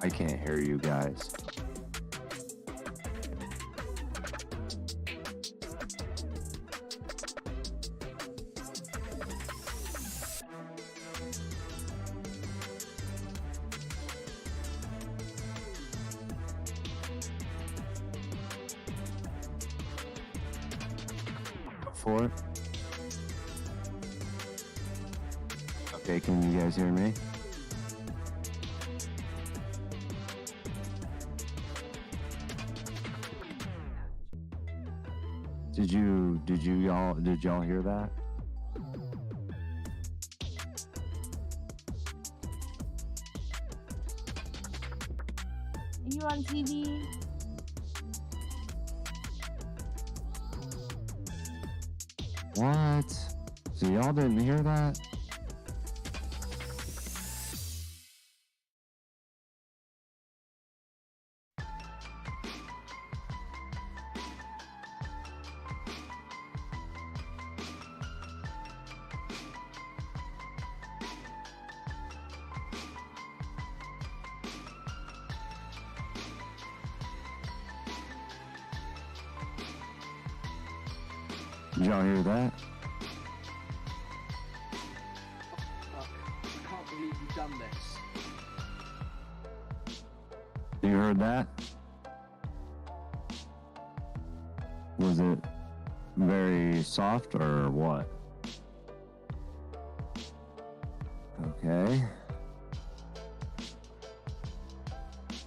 I can't hear you guys. For okay, can you guys hear me? Did y'all hear that? Are you on TV? What? So y'all didn't hear that? Did y'all hear that? I can't believe you've done this. You heard that? Was it very soft or what? Okay.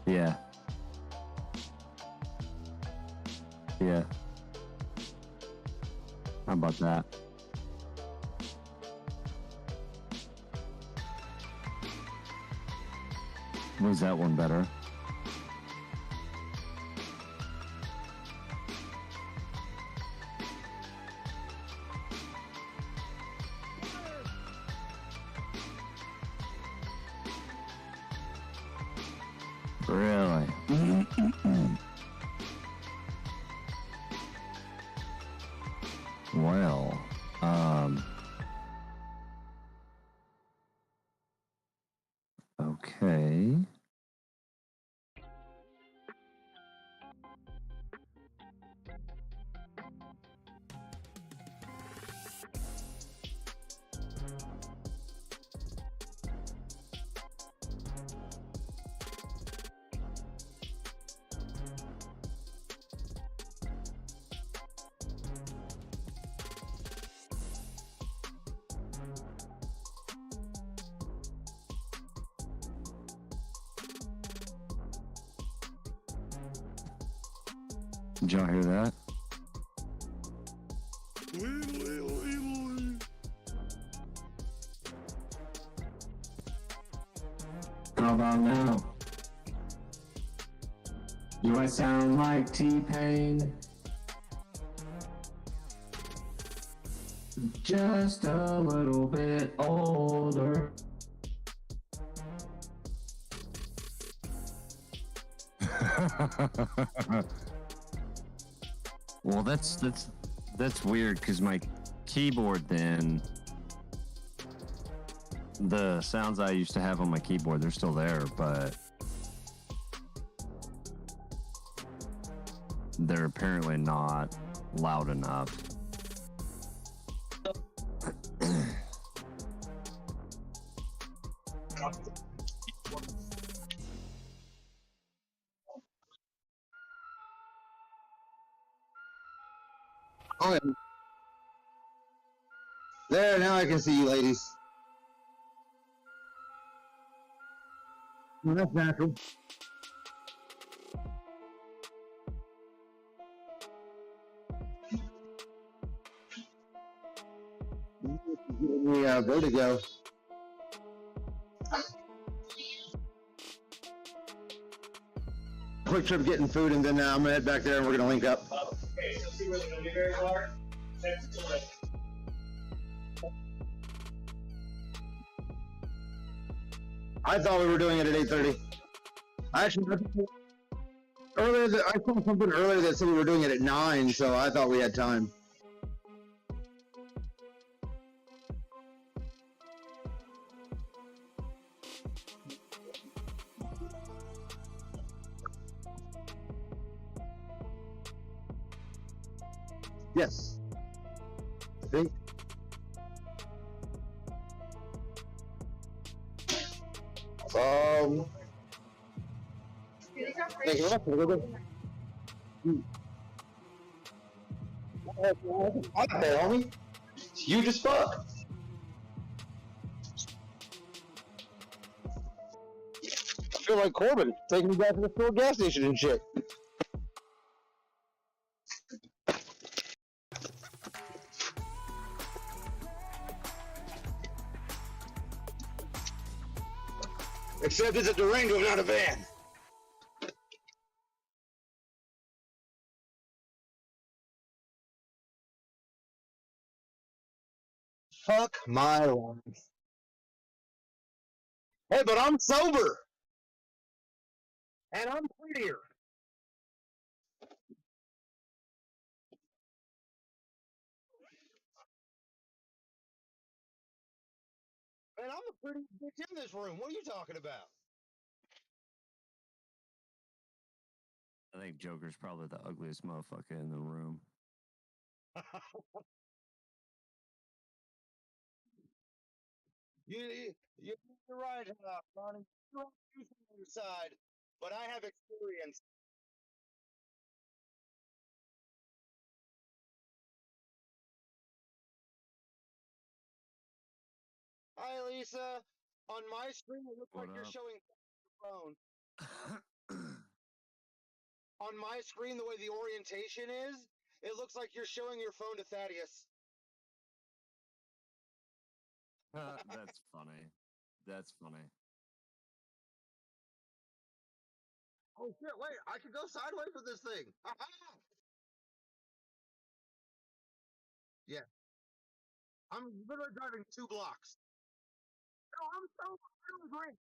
Yeah. Yeah. How about that? Was that one better? Really? Well, okay. Did y'all hear that? How about now? Do I sound like T-Pain? Just a little bit older. Well, that's weird because my keyboard then, the sounds I used to have on my keyboard, they're still there, but they're apparently not loud enough. Oh, yeah. There, now I can see you ladies. Well, that's natural. Vertigo. Quick trip getting food, and then I'm gonna head back there and we're gonna link up. Okay, so see where the Berries are? Next to it. I thought we were doing it at 8:30. I saw something earlier that said we were doing it at 9, so I thought we had time. Um, thank you very much. What the homie? It's huge as fuck. I feel like Corbin taking me back to the store gas station and shit. Except it's a Durango, not a van. Fuck my life. Hey, but I'm sober. And I'm prettier. And I'm the prettiest bitch in this room. What are you talking about? I think Joker's probably the ugliest motherfucker in the room. You're right, Ronnie. You're on your side, but I have experience. Hi, Lisa. On my screen, it looks What like you're up? showing your phone. On my screen, the way the orientation is, it looks like you're showing your phone to Thaddeus. That's funny. That's funny. Oh shit! Wait, I could go sideways with this thing. Yeah, I'm literally driving 2 blocks. No, I'm so great.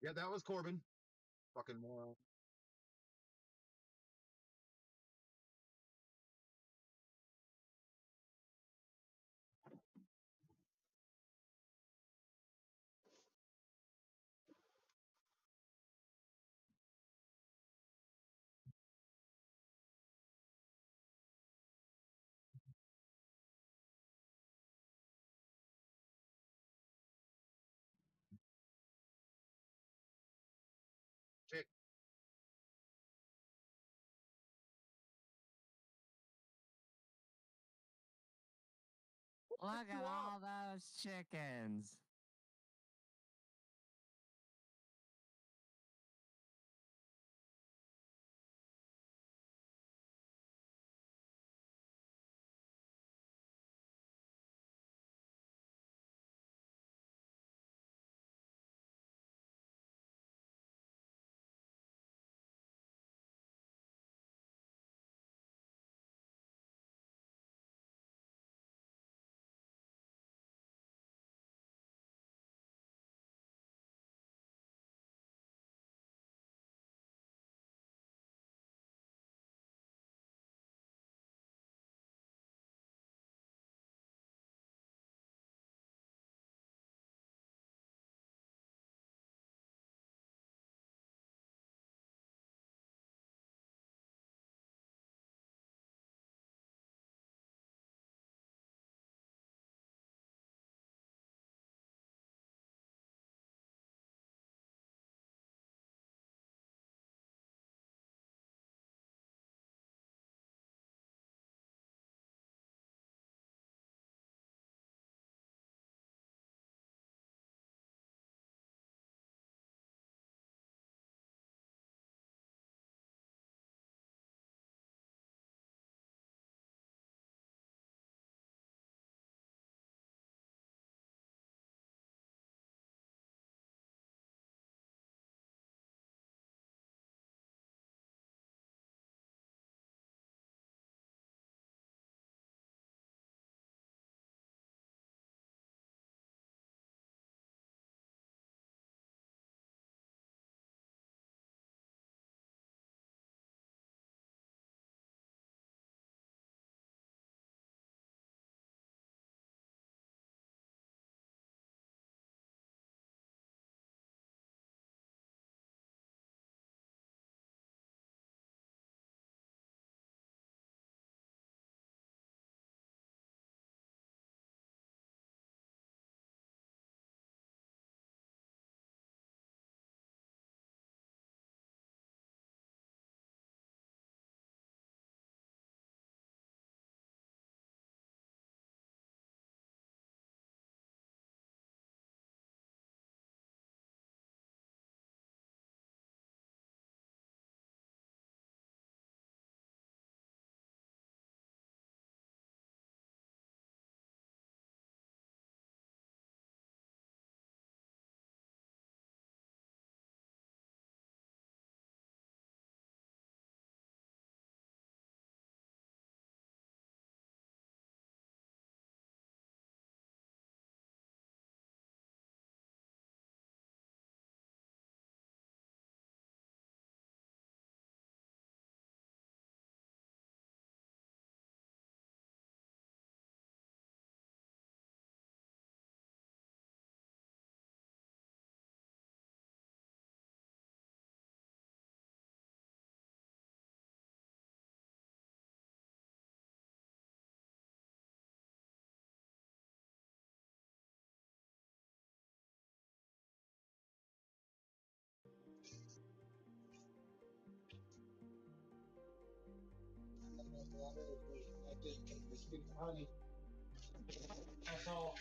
Yeah, that was Corbin. Fucking moron. Chick. Look at all those chickens. honey. That's all.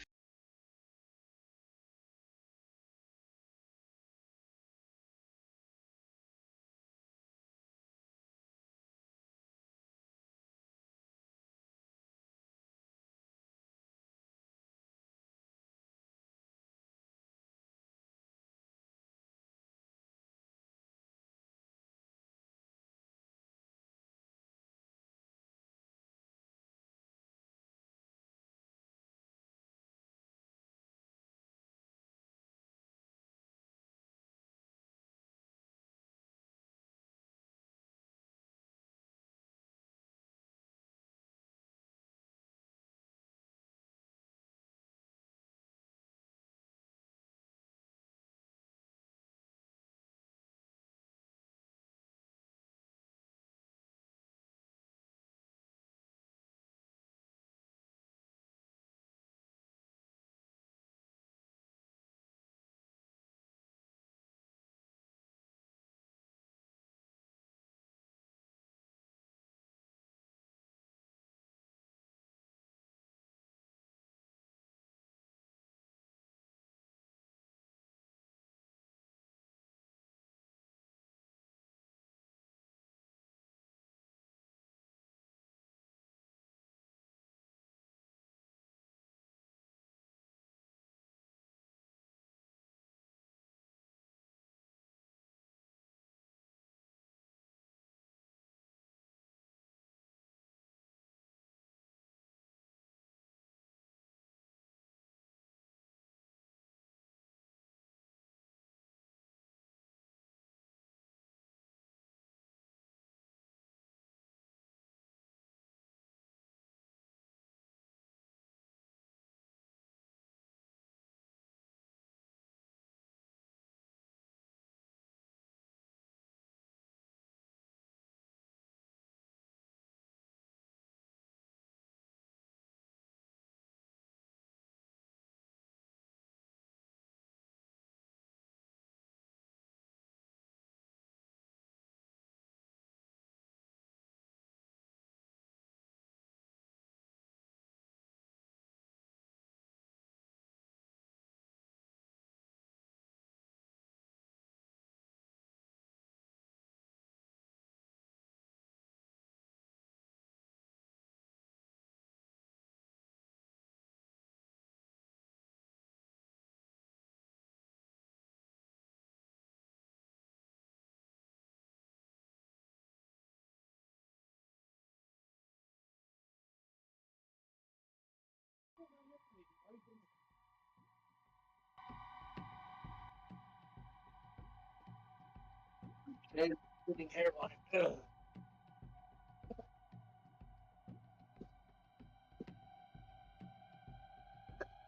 And putting hair on it. Ugh.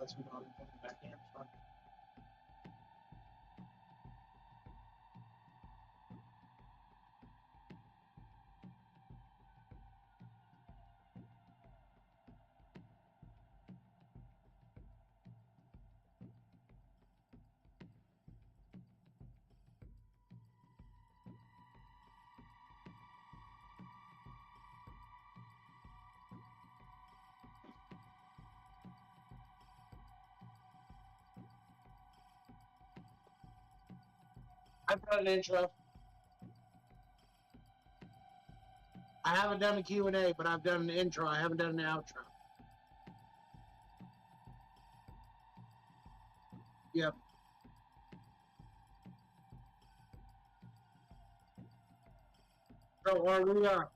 Let's move on back in. I've done an intro. I haven't done a Q&A, but I've done an intro. I haven't done an outro. Yep. So where we are.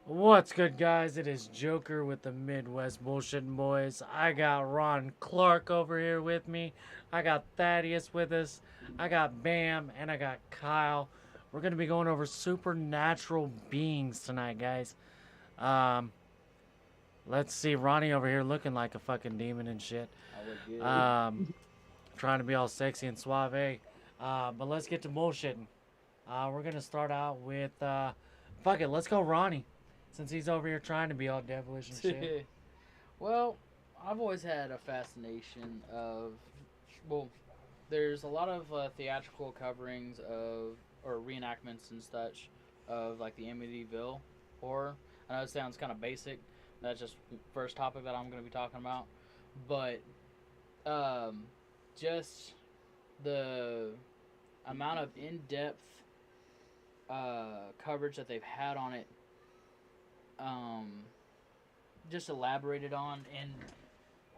What's good, guys? It is Joker with the Midwest Bullshit Boys. I got Ron Clark over here with me. I got Thaddeus with us. I got Bam, and I got Kyle. We're gonna be going over supernatural beings tonight, guys. Um, let's see Ronnie over here looking like a fucking demon and shit. I look good. Trying to be all sexy and suave. But let's get to bullshitting. We're gonna start out with fuck it. Let's go, Ronnie. Since he's over here trying to be all devilish and shit. Well, I've always had a fascination of, well, there's a lot of theatrical coverings of, or reenactments and such, of like the Amityville horror. I know it sounds kind of basic. That's just first topic that I'm going to be talking about. But just the amount of in-depth coverage that they've had on it, just elaborated on, and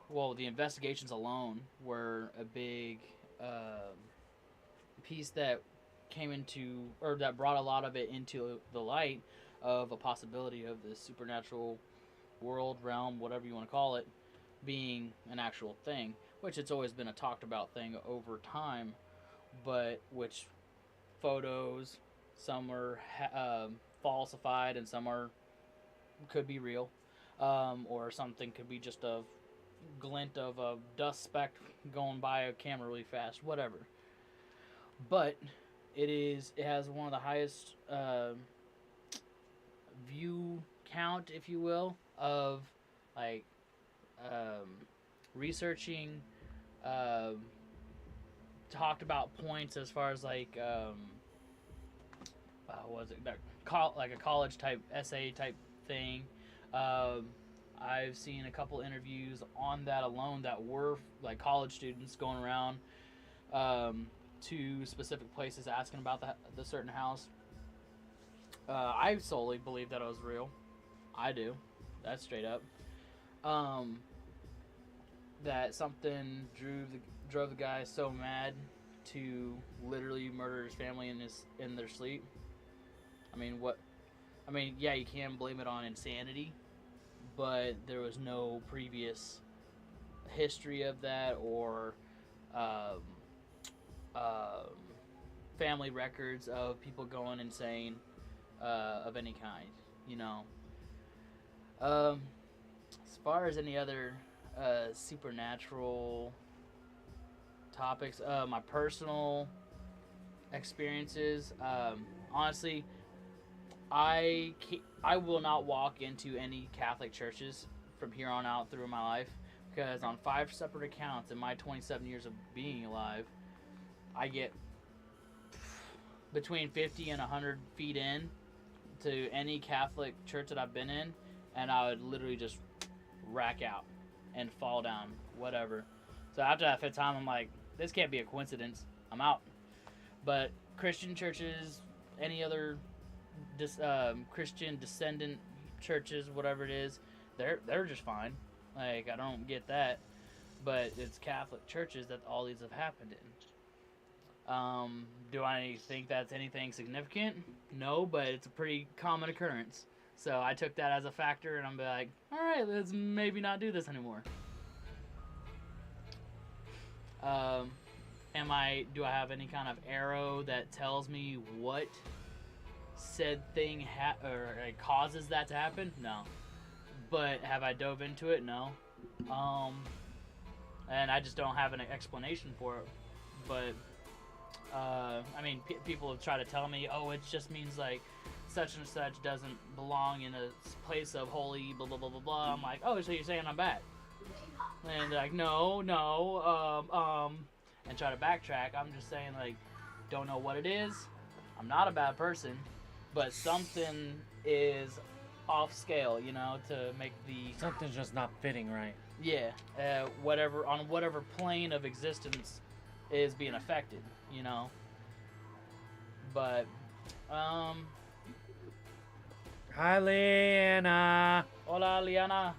well, the investigations alone were a big piece that came into, or that brought a lot of it into the light of a possibility of the supernatural world, realm, whatever you want to call it, being an actual thing, which it's always been a talked about thing over time, but which photos, some are falsified and some are could be real, or something could be just a glint of a dust speck going by a camera really fast, whatever. But it has one of the highest view count, if you will, of like researching talked about points as far as like was it like a college type essay type thing. I've seen a couple interviews on that alone that were like college students going around to specific places asking about the certain house. I solely believe that it was real. I do. That's straight up. That something drove the guy so mad to literally murder his family in their sleep. Yeah, you can blame it on insanity, but there was no previous history of that or family records of people going insane of any kind, you know. As far as any other supernatural topics, my personal experiences, honestly, I will not walk into any Catholic churches from here on out through my life, because on 5 separate accounts in my 27 years of being alive, I get between 50 and 100 feet in to any Catholic church that I've been in, and I would literally just rack out and fall down, whatever. So after that 5th time, I'm like, this can't be a coincidence. I'm out. But Christian churches, any other Christian descendant churches, whatever it is, they're just fine. Like, I don't get that. But it's Catholic churches that all these have happened in. Do I think that's anything significant? No, but it's a pretty common occurrence. So I took that as a factor, and I'm like, all right, let's maybe not do this anymore. Do I have any kind of arrow that tells me what said thing causes that to happen? No. But have I dove into it? No. And I just don't have an explanation for it. But people have tried to tell me, oh, it just means like such and such doesn't belong in a place of holy blah blah blah blah blah. I'm like, oh, so you're saying I'm bad? And they're like, no, and try to backtrack. I'm just saying, like, don't know what it is. I'm not a bad person, but something is off scale, you know, to make the Something's just not fitting right. yeah, whatever plane of existence is being affected, you know. But Hi, Liana. hola, Liana.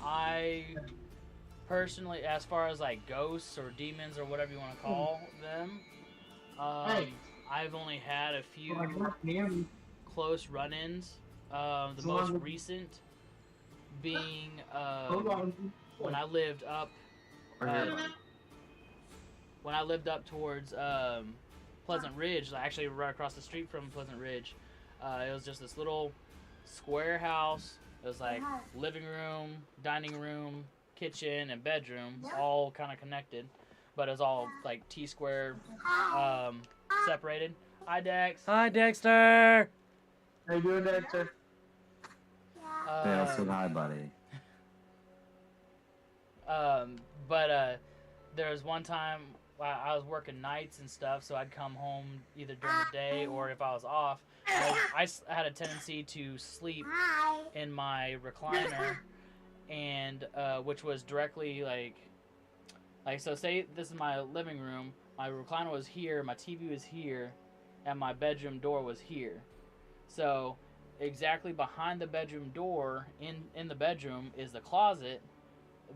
I personally, as far as like ghosts or demons or whatever you want to call them, Hey. I've only had a few Hey. close run-ins. The most recent being Hold on. when I lived up towards Pleasant Ridge, actually right across the street from Pleasant Ridge. It was just this little square house. It was like living room, dining room, kitchen, and bedroom, all kind of connected, but it was all like T-square separated. Hi, Dex. Hi, Dexter. How you doing, Dexter? Dale said hi, buddy. But there was one time I was working nights and stuff, so I'd come home either during the day or if I was off. I had a tendency to sleep in my recliner, and which was directly like so. Say this is my living room. My recliner was here, my TV was here, and my bedroom door was here. So exactly behind the bedroom door, in the bedroom, is the closet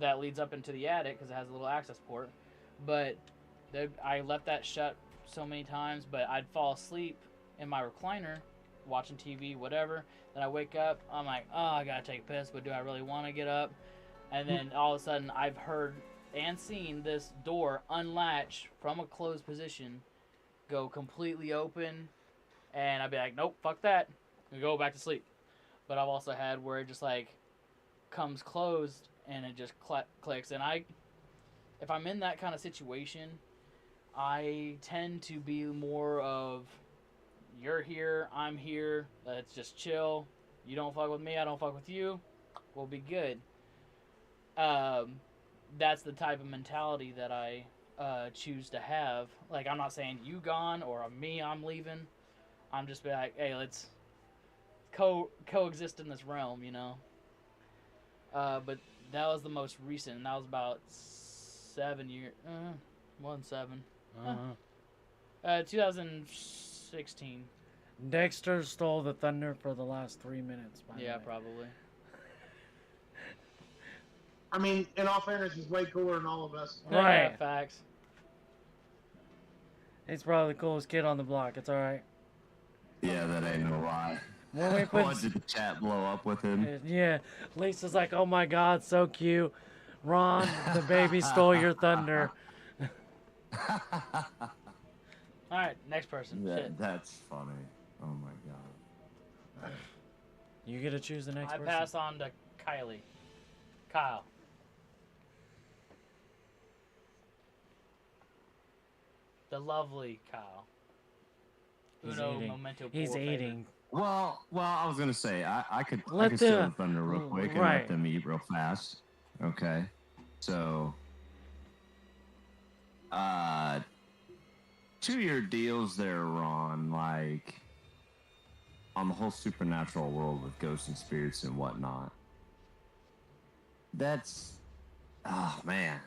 that leads up into the attic because it has a little access port. But I left that shut so many times, but I'd fall asleep in my recliner watching TV, whatever. Then I wake up, I'm like, oh, I gotta take a piss, but do I really want to get up? And then all of a sudden I've heard and seen this door unlatch from a closed position, go completely open, and I'd be like, nope, fuck that, and go back to sleep. But I've also had where it just like comes closed and it just clicks, and if I'm in that kind of situation, I tend to be more of, you're here, I'm here, let's just chill, you don't fuck with me, I don't fuck with you, we'll be good. That's the type of mentality that I choose to have. Like, I'm not saying you gone or me, I'm leaving. I'm just be like, hey, let's coexist in this realm, you know. But that was the most recent, and that was about 7 years, more than 7. 2016. Dexter stole the thunder for the last 3 minutes. By the way. Probably. I mean, in all fairness, he's way cooler than all of us. Right. Yeah, facts. He's probably the coolest kid on the block. It's all right. Yeah, that ain't no lie. When we Why put, did the chat blow up with him? yeah, Lisa's like, oh my God, so cute. Ron, the baby stole your thunder. All right, next person. Shit. That's funny. Oh my god. You get to choose the next I person. pass on to Kylie. Kyle. The lovely Kyle. He's Uno eating. momento He's por favor. eating. Well, I was gonna say I could Let steal the- the thunder real quick and right. let them eat real fast. Okay, so to your deals there, Ron, like on the whole supernatural world with ghosts and spirits and whatnot. That's, oh man,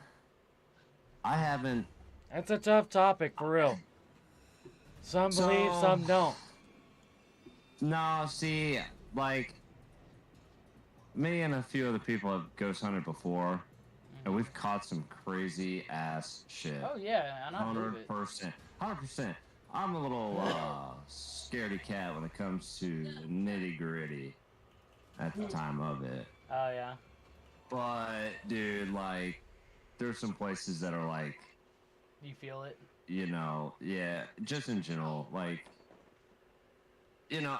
I haven't. That's a tough topic, for real. Some believe, So- some don't. No, see, like me and a few other people have ghost hunted before, and we've caught some crazy ass shit. Oh yeah, and I believe it. 100%. I'm a little scaredy cat when it comes to nitty gritty at the time of it. Oh yeah. But dude, like, there's some places that are like, You feel it? you know, yeah, just in general, like, you know,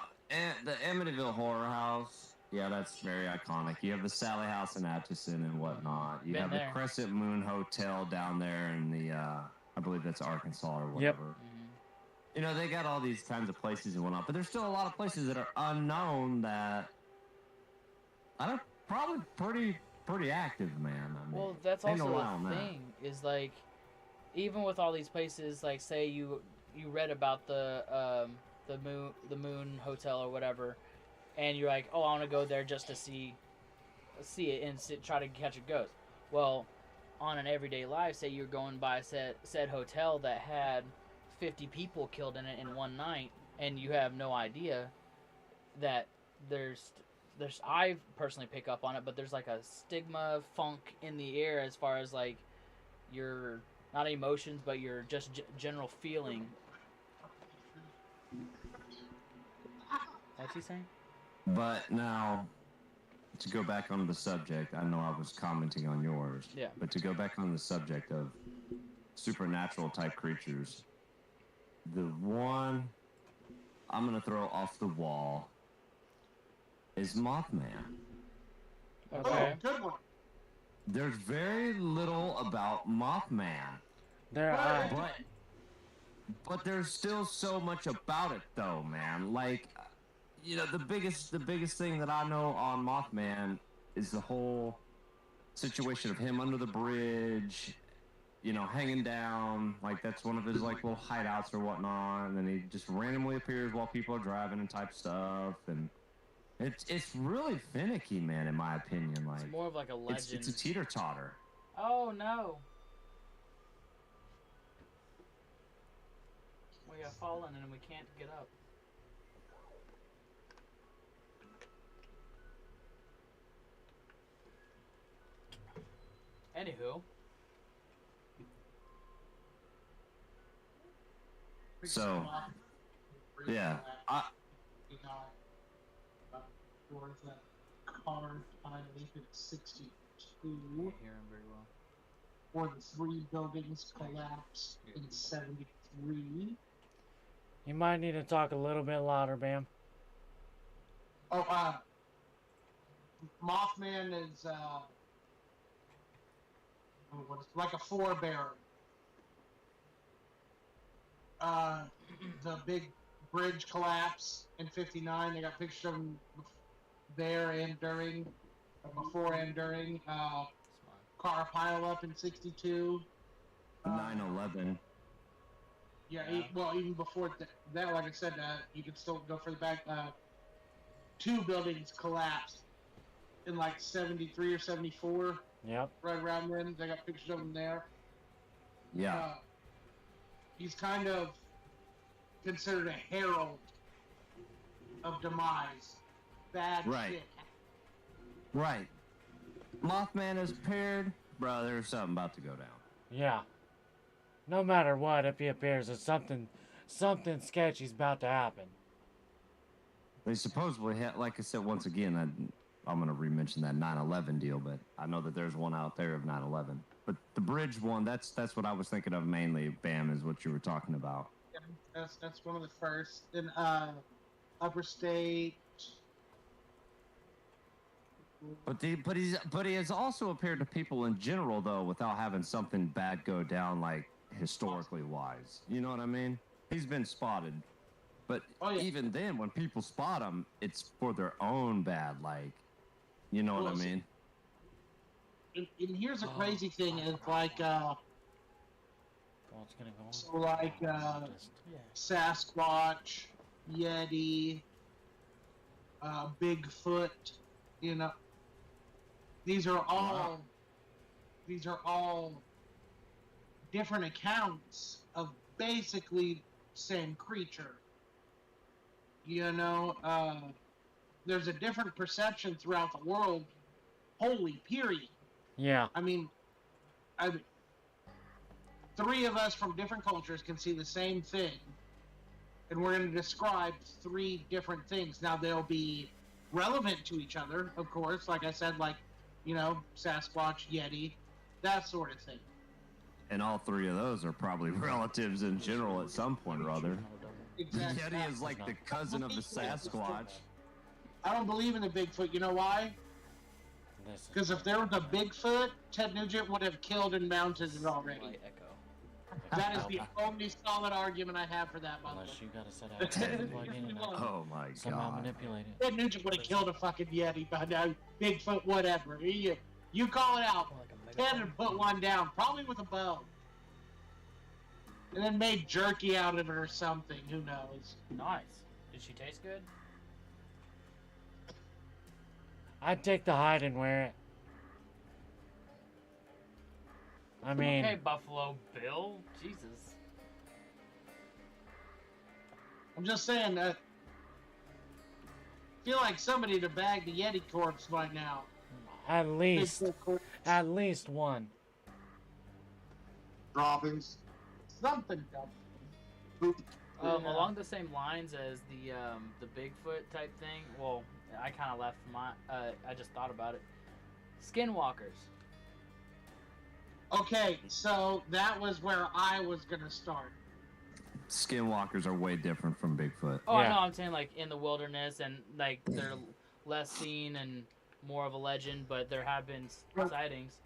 the Amityville Horror House, yeah, that's very iconic. You have the Sally House in Atchison and whatnot. You Been have there. the Crescent Moon Hotel down there in the, I believe that's Arkansas or whatever. Yep. Mm-hmm. You know, they got all these kinds of places and whatnot, but there's still a lot of places that are unknown that I don't, probably pretty active, man. I mean, Well, that's ain't also no lie on the that. thing is like, even with all these places, like say you read about the moon hotel or whatever, and you're like, oh, I want to go there just to see it and try to catch a ghost. Well, on an everyday life, say you're going by said hotel that had 50 people killed in it in one night, and you have no idea that there's I personally pick up on it, but there's like a stigma funk in the air as far as like your not emotions but your just general feeling What's he saying? But now, to go back on the subject, I know I was commenting on yours. Yeah. But to go back on the subject of supernatural type creatures, the one I'm gonna throw off the wall is Mothman. Okay. Oh, good one. There's very little about Mothman, There, but there's still so much about it, though, man. Like, you know, the biggest thing that I know on Mothman is the whole situation of him under the bridge, you know, hanging down. Like, that's one of his like little hideouts or whatnot, and then he just randomly appears while people are driving and type stuff, and it's really finicky, man, in my opinion. Like, It's more of like a legend. it's a teeter-totter. Oh no. We have fallen and we can't get up. Anywho. So, yeah, You know, for the car, I believe it's 62, Can't hear him very well. or the 3 buildings collapsed in 73. you might need to talk a little bit louder, Bam. Oh, Mothman is, like a forebearer. The big bridge collapse in 59, they got pictures of him there and during, before and during, car pile up in 62. 9/11. Yeah, Yeah. well, even before that, like I said, you could still go further back. 2 buildings collapsed in like 73 or 74, Yep. right around then. They got pictures of him there. Yeah. He's kind of considered a herald of demise. Bad Right. shit. Right. Mothman is paired. Bro, there's something about to go down. Yeah. No matter what, if he appears, it's something sketchy's about to happen. They supposedly had, like I said, once again, I'm going to re-mention that 9/11 deal, but I know that there's one out there of 9/11. But the bridge one, that's what I was thinking of mainly. Bam, is what you were talking about. Yeah, that's one of the first. In Upper State. But he has also appeared to people in general though, without having something bad go down, like historically wise. You know what I mean? He's been spotted, but Oh, yeah. even then, when people spot him, it's for their own bad. Like, you know what I Well, see, mean? And here's a crazy thing: is like Well, it's gonna go on. so like Just- Yeah. Sasquatch, Yeti, Bigfoot. You know, these are all different accounts of basically same creature. You know, there's a different perception throughout the world. Holy period. Yeah. I mean, 3 of us from different cultures can see the same thing, and we're going to describe 3 different things. Now, they'll be relevant to each other, of course, like I said, like, you know, Sasquatch, Yeti, that sort of thing. And all 3 of those are probably relatives in general at some point or other. Exactly. Yeti is like the cousin of the Sasquatch. I don't believe in the Bigfoot. You know why? Listen. Because if there was a Bigfoot, Ted Nugent would have killed and mounted it already. Slight echo. That is the only solid argument I have for that, Unless motherfucker. you gotta set out a plug in and Oh my somehow god. manipulate it. Ted Nugent would have killed a fucking Yeti by now. Bigfoot, whatever. You call it out. More like a Ted megaphone. would put one down, probably with a bow. And then made jerky out of it or something. Who knows? Nice. Did she taste good? I'd take the hide and wear it. I mean, Okay, Buffalo Bill. Jesus. I'm just saying that. I feel like somebody to bag the Yeti corpse by now. at least Bigfoot corpse, at least one. Droppings. something dumb. Along the same lines as the Bigfoot type thing. Well, I kind of left my. I just thought about it. Skinwalkers. Okay, so that was where I was gonna start. Skinwalkers are way different from Bigfoot. Oh, Yeah. no, I'm saying like in the wilderness and like they're less seen and more of a legend, but there have been sightings.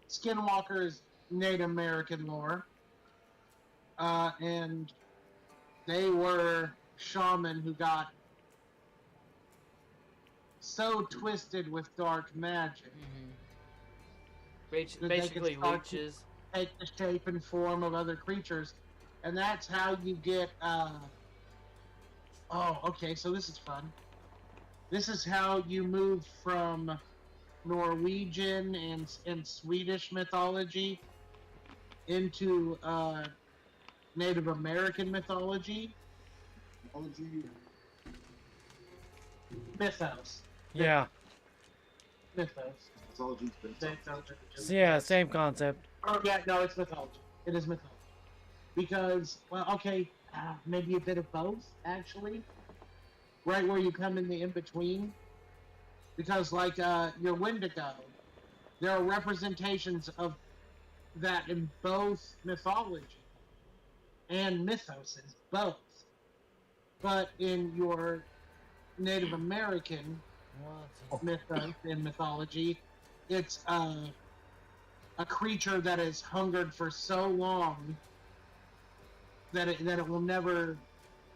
Skinwalkers, Native American lore, and they were shaman who got so twisted with dark magic that they could Basically, start to leeches. take the shape and form of other creatures, and that's how you get. Oh, okay, so this is fun. This is how you move from Norwegian and Swedish mythology into Native American mythology. Mythos. Yeah. Mythos. Yeah, same concept. Oh yeah, no, it's mythology. It is mythology. Because, well, okay, maybe a bit of both, actually. Right where you come in the in-between. Because, like, your Wendigo, there are representations of that in both mythology and mythoses, both. But in your Native American mythos and mythology, it's a creature that has hungered for so long that it will never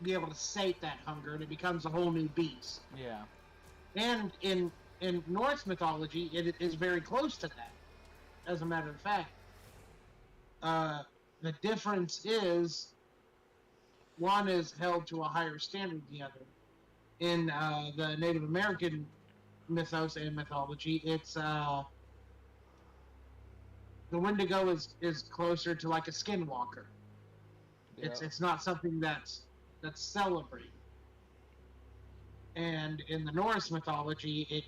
be able to sate that hunger, and it becomes a whole new beast. Yeah. And in Norse mythology, it is very close to that. As a matter of fact, the difference is one is held to a higher standard than the other. In the Native American mythos and mythology, it's the Wendigo is closer to like a skinwalker. Yeah. It's not something that's celebrated. And in the Norse mythology,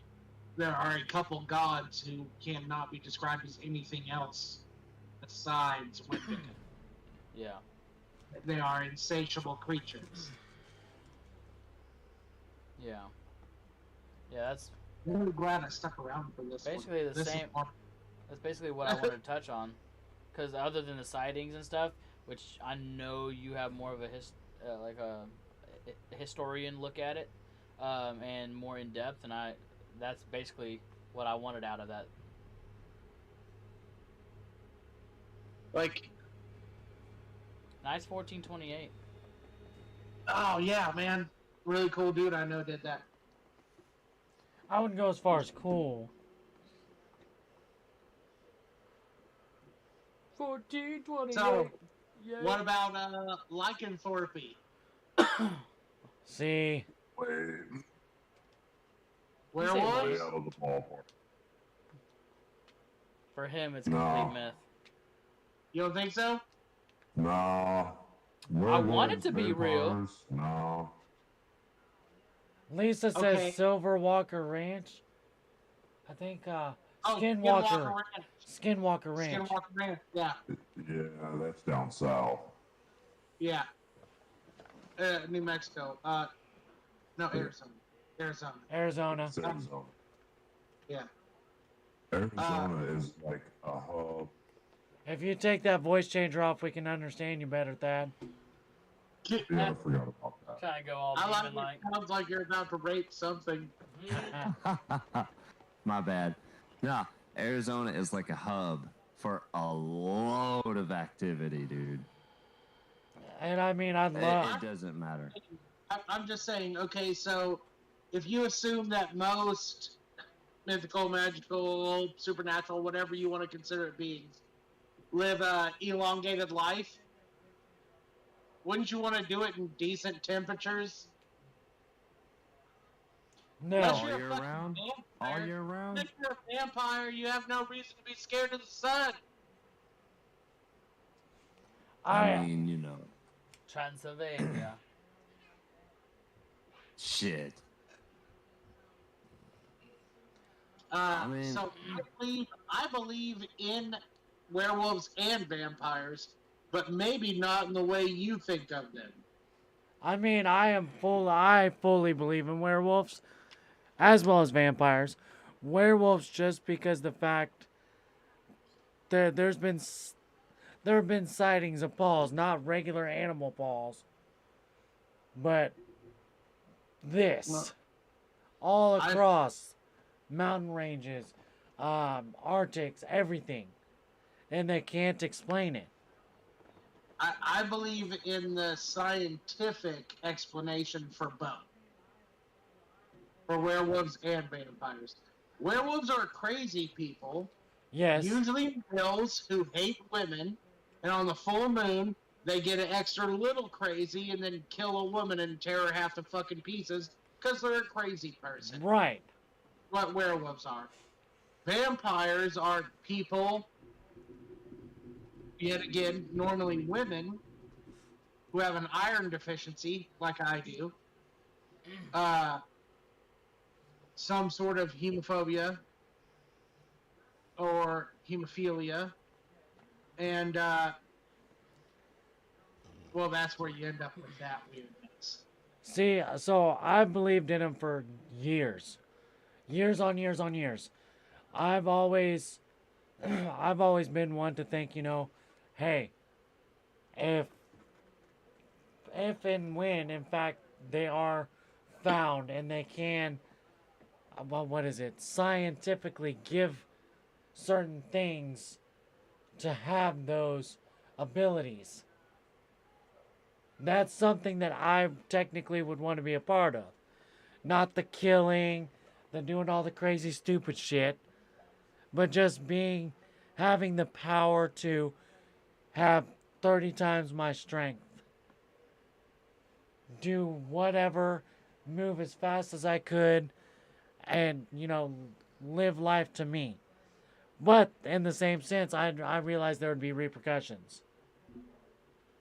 there are a couple gods who cannot be described as anything else besides Wendigo. Yeah. They are insatiable creatures. Yeah. Yeah, that's I'm really glad I stuck around for this. basically one. the This is same. fun. That's basically what I wanted to touch on. Because other than the sightings and stuff, which I know you have more of a historian look at it, and more in depth, and that's basically what I wanted out of that. Like, Nice 1428. oh yeah, man, really cool dude I know did that. I wouldn't go as far as cool. 1428. So, yeah. what about lycanthropy? See, Way, Werewolves? way out of the ballpark. For him, it's No. complete myth. You don't think so? No. I want it to be real. Vampires? No. Lisa says Okay. Silver Walker Ranch. I think Oh, Skinwalker Ranch. Skinwalker Ranch. Skinwalker Ranch, yeah. Yeah, that's down south. Yeah. New Mexico. No, Arizona. Arizona. It's Arizona. Yeah. Arizona is like a hub. If you take that voice changer off, we can understand you better, Thad. Yeah, I forgot about that. Kind of go all I like demon like. it. Sounds like you're about to rape something. My bad. No, Arizona is like a hub for a load of activity, dude. And I mean, I'd It, love. it doesn't matter. I'm just saying, okay, so if you assume that most mythical, magical, supernatural, whatever you want to consider it beings, live a elongated life, wouldn't you want to do it in decent temperatures? No. Unless All you're a year fucking round? vampire. All year round? If you're a vampire, you have no reason to be scared of the sun. I mean, you know, Transylvania. shit. mean- So I believe in werewolves and vampires, but maybe not in the way you think of them. I mean, I fully believe in werewolves, as well as vampires. Werewolves, just because the fact there have been sightings of paws, not regular animal paws, but Well, this all I across mountain ranges, Arctics, everything, and they can't explain it. I believe in the scientific explanation for both, for werewolves and vampires. Werewolves are crazy people, Yes, usually males who hate women, and on the full moon, they get an extra little crazy and then kill a woman and tear her half to fucking pieces because they're a crazy person. right. What werewolves are. Vampires are people, yet again, normally women, who have an iron deficiency, like I do, uh, some sort of hemophobia or hemophilia, and well, that's where you end up with that weirdness. See, so I believed in him for years, years on years on years. I've always, I've always been one to think, hey, if and when, in fact, they are found and they can, well, what is it, scientifically give certain things to have those abilities. That's something that I technically would want to be a part of. Not the killing, the doing all the crazy stupid shit, but just having the power to have 30 times my strength. Do whatever, move as fast as I could, and, live life to me. But in the same sense, I realized there would be repercussions.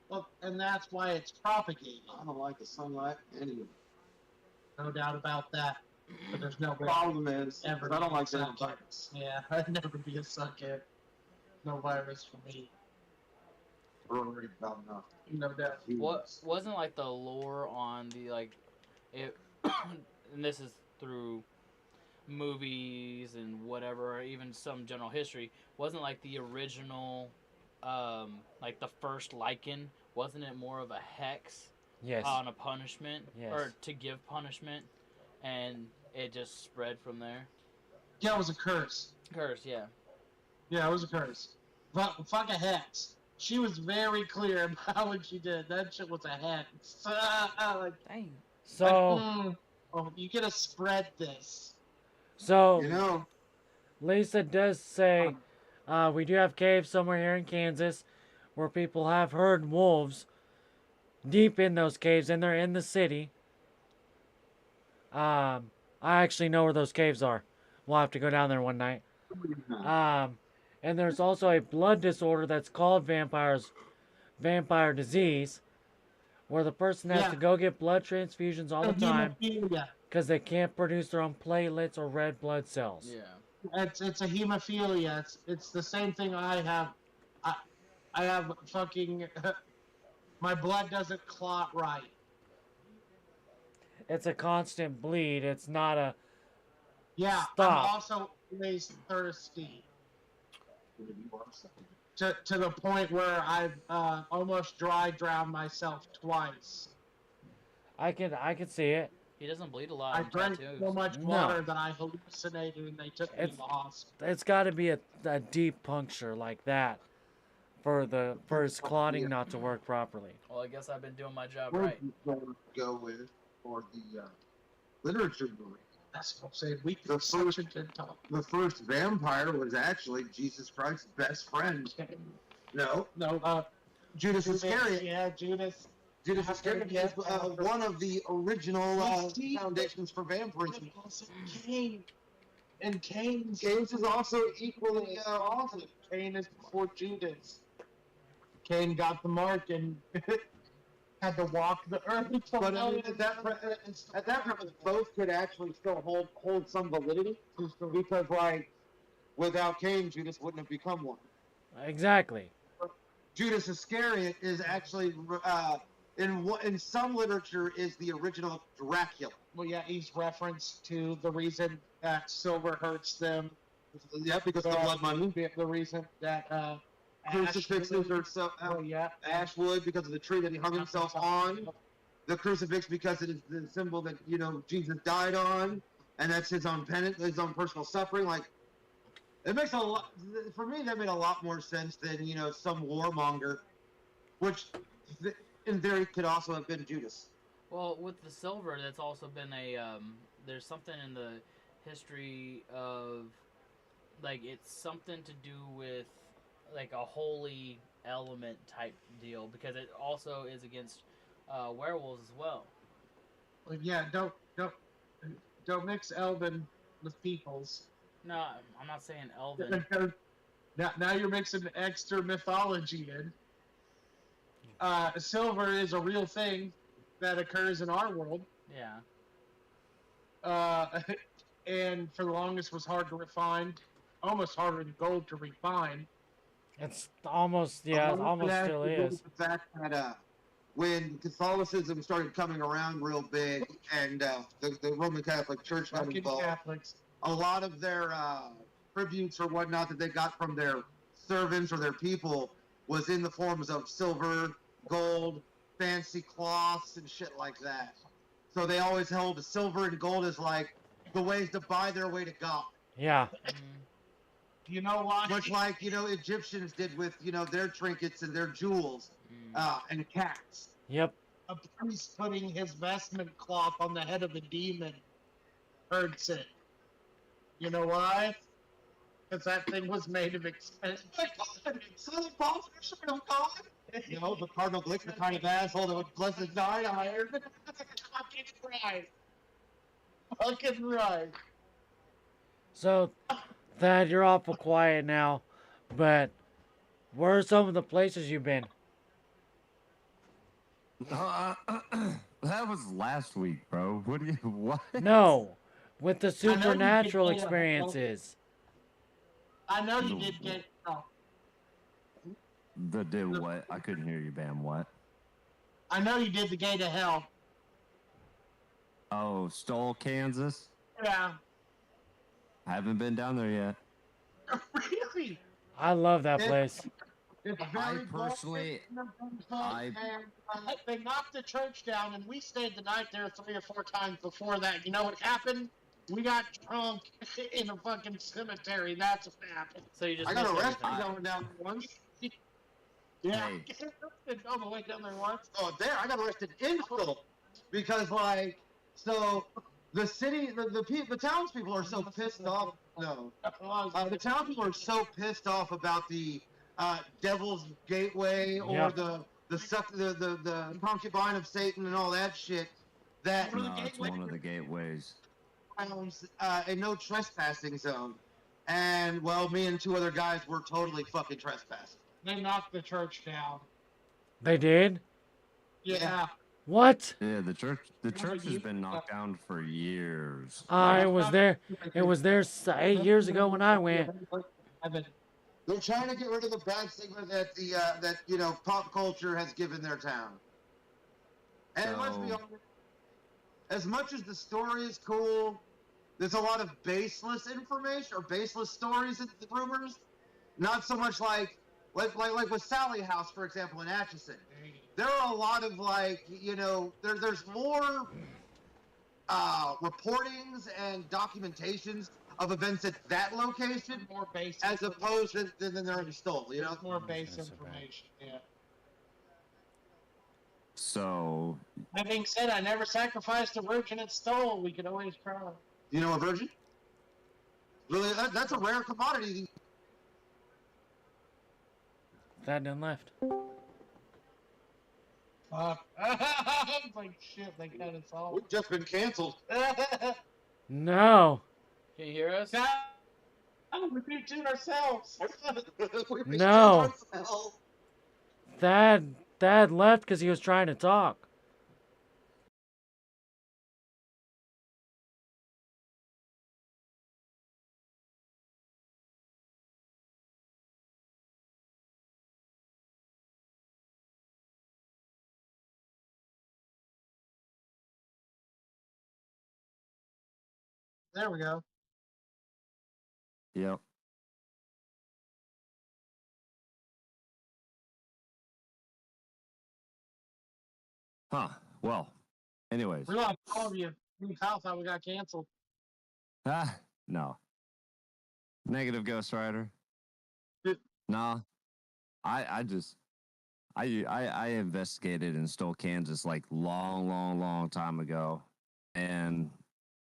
Well, and that's why it's propagated. I don't like the sunlight anyway. No doubt about that. But there's no way Problem is, ever I don't like be a sun vampires. kid. Yeah, I'd never be a sun kid. No virus for me. We're already about enough. No doubt. What wasn't like the lore on the it, and this is through movies and whatever, or even some general history. Wasn't like the original, like the first lichen. Wasn't it more of a hex Yes. on a punishment, Yes. or to give punishment, and it just spread from there? Yeah, it was a curse. Curse, yeah. Yeah, it was a curse. Fuck a hex. She was very clear about what she did. That shit was a hex. Like, Dang. So, oh, you gotta spread this. so You know, Lisa does say we do have caves somewhere here in Kansas where people have heard wolves deep in those caves, and they're in the city. I actually know where those caves are. We'll have to go down there one night. And there's also a blood disorder that's called vampire disease, where the person has to go get blood transfusions all the time Hemophilia. because they can't produce their own platelets or red blood cells. Yeah. It's a hemophilia. It's the same thing I have. I have fucking my blood doesn't clot right. It's a constant bleed. It's not a Yeah, Stop. I'm also always thirsty. To the point where I've almost dry drowned myself twice. I can see it. He doesn't bleed a lot I in drank tattoos. so much No. water that I hallucinated and they took me to It's- the hospital. It's got to be a deep puncture like that for his clotting not to work properly. Well, I guess I've been doing my job where right. do you go with for the literature movie? That's what I'm saying. We The did such a good talk. The first vampire was actually Jesus Christ's best friend. No, Judas Iscariot. Yeah, Judas. Judas Iscariot is one of the original foundations for vampirism. Also Cain. And Cain's James is also equally awesome. Cain is before Judas. Cain got the mark and had to walk the earth. But I mean, at that point, both could actually still hold some validity because, like, without Cain, Judas wouldn't have become one. Exactly. Judas Iscariot is actually in some literature is the original Dracula. Well, yeah, he's referenced to the reason that silver hurts them. Yeah, because of the blood money. The reason that Crucifixes are so. Oh yeah, Ashwood because of the tree that he hung himself on. The crucifix because it is the symbol that Jesus died on, and that's his own penance, his own personal suffering. Like it makes a lot for me. That made a lot more sense than some warmonger, which in theory could also have been Judas. Well, with the silver, that's also been there's something in the history of, like, it's something to do with, like, a holy element type deal, because it also is against werewolves as well. Well, yeah, don't mix Elven with peoples. No, I'm not saying elven. Now you're mixing extra mythology in. Silver is a real thing that occurs in our world. Yeah. And for the longest was hard to refine, almost harder than gold to refine. It's almost, yeah, it almost still is. The fact that when Catholicism started coming around real big, and the Roman Catholic Church got involved, Catholics. a lot of their tributes or whatnot that they got from their servants or their people was in the forms of silver, gold, fancy cloths, and shit like that. So they always held silver and gold as like the ways to buy their way to God. Yeah. You know why? Much like Egyptians did with their trinkets and their jewels and cats. Yep. A priest putting his vestment cloth on the head of a demon hurts it. You know why? Because that thing was made of expensive. Southern Paul's of God. The Cardinal Glick's the kind of asshole that would bless his dying iron. Fucking right. Fucking right. So, Thad, you're awful quiet now, but where are some of the places you've been? That was last week, bro. What? No, with the supernatural experiences. I know you did get. Oh. The did what? I couldn't hear you, Bam. What? I know you did the gate of hell. Oh, Stoll, Kansas? Yeah. I haven't been down there yet. Really? I love that place. It's I personally, they knocked the church down, and we stayed the night there 3 or 4 times before that. You know what happened? We got drunk in a fucking cemetery. That's what happened. So you just I got missed arrested everything. going down there once. Yeah, Hey. on the way down there once. Oh, there! I got arrested in Huddle because, the city, the townspeople are so pissed off. No, the townspeople are so pissed off about the Devil's Gateway or Yeah. the concubine of Satan and all that shit. That no, it's one of the gateways. a no trespassing zone, and me and 2 other guys were totally fucking trespassing. They knocked the church down. They did? Yeah. What? Yeah, the church has been knocked down for years. I was there. It was there 8 years ago when I went. They're trying to get rid of the bad stigma that pop culture has given their town. And let's be honest, as much as the story is cool, there's a lot of baseless information or baseless stories and rumors. Not so much like with Sally House, for example, in Atchison. There are a lot of there's more reportings and documentations of events at that location, More base as opposed to than they're in Stoll. more base information. Yeah. So, That being said, I never sacrificed a virgin at Stoll. We could always try. You know a virgin? Really, that's a rare commodity. Thad done left. Fuck. Like shit, they cut us off. We've just been canceled. No. Can you hear us? We beat it ourselves. No. Thad left because he was trying to talk. There we go. Yep. Huh. Well, anyways. We lost all of you. How thought we got canceled. Ah, no. Negative Ghost Rider. Nah. I investigated in Stoll, Kansas like long time ago. And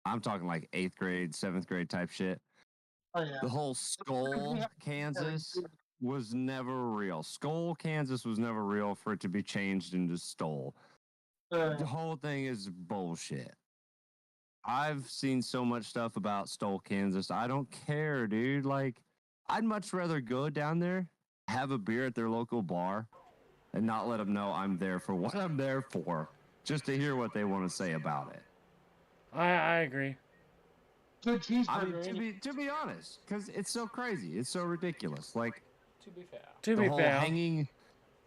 I'm talking like 8th grade, 7th grade type shit. Oh yeah. The whole Skull, Kansas was never real. Skull, Kansas was never real for it to be changed into Stoll. The whole thing is bullshit. I've seen so much stuff about Stoll, Kansas. I don't care, dude. Like, I'd much rather go down there, have a beer at their local bar, and not let them know I'm there for what I'm there for, just to hear what they want to say about it. I agree. Good I cheeseburger. mean, to be honest, because it's so crazy, it's so ridiculous. Like, To be fair. To the be whole fair,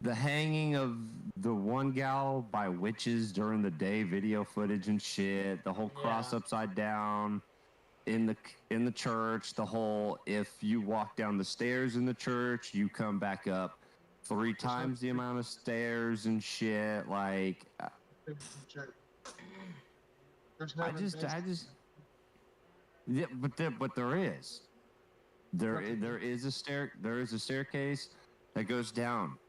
the hanging of the one gal by witches during the day, video footage and shit. The whole cross Yeah. upside down in the church. The whole, if you walk down the stairs in the church, you come back up 3 times the amount of stairs and shit. Like, There's I just, yeah, but there is. There is a staircase that goes down.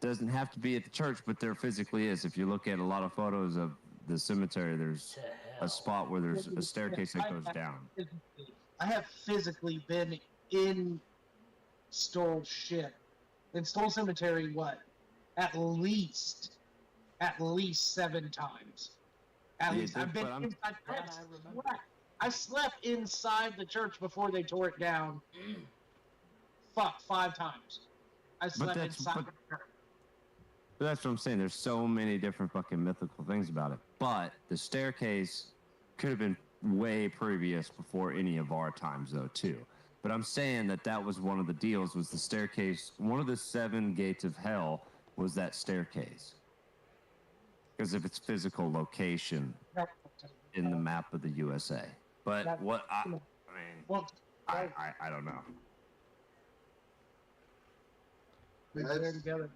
Doesn't have to be at the church, but there physically is. If you look at a lot of photos of the cemetery, there's a spot where there's a staircase that goes down. I have physically been in Stoll shit. In Stoll Cemetery, what? At least 7 times. At least. I've been inside. I slept inside the church before they tore it down. 5 times. I slept inside the church. But that's what I'm saying. There's so many different fucking mythical things about it. But the staircase could have been way previous before any of our times, though, too. But I'm saying that was one of the deals, was the staircase. One of the 7 gates of hell was that staircase. Because of its physical location in the map of the USA. But I don't know. They're together.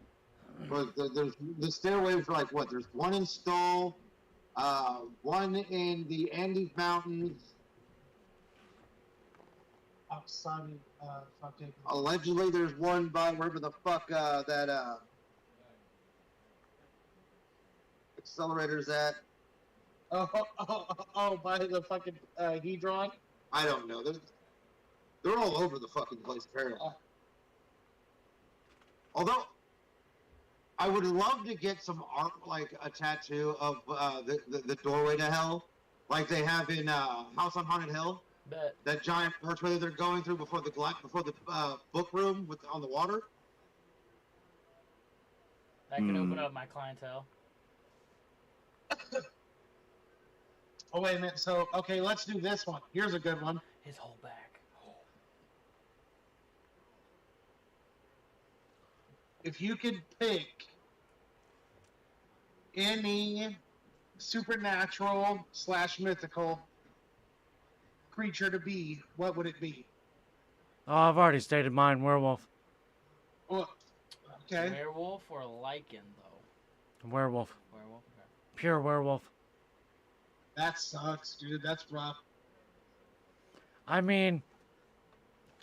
But there's the stairways are like what? There's one in Stoll, one in the Andes Mountains. Outside of fucking. Allegedly, there's one by wherever the fuck that accelerator's at. Oh, by the fucking Hedron? I don't know. They're all over the fucking place, apparently. Although, I would love to get some art, like a tattoo of the doorway to hell, like they have in House on Haunted Hill. Bet. That giant archway that they're going through before the book room on the water. That could open up my clientele. Oh, wait a minute. So, okay, let's do this one. Here's a good one. His whole back. If you could pick any supernatural / mythical creature to be, what would it be? oh, I've already stated mine, werewolf. Well, okay. Werewolf or lichen, though? Werewolf. Werewolf? Okay. Pure werewolf. That sucks, dude. That's rough. I mean,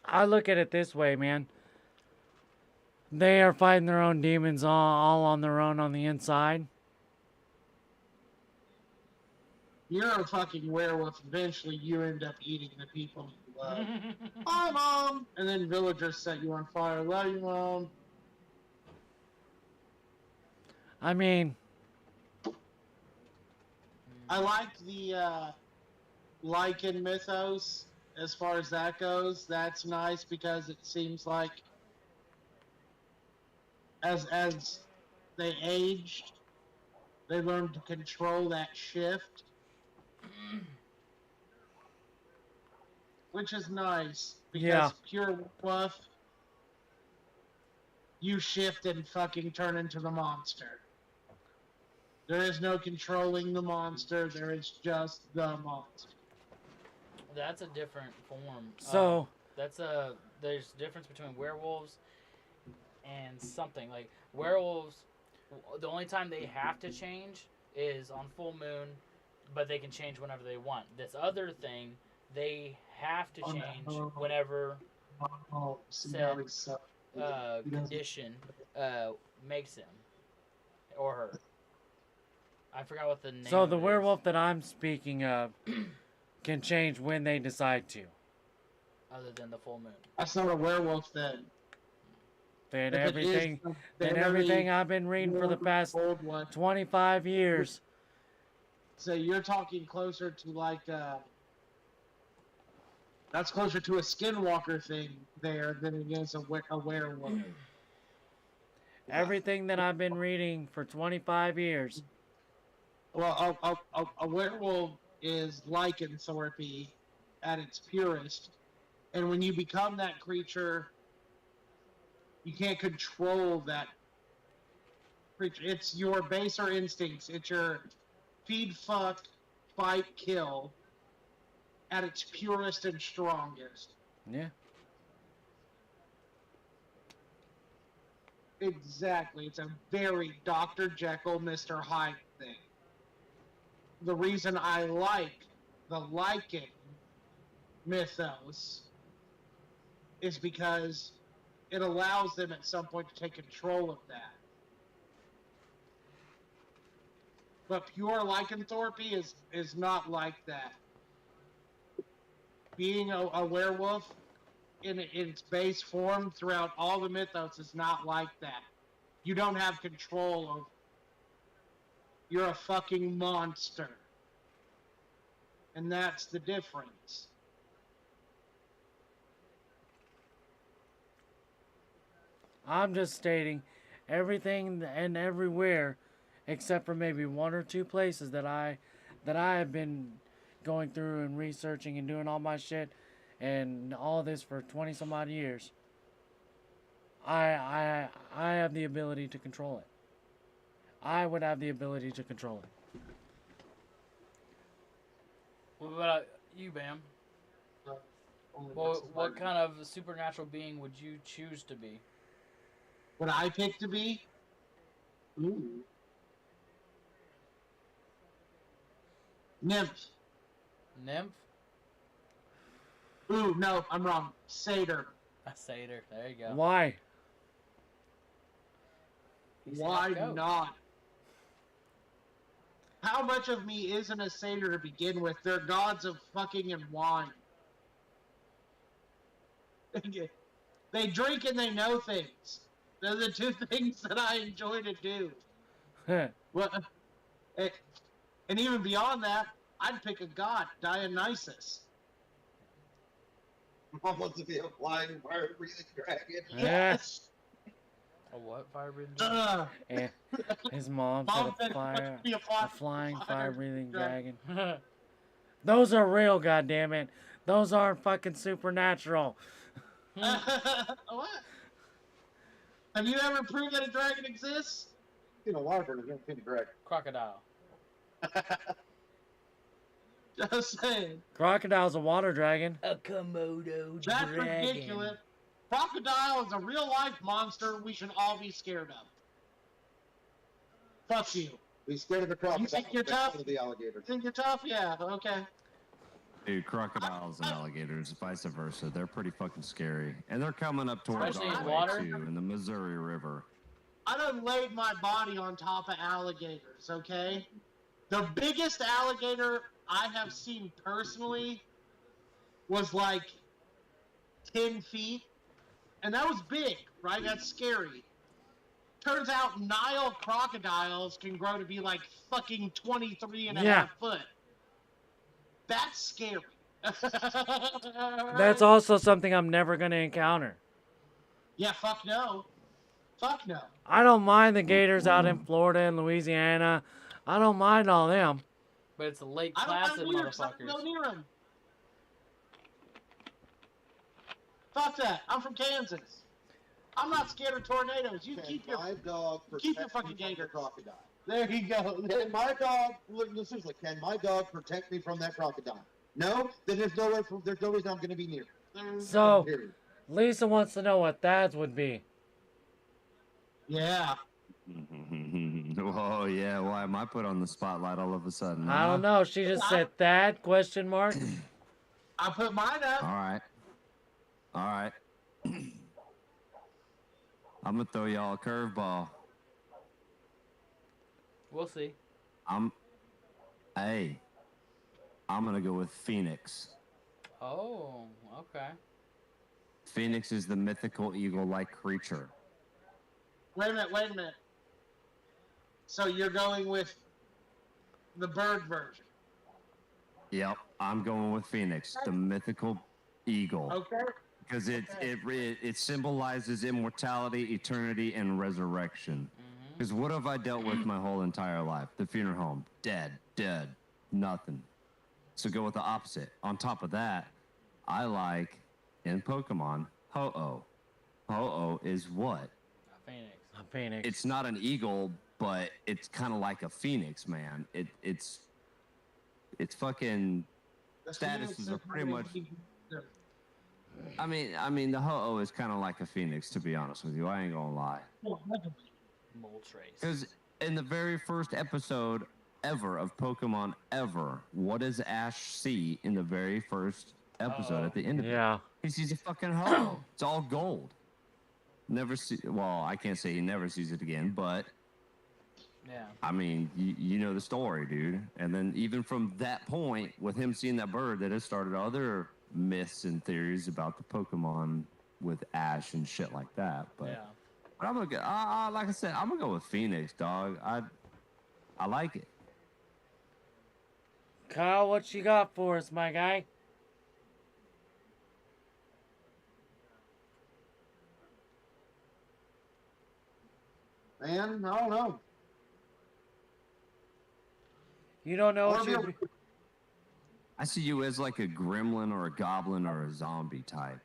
I look at it this way, man. They are fighting their own demons all on their own on the inside. You're a fucking werewolf. Eventually, you end up eating the people you love. Bye, Mom! And then villagers set you on fire. Love you, Mom. I mean, I like the lichen mythos as far as that goes. That's nice because it seems like as they aged, they learned to control that shift. Which is nice because Yeah. pure buff, you shift and fucking turn into the monster. There is no controlling the monster, there is just the monster. That's a different form. So There's difference between werewolves and something like werewolves. The only time they have to change is on full moon, but they can change whenever they want. This other thing, they have to change whenever said condition makes him or her. I forgot what the name. So of the it werewolf is, that I'm speaking of can change when they decide to. other than the full moon. That's not a werewolf then. Then If it is everything, a then very everything I've been reading for the past old one. 25 years. So you're talking closer to like that's closer to a skinwalker thing there than it is a werewolf. Everything that I've been reading for 25 years. Well, a werewolf is lycanthropy at its purest, and when you become that creature, you can't control that creature. It's your baser instincts. It's your feed, fuck, fight, kill at its purest and strongest. Yeah. Exactly. It's a very Dr. Jekyll, Mr. Hyde thing. The reason I like the Lycan mythos is because it allows them at some point to take control of that. But pure lycanthropy is not like that. Being a werewolf in its base form throughout all the mythos is not like that. You don't have control of. You're a fucking monster. And that's the difference. I'm just stating everything and everywhere except for maybe one or two places that I have been going through and researching and doing all my shit and all this for 20 some odd years. I have the ability to control it. I would have the ability to control it. What about you, Bam? Well, what kind of supernatural being would you choose to be? What I pick to be? Ooh. Nymph. Nymph? Ooh, no, I'm wrong. Satyr. A satyr. There you go. Why? Why not? How much of me isn't a satyr to begin with? They're gods of fucking and wine. They drink and they know things. They're the two things that I enjoy to do. Well, and even beyond that, I'd pick a god, Dionysus. Mom wants to be a flying, fire-breathing dragon. Yes. A what? Fire-breathing? And his mom said a flying, fire-breathing dragon. Those are real, goddammit. Those aren't fucking supernatural. What? Have you ever proved that a dragon exists? You know, water is going to be dragon. Crocodile. Just saying. Crocodile's a water dragon. A Komodo That's ridiculous. Crocodile is a real-life monster we should all be scared of. Fuck you. Be scared of the crocodile. You think you're tough? Of the alligator. Think you're tough? Yeah, okay. Dude, crocodiles and alligators, vice versa. They're pretty fucking scary. And they're coming up towards Especially in our way, water? too, in the Missouri River. I done laid my body on top of alligators, okay? The biggest alligator I have seen personally was like 10 feet. And that was big, right? That's scary. Turns out Nile crocodiles can grow to be like fucking 23 and a half foot. That's scary. That's also something I'm never going to encounter. Yeah, fuck no. Fuck no. I don't mind the gators out in Florida and Louisiana. I don't mind all them. But it's a Lake I Placid, don't mind neither, motherfuckers. go near them. Fuck that. I'm from Kansas. I'm not scared of tornadoes. You keep your dog fucking gator. Crocodile. There you go. Can my dog, seriously, can my dog protect me from that crocodile? No, then there's no reason I'm gonna be near. So- Period. Lisa wants to know what Thad's would be. Yeah. Oh yeah, why am I put on the spotlight all of a sudden? I don't huh? know. She just said Thad, question mark. I put mine up. All right. All right. I'm gonna throw y'all a curveball. We'll see. I'm gonna go with Phoenix. Oh, okay. Phoenix is the mythical eagle-like creature. Wait a minute. So you're going with the bird version. Yep, I'm going with Phoenix, the mythical eagle, Okay. because it symbolizes immortality, eternity, and resurrection. Mm-hmm. Because what have I dealt with my whole entire life? The funeral home, dead, nothing. So go with the opposite. On top of that, I like in Pokemon Ho-Oh. Ho-Oh is what? A phoenix. A phoenix. It's not an eagle, but it's kind of like a phoenix, man. It's fucking statuses are pretty much. I mean, the Ho-Oh is kind of like a phoenix, to be honest with you. I ain't gonna lie. Moltres. Because in the very first episode ever of Pokemon ever, what does Ash see in the very first episode at the end of it? Yeah. He sees a fucking Ho-Oh. It's all gold. Never see. Well, I can't say he never sees it again, but Yeah. I mean, you know the story, dude. And then even from that point, with him seeing that bird, that has started other myths and theories about the Pokemon with Ash and shit like that. But, Yeah. but I'm gonna go. Like I said, I'm gonna go with Phoenix, dog. I like it. Kyle, what you got for us, my guy? Man, I don't know. You don't know what Or you. I see you as like a gremlin or a goblin or a zombie type.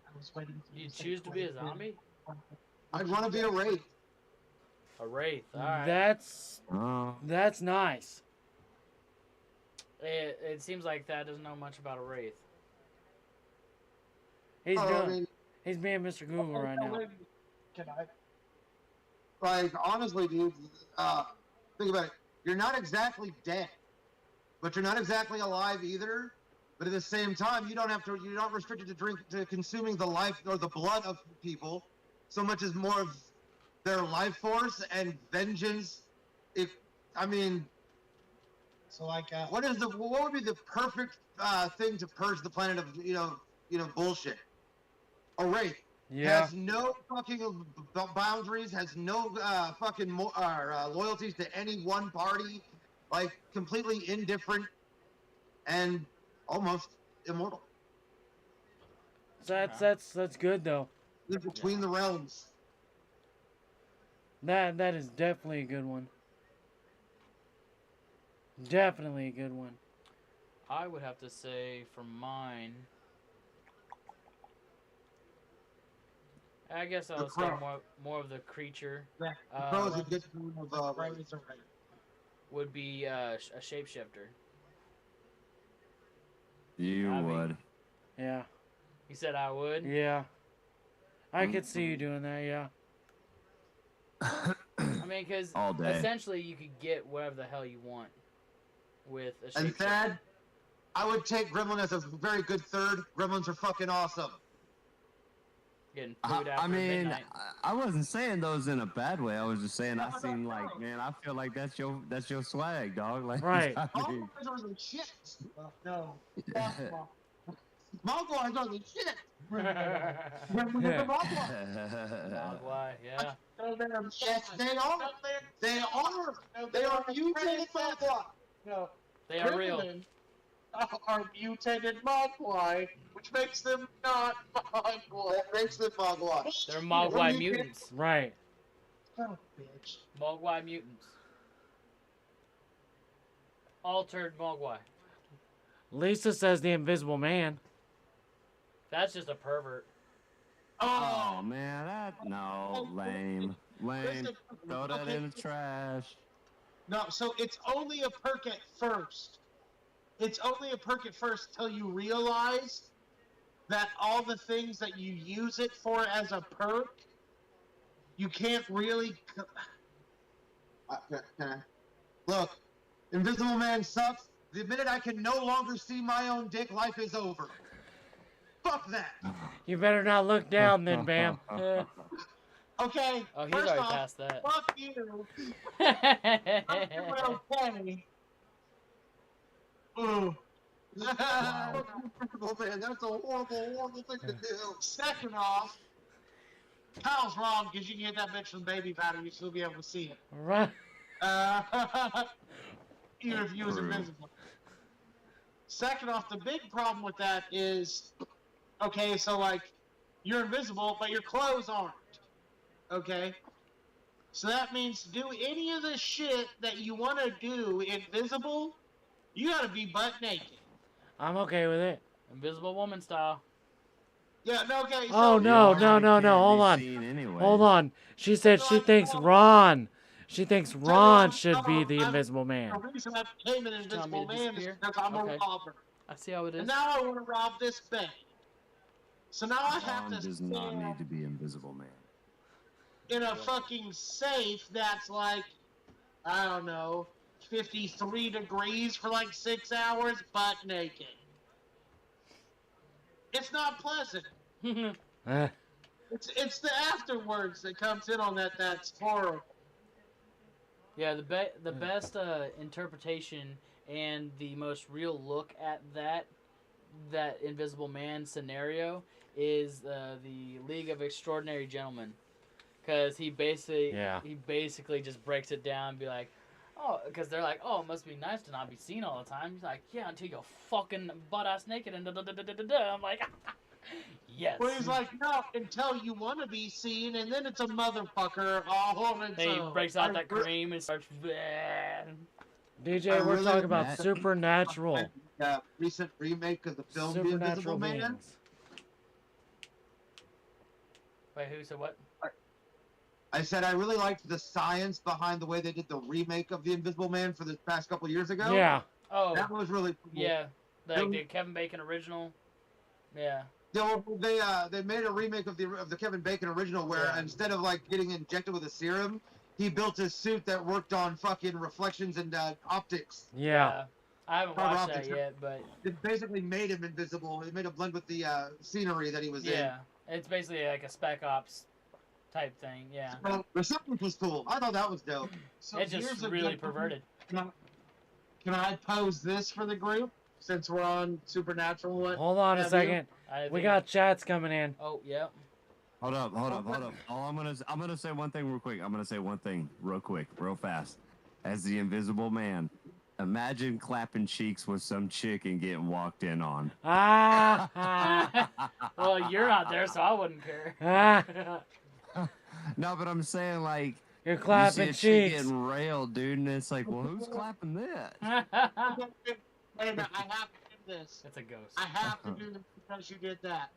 I was waiting for You to choose say to be a Quaid. zombie? I'd want to be a wraith. A wraith. All right. That's nice. It seems like that doesn't know much about a wraith. He's Oh, doing. I mean, He's being Mr. Google right now. Can I? like honestly, dude. Think about it. You're not exactly dead, but you're not exactly alive either. But at the same time, you don't have to. You're not restricted to consuming the life or the blood of people, so much as more of their life force and vengeance. I mean, So like, what would be the perfect thing to purge the planet of bullshit? A wraith. Yeah. Has no fucking boundaries, has no fucking loyalties to any one party, like completely indifferent and almost immortal. That's good though. Live between the realms. That is definitely a good one. Definitely a good one. I would have to say for mine. I guess I'll say more of the creature. Yeah, Crow is a good form of right, it's alright. Would be a shapeshifter. You I mean- would. Yeah. He said I would. Yeah. I could see you doing that. Yeah. I mean, because All day. essentially you could get whatever the hell you want with a And shapeshifter. Thad, I would take Gremlin as a very good third. Gremlins are fucking awesome. Getting food I after mean, midnight. I wasn't saying those in a bad way. I was just saying I seem like, man, I feel like that's your swag, dog. Like, Right. I mean, Mongols are the shit. No. Mongols are the shit. Yeah. Why? Yeah. Yes, they are. They are. They are mutated Mogwai. No. They are real. Gremlin are mutated Mogwai, which makes them not Mogwai. That makes them Mogwai. They're Mogwai mutants. Right. Oh, bitch. Mogwai mutants. Altered Mogwai. Lisa says the Invisible Man. That's just a pervert. oh man, lame. Listen, Throw that in the trash. No, so it's only a perk at first. it's only a perk at first till you realize that all the things that you use it for as a perk, you can't really. Look, Invisible Man sucks. The minute I can no longer see my own dick, life is over. Fuck that. You better not look down then, Bam. Okay. Oh, he's first already off, past that. fuck you. I'm doing okay. Ooh. Wow. Invisible Man, that's a horrible, horrible thing to do. Second off, Kyle's wrong because you can get that bitch from baby powder, you still be able to see it. Right. Even if you was True. invisible. Second off, the big problem with that is, okay, so like, you're invisible, but your clothes aren't. Okay? So that means to do any of the shit that you want to do invisible, you gotta be butt naked. I'm okay with it. Invisible Woman style. Yeah, no, okay, so... Oh, no, no, no, no. Hold on. Hold on. She said she thinks Ron. She thinks Ron should be the Invisible Man. The reason I became an Tell me invisible to man is disappear? because I'm Okay. a robber. I see how it is. And now I want to rob this bank. So now I have Ron to does not stand need to be Invisible Man. in a fucking safe that's like, I don't know, 53 degrees for like 6 hours, butt naked. It's not pleasant. Eh. It's the afterwards that comes in on that that's horrible. Yeah, the best interpretation and the most real look at that Invisible Man scenario is the League of Extraordinary Gentlemen, because he basically just breaks it down and be like, oh, because they're like, oh, it must be nice to not be seen all the time. He's like, yeah, until you're fucking butt ass naked and da da da da da da. I'm like, yes. Well, he's like, no, until you want to be seen, and then it's a motherfucker all on its Then he own. breaks out that cream and starts. DJ, I we're really talking about like that. Supernatural. Recent remake of the film The Invisible Supernatural Man. beings. Wait, who said what? I said I really liked the science behind the way they did the remake of The Invisible Man for the past couple years ago. Yeah. Oh, That was really cool. yeah, like the Kevin Bacon original. Yeah. They made a remake of the Kevin Bacon original where Yeah. instead of like getting injected with a serum, he built a suit that worked on fucking reflections and optics. Yeah. I haven't Fiber watched that optics. yet, but It basically made him invisible. It made a blend with the scenery that he was yeah, it's basically like a Spec Ops type thing. Yeah, in. So, the subject was cool. I thought that was dope. So it's just here's a really good- perverted. Can I pose this for the group since we're on Supernatural? What Hold on a have second. I We think- got chats coming in. Oh, yeah. Hold up. All I'm gonna say one thing real quick. I'm gonna say one thing real quick, real fast. As the Invisible Man, imagine clapping cheeks with some chick and getting walked in on. Ah. Well, you're not there, so I wouldn't care. Ah. No, but I'm saying like You're you see clapping a chick cheeks. getting railed, dude, and it's like, well, who's clapping this? Wait a minute, I have to do this. It's a ghost. I have to do this because you did that.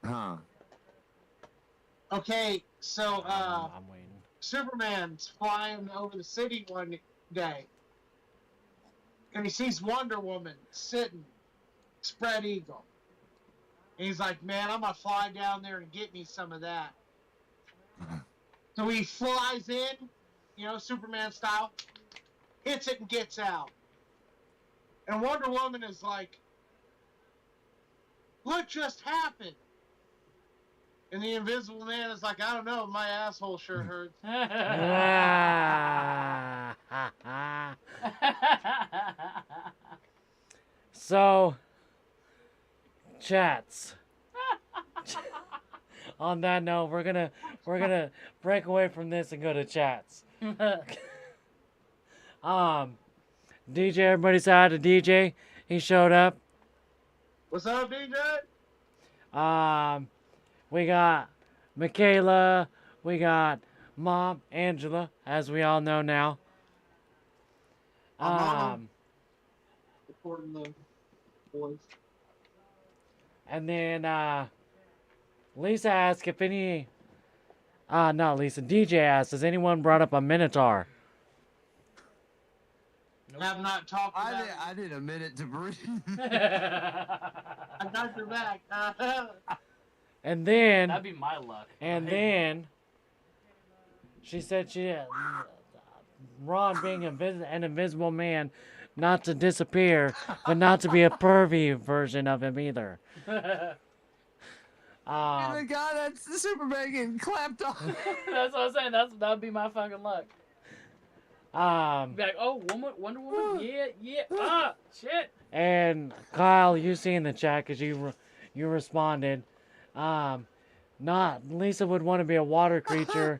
Huh? Okay, so I'm waiting. Superman's flying over the city one day, and he sees Wonder Woman sitting, spread eagle. And he's like, man, I'm gonna fly down there and get me some of that. So he flies in, Superman style, hits it and gets out. And Wonder Woman is like, what just happened? And the Invisible Man is like, I don't know, my asshole sure hurts. Ah. So, chats. On that note, we're gonna break away from this and go to chats. DJ, everybody say hi to DJ. He showed up. What's up, DJ? We got Michaela. We got Mom Angela, as we all know now. Recording the voice. And then Lisa asked if any. Not Lisa. DJ asked, has anyone brought up a Minotaur? have not talked about I did a minute to breathe. I got your back. And then, That'd be my luck. and Like, then, she said Ron being an invisible man, not to disappear, but not to be a pervy version of him either. And the guy that's the Superman getting clapped on. that's what I'm saying. That'd be my fucking luck. Be like, oh, Wonder Woman, yeah, shit. And Kyle, you see in the chat because you responded, not Lisa would want to be a water creature,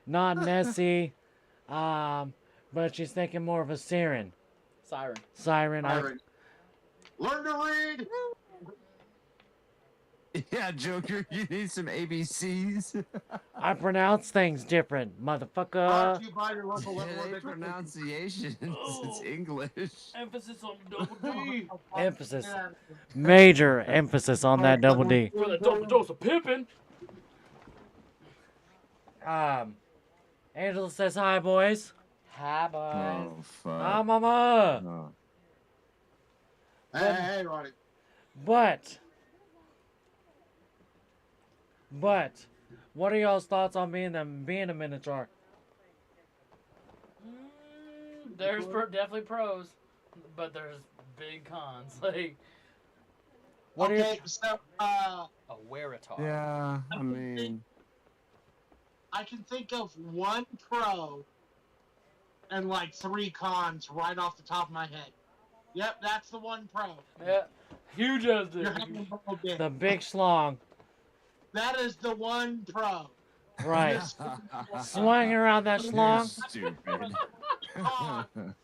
not Nessie, but she's thinking more of a siren. Siren. Siren. Learn to read. Yeah, Joker, you need some ABCs. I pronounce things different, Brought motherfucker. to you by your local level They of pronunciations. It's English. Emphasis on the double D. Emphasis. Major emphasis on that double D. For the double dose of Pippin. Angela says hi, boys. Hi, boys. Oh, fuck. Hi, mama. Oh. Hey, Ronnie. But, what are y'all's thoughts on being a Minotaur? There's definitely pros, but there's big cons. Like What are your- Okay, so a Weritar. Yeah, I mean, I can think of one pro and like 3 cons right off the top of my head. Yep, that's the one pro. Yeah, huge as You're it. having a bubble dick. The big schlong. That is the one pro. Right. Swinging around that you're schlong. stupid. Con.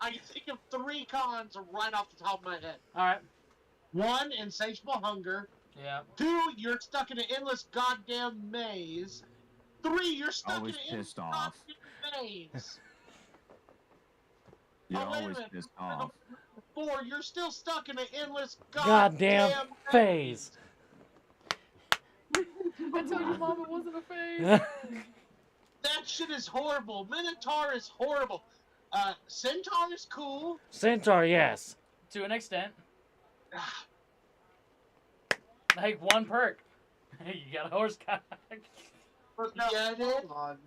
I can think of 3 cons right off the top of my head. All right. 1, insatiable hunger. Yeah. 2, you're stuck in an endless goddamn maze. 3, you're stuck Always in an endless pissed off. goddamn maze. You're Oh, wait a always minute. pissed off. 4, you're still stuck in an endless Goddamn goddamn phase. I told your mom it wasn't a phase. That shit is horrible. Minotaur is horrible. Centaur is cool. Centaur, yes. To an extent. Like one perk. You got a horse cock. Yeah, Hold on.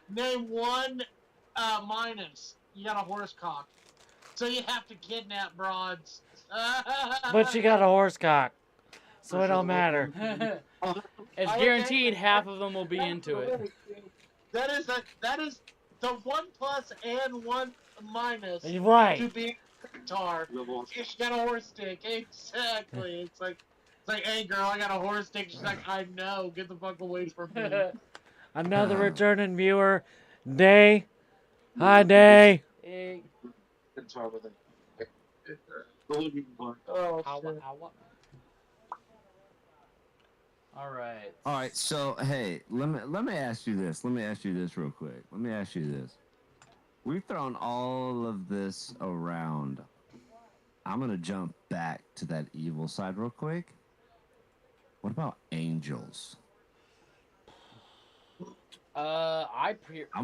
name one minus. You got a horse cock. So you have to kidnap broads. But she got a horse cock. So it don't matter. It's guaranteed half of them will be into it. That is the 1 plus and 1 minus You're right. to be a guitar. She got a horse dick. Exactly. It's like, hey girl, I got a horse dick. She's like, I know. Get the fuck away from me. Another returning viewer. Day. Hi, Day. Hey. Oh, shit. All right. All right, so hey, let me ask you this. Let me ask you this real quick. Let me ask you this. We've thrown all of this around. I'm gonna jump back to that evil side real quick. What about angels? I'm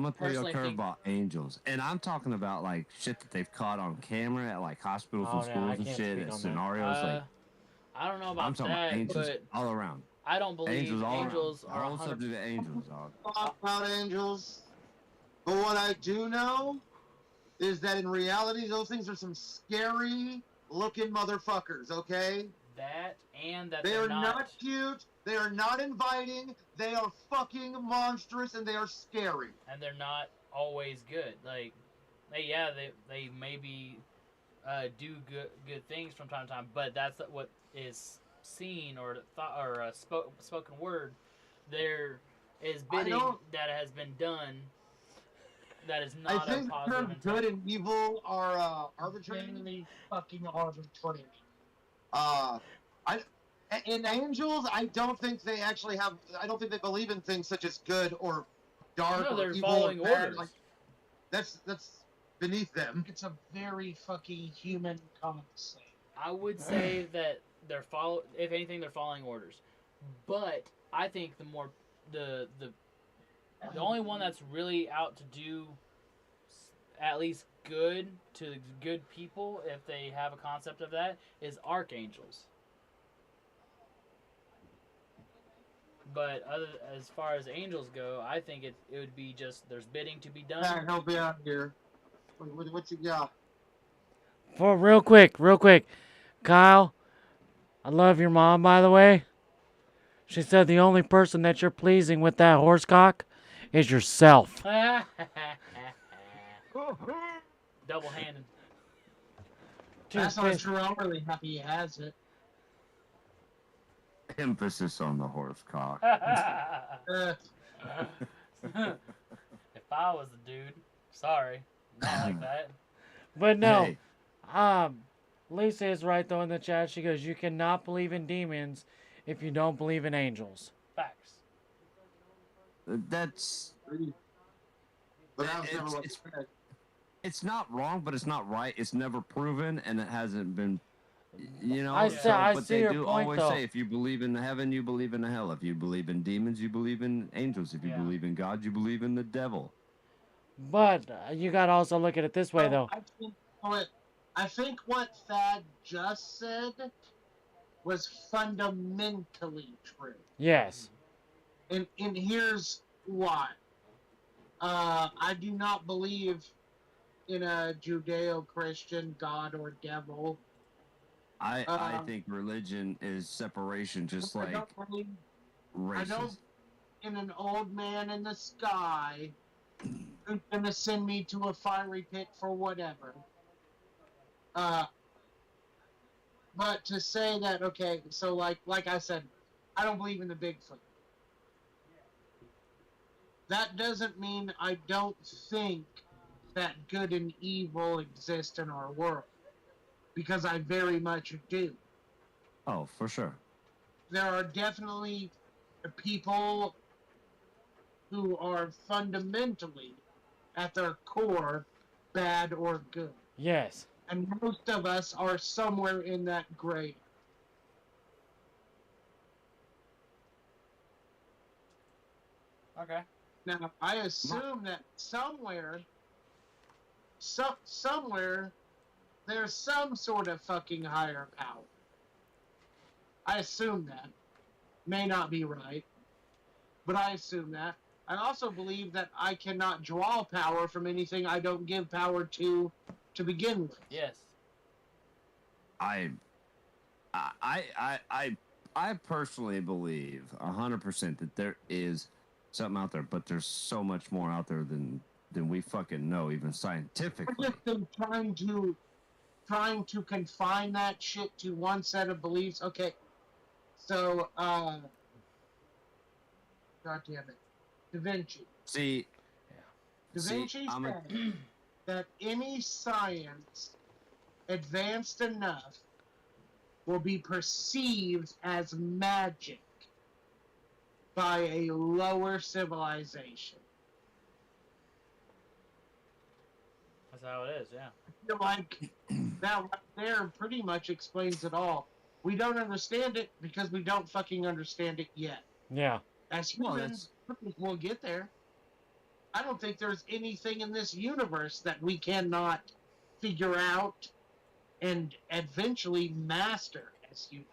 gonna throw you a personally think curveball, angels, and I'm talking about like shit that they've caught on camera at like hospitals Oh, and yeah, I schools and can't shit, speak and on that. scenarios like. I don't know I'm about talking about that, angels but all around. I don't believe Angels all angels around. are Our whole 100. subject of angels, dog. Talk about angels. But what I do know is that in reality, those things are some scary looking motherfuckers, okay? That and that They they're are not cute. They are not inviting. They are fucking monstrous and they are scary. and they're not always good. Like, they maybe do good things from time to time, but that's what is seen or thought or spoken word. There is bidding that has been done. That is not I think a the positive terms intent. good and evil are arbitrary. Genuinely fucking arbitrary. In angels, I don't think they actually have. I don't think they believe in things such as good or dark No, or they're evil following or bad. orders. Like, that's beneath them. It's a very fucking human concept. I would say that if anything, they're following orders. But I think the only one that's really out to do at least good to good people, if they have a concept of that, is archangels. But as far as angels go, I think it would be just there's bidding to be done. Yeah, help me out here. What you got? For real quick, Kyle, I love your mom, by the way. She said the only person that you're pleasing with that horse cock is yourself. Double-handed. That's not true. I'm really happy he has it. Emphasis on the horse cock. Uh, If I was a dude, sorry, not like that. But no, Hey, Lisa is right though in the chat. She goes, "You cannot believe in demons if you don't believe in angels." Facts. that's But I was never it's, what it's, said. it's not wrong, but it's not right. It's never proven, and it hasn't been. You know, I but see they your do point, always though. say, if you believe in heaven, you believe in hell. If you believe in demons, you believe in angels. If you Yeah. believe in God, you believe in the devil. But you gotta also look at it this way though. I think what Thad just said was fundamentally true. Yes. And here's why. I do not believe in a Judeo-Christian God or devil. I think religion is separation, just I like don't believe races. in an old man in the sky who's gonna send me to a fiery pit for whatever. But to say that, okay, so like I said, I don't believe in the Bigfoot. That doesn't mean I don't think that good and evil exist in our world, because I very much do. Oh, for sure. There are definitely people who are fundamentally, at their core, bad or good. Yes. And most of us are somewhere in that gray. Okay. Now, I assume that somewhere, there's some sort of fucking higher power. I assume that. May not be right, but I assume that. I also believe that I cannot draw power from anything I don't give power to begin with. Yes. I personally believe 100% that there is something out there, but there's so much more out there than we fucking know, even scientifically. I've just been trying to confine that shit to one set of beliefs. Okay, so God damn it, Da Vinci. See, Da Vinci said that any science advanced enough will be perceived as magic by a lower civilization. That's how it is, yeah. I feel like that right there pretty much explains it all. We don't understand it because we don't fucking understand it yet. Yeah. As humans, we'll get there. I don't think there's anything in this universe that we cannot figure out and eventually master as humans.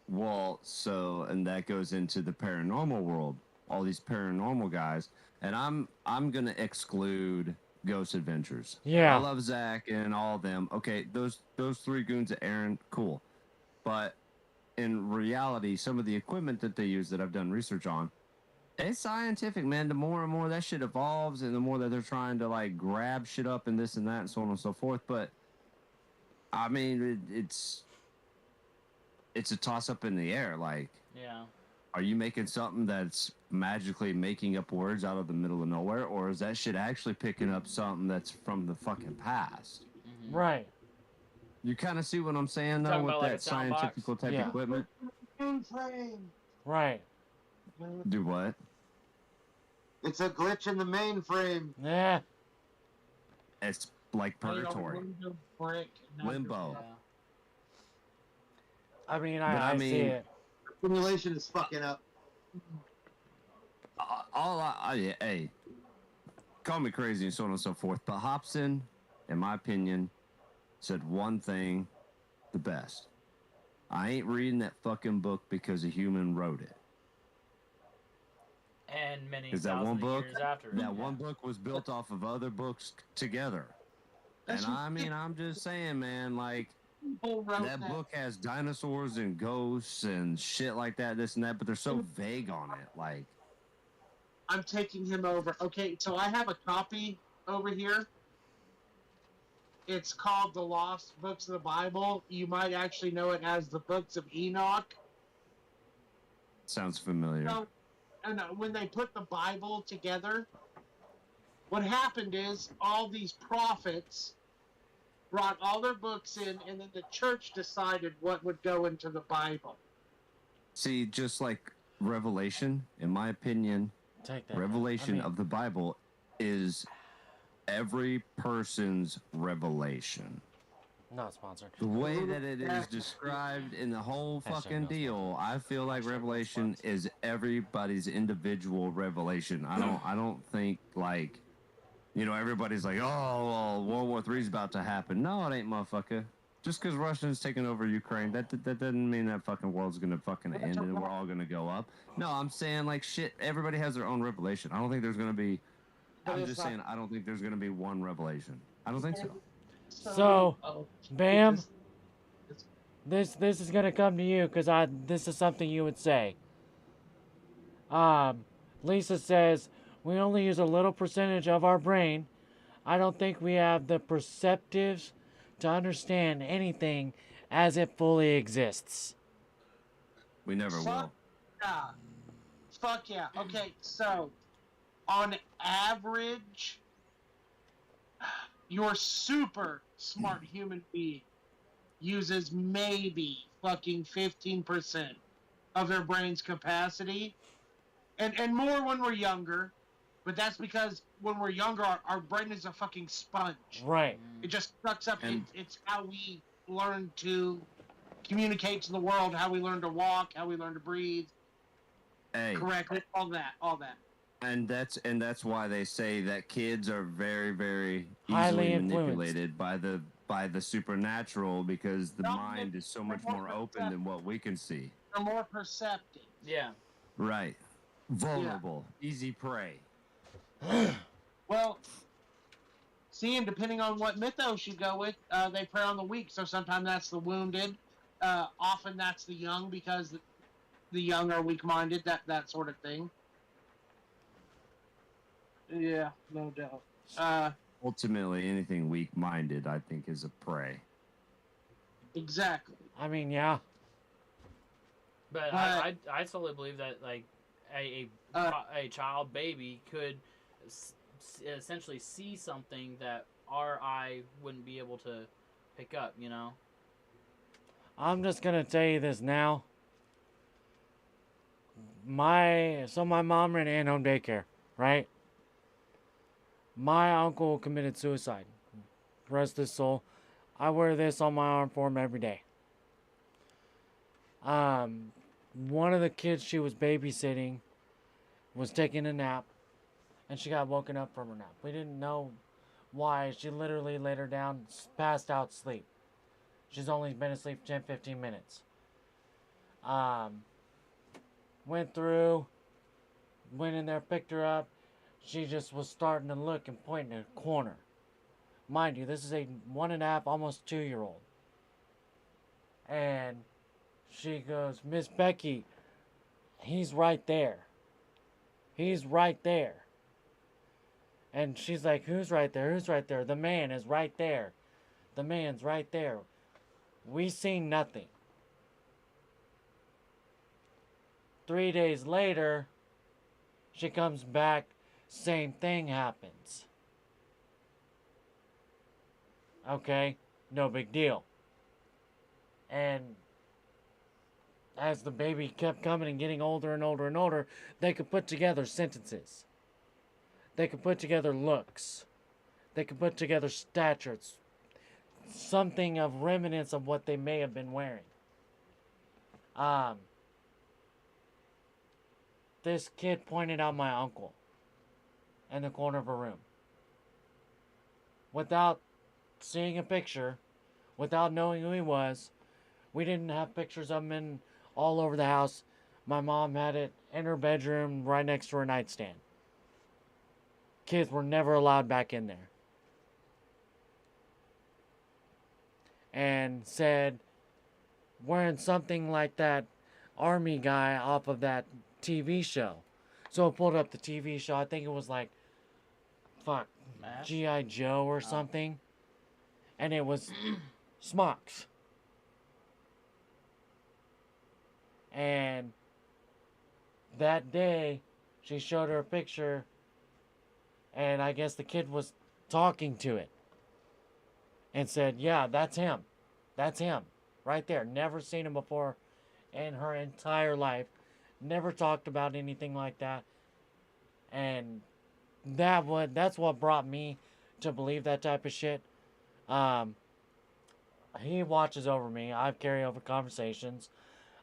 well, so, and that goes into the paranormal world. All these paranormal guys, and I'm gonna exclude Ghost Adventures. Yeah. I love Zach and all of them. Okay, those three goons at Aaron, cool. But in reality, some of the equipment that they use that I've done research on, it's scientific, man. The more and more that shit evolves, and the more that they're trying to like grab shit up and this and that and so on and so forth. But I mean, it's a toss up in the air. Like, Yeah. are you making something that's magically making up words out of the middle of nowhere, or is that shit actually picking up something that's from the fucking past? Mm-hmm. Right. You kind of see what I'm saying, though, Talking with about, like, that a sound box? scientific type Yeah. equipment? Mainframe. Right. Do what? It's a glitch in the mainframe. Yeah. It's like purgatory. Limbo. Yeah. I mean, But I see it. Simulation is fucking up. Hey, call me crazy and so on and so forth. But Hobson, in my opinion, said one thing the best. I ain't reading that fucking book because a human wrote it. And many Because that thousands one of book, years after. that one book was built off of other books together. That's And I mean, I'm just saying, man, like, People wrote that book has dinosaurs and ghosts and shit like that, this and that, but they're so vague on it. Like, I'm taking him over. Okay, so I have a copy over here. It's called The Lost Books of the Bible. You might actually know it as the Books of Enoch. sounds familiar. So, and when they put the Bible together, what happened is all these prophets brought all their books in, and then the church decided what would go into the Bible. See, just like Revelation, in my opinion, Take that. Revelation I mean, of the Bible is every person's revelation. not sponsored. The way that it is described in the whole fucking deal, I feel like Revelation is everybody's individual revelation. I don't think like, you know, everybody's like, oh, well, World War III is about to happen. No, it ain't, motherfucker. Just because Russia's taking over Ukraine, that doesn't mean that fucking world's gonna fucking end and we're all gonna go up. No, I'm saying like shit. Everybody has their own revelation. I don't think there's gonna be. I'm just saying I don't think there's gonna be one revelation. I don't think so. So, Bam, this is gonna come to you because this is something you would say. Lisa says we only use a little percentage of our brain. I don't think we have the perceptives to understand anything as it fully exists. We never will. Yeah. Fuck yeah. Okay, so on average, your super smart human being uses maybe fucking 15% of their brain's capacity. And more when we're younger. But that's because when we're younger, our brain is a fucking sponge. Right. It just sucks up. It's how we learn to communicate to the world, how we learn to walk, how we learn to breathe. Hey. Correctly, all that. And that's why they say that kids are very, very Highly easily influenced. manipulated by the supernatural because the mind is so much more open than what we can see. They're more perceptive. Yeah. Right. Vulnerable. Easy prey. Well, see, and depending on what mythos you go with, they prey on the weak. So sometimes that's the wounded. Often that's the young because the young are weak-minded. That sort of thing. Yeah, no doubt. Ultimately, anything weak-minded, I think, is a prey. Exactly. I mean, yeah. But I totally believe that like a child baby could essentially see something that our eye wouldn't be able to pick up, you know? I'm just gonna tell you this now. My mom ran in-home daycare, right? My uncle committed suicide. Rest his soul. I wear this on my arm for him every day. One of the kids she was babysitting was taking a nap, and she got woken up from her nap. We didn't know why. She literally laid her down, passed out, sleep. She's only been asleep 10-15 minutes. Went through, went in there, picked her up. She just was starting to look and point in a corner. Mind you, this is a 1.5, almost 2-year-old. And she goes, Miss Becky, he's right there. He's right there. And she's like, who's right there? Who's right there? The man is right there. The man's right there. We seen nothing. 3 days later, she comes back, same thing happens. Okay, no big deal. And as the baby kept coming and getting older and older and older, they could put together sentences. They could put together looks. They could put together statures. Something of remnants of what they may have been wearing. This kid pointed out my uncle in the corner of a room. without seeing a picture, without knowing who he was. We didn't have pictures of him in all over the house. My mom had it in her bedroom right next to her nightstand. Kids were never allowed back in there. And said, wearing something like that army guy off of that TV show. So I pulled up the TV show. I think it was like, fuck, Mask? G.I. Joe or something. And it was Smocks. And that day, she showed her a picture, and I guess the kid was talking to it. And said, yeah, that's him. That's him. Right there. Never seen him before in her entire life. Never talked about anything like that. And that's what brought me to believe that type of shit. He watches over me. I carry over conversations.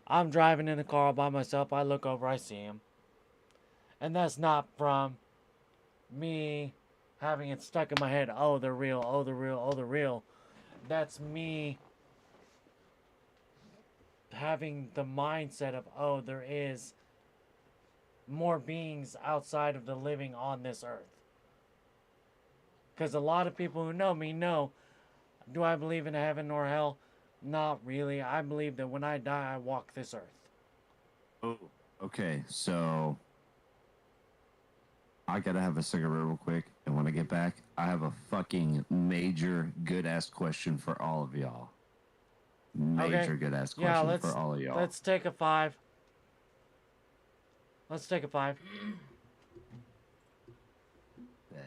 I'm driving in the car all by myself. I look over, I see him. And that's not from me having it stuck in my head. Oh, they're real. Oh, they're real. Oh, they're real. That's me having the mindset of, oh, there is more beings outside of the living on this earth. Because a lot of people who know me know, do I believe in heaven or hell? Not really. I believe that when I die, I walk this earth. Oh, okay. So I gotta have a cigarette real quick, and when I get back, I have a fucking major good ass question for all of y'all. Major good ass question for all of y'all. Let's take a 5. Let's take a 5. Yeah.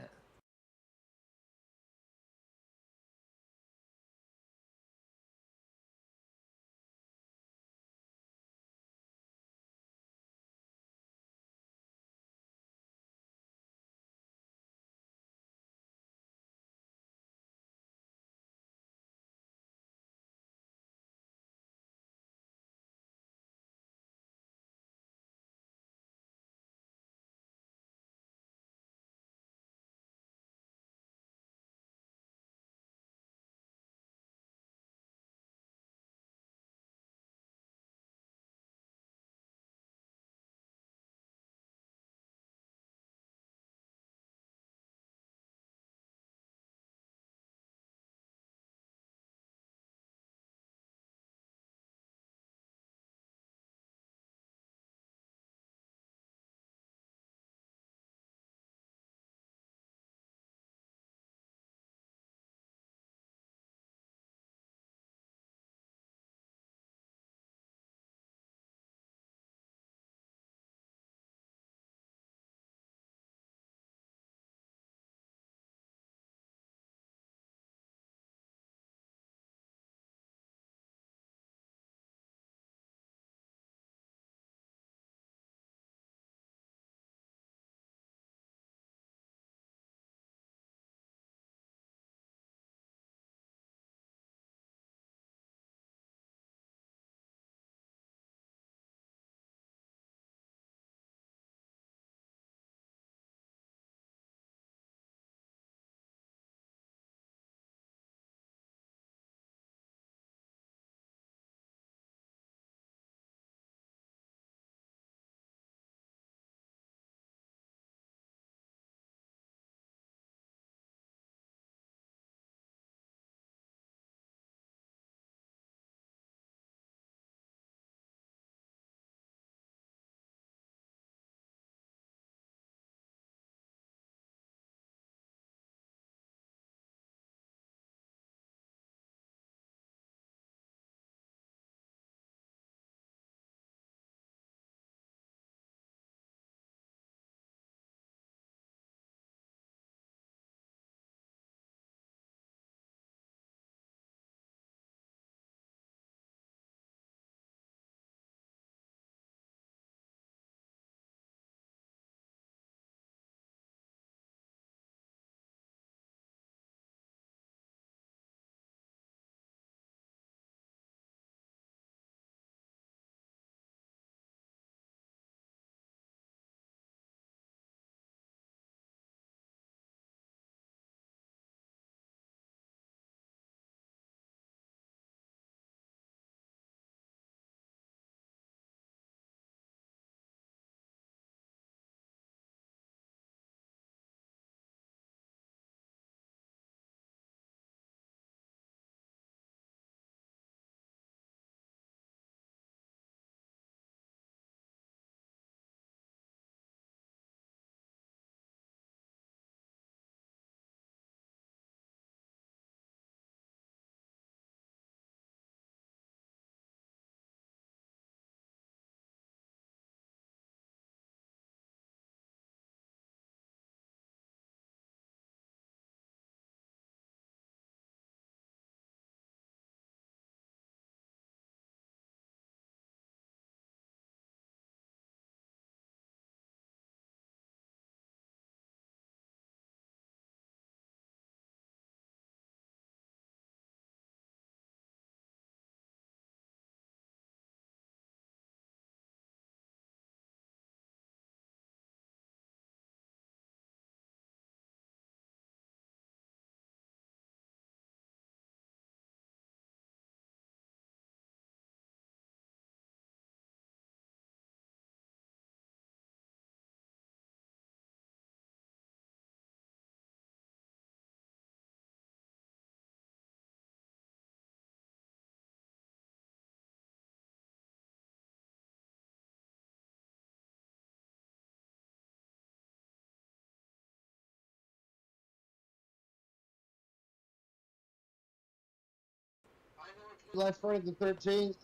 Last Friday the 13th.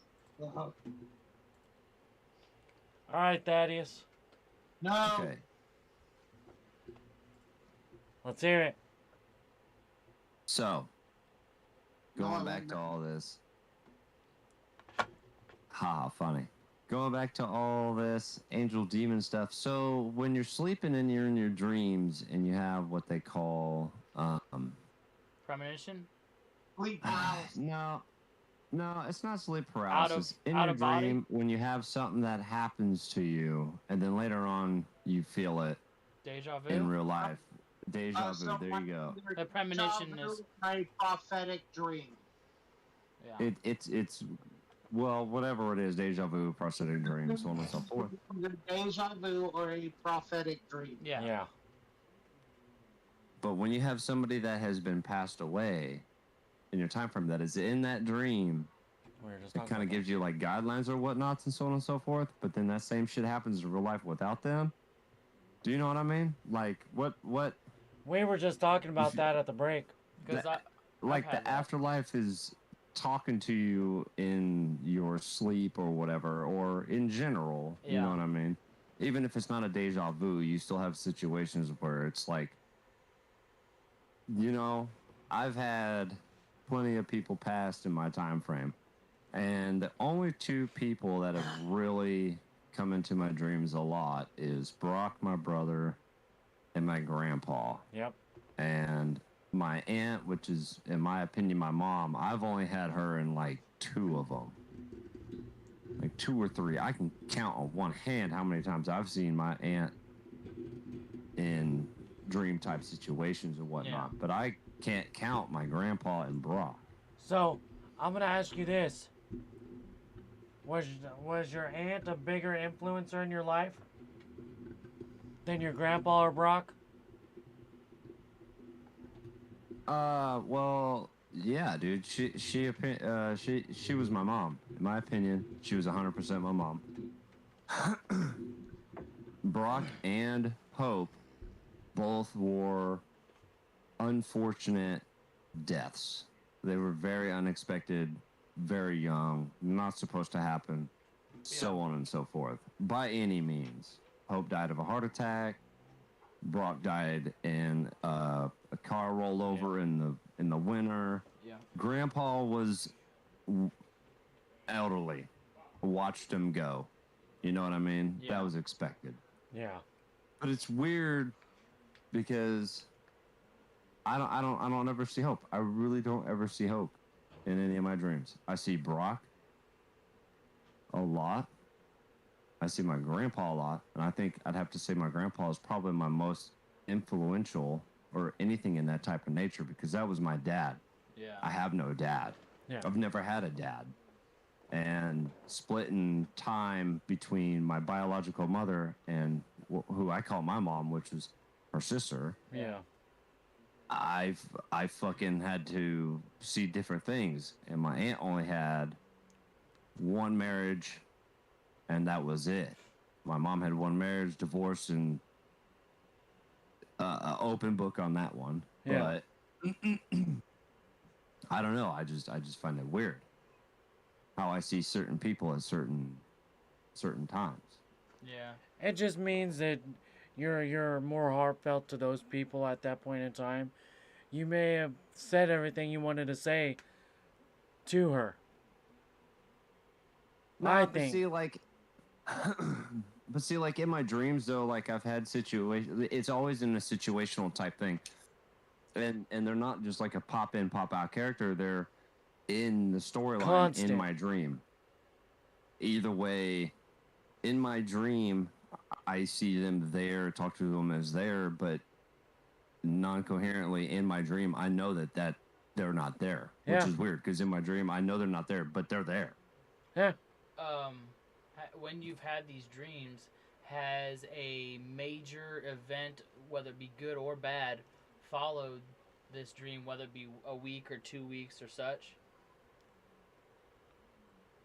All right, Thaddeus. No. Okay. Let's hear it. So, No, I going back wouldn't. to all this. Ha, funny. Going back to all this angel demon stuff. So, when you're sleeping and you're in your dreams and you have what they call, Premonition? Sleep paralysis. no, it's not sleep paralysis. In out your of body? dream, when you have something that happens to you and then later on you feel it Deja vu? in real life. Deja vu, So there you go. The premonition deja vu is- a prophetic dream. Yeah. It's well, whatever it is, deja vu, prosthetic dream, so on and so forth. Either deja vu or a prophetic dream. Yeah. Yeah. But when you have somebody that has been passed away in your time frame that is in that dream, We're just it kind of gives you like guidelines or whatnots and so on and so forth. But then that same shit happens in real life without them. Do you know what I mean? Like what? We were just talking about that at the break. Because Like had the that. afterlife is talking to you in your sleep or whatever, or in general. You Yeah. know what I mean? Even if it's not a deja vu, you still have situations where it's like, you know, I've had plenty of people passed in my time frame, and the only two people that have really come into my dreams a lot is Brock, my brother, and my grandpa. Yep. And my aunt, which is, in my opinion, my mom, I've only had her in like two of them. Like two or three. I can count on one hand how many times I've seen my aunt in dream type situations and whatnot. Yeah. But I can't count my grandpa and Brock. So, I'm gonna ask you this: was your aunt a bigger influencer in your life than your grandpa or Brock? Well, yeah, dude. She was my mom. In my opinion, she was 100% my mom. Brock and Hope both were unfortunate deaths. They were very unexpected, very young, not supposed to happen, so on and so forth. By any means. Hope died of a heart attack. Brock died in a car rollover in the winter. Yeah. Grandpa was elderly. Watched him go. You know what I mean? Yeah. That was expected. Yeah. But it's weird because I don't ever see Hope. I really don't ever see Hope in any of my dreams. I see Brock a lot. I see my grandpa a lot, and I think I'd have to say my grandpa is probably my most influential or anything in that type of nature because that was my dad. Yeah. I have no dad. Yeah. I've never had a dad. And splitting time between my biological mother and who I call my mom, which is her sister, Yeah. I fucking had to see different things. And my aunt only had one marriage, and that was it. My mom had one marriage, divorce, and open book on that one. Yeah. But I don't know. I just find it weird how I see certain people at certain times. Yeah. It just means that you're more heartfelt to those people at that point in time. You may have said everything you wanted to say to her. I but think. see, like, but see, like in my dreams though, like I've had situations. It's always in a situational type thing, and they're not just like a pop in, pop out character. They're in the storyline Constant. in my dream. Either way, in my dream, I see them there, talk to them as there, but non-coherently in my dream, I know that they're not there, which Yeah. is weird because in my dream, I know they're not there, but they're there. Yeah. When you've had these dreams, has a major event, whether it be good or bad, followed this dream, whether it be a week or 2 weeks or such?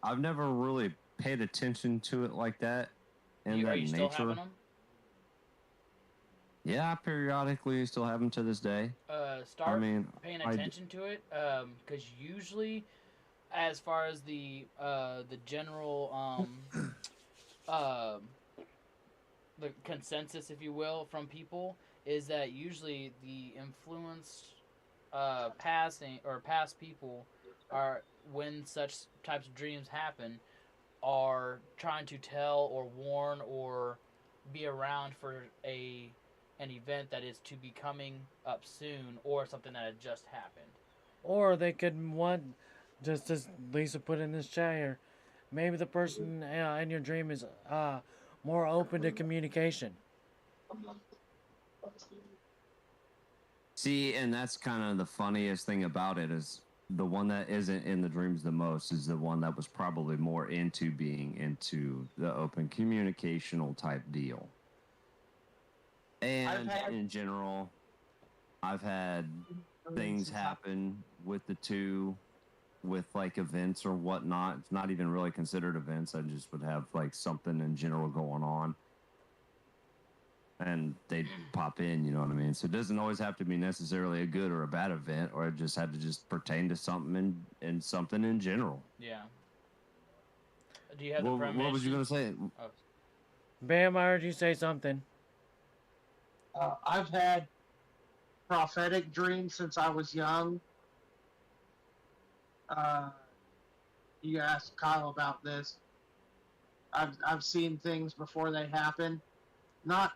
I've never really paid attention to it like that. And Are that you nature. still having them? Yeah, I periodically still have them to this day. Start I mean, paying I d- attention to it, because usually as far as the general um the consensus, if you will, from people is that usually the influenced past people are, when such types of dreams happen, are trying to tell or warn or be around for an event that is to be coming up soon, or something that had just happened. Or they could want, just as Lisa put in this chat here, maybe the person in your dream is more open to communication. See, and that's kind of the funniest thing about it is the one that isn't in the dreams the most is the one that was probably more into being into the open communicational type deal. And in general, I've had things happen with the two, with like events or whatnot. It's not even really considered events. I just would have like something in general going on, and they'd pop in, you know what I mean? So it doesn't always have to be necessarily a good or a bad event, or it just had to just pertain to something and something in general. Yeah. Do you have the What was you gonna say? Oh. Bam, I heard you say something. I've had prophetic dreams since I was young. You asked Kyle about this. I've seen things before they happen, not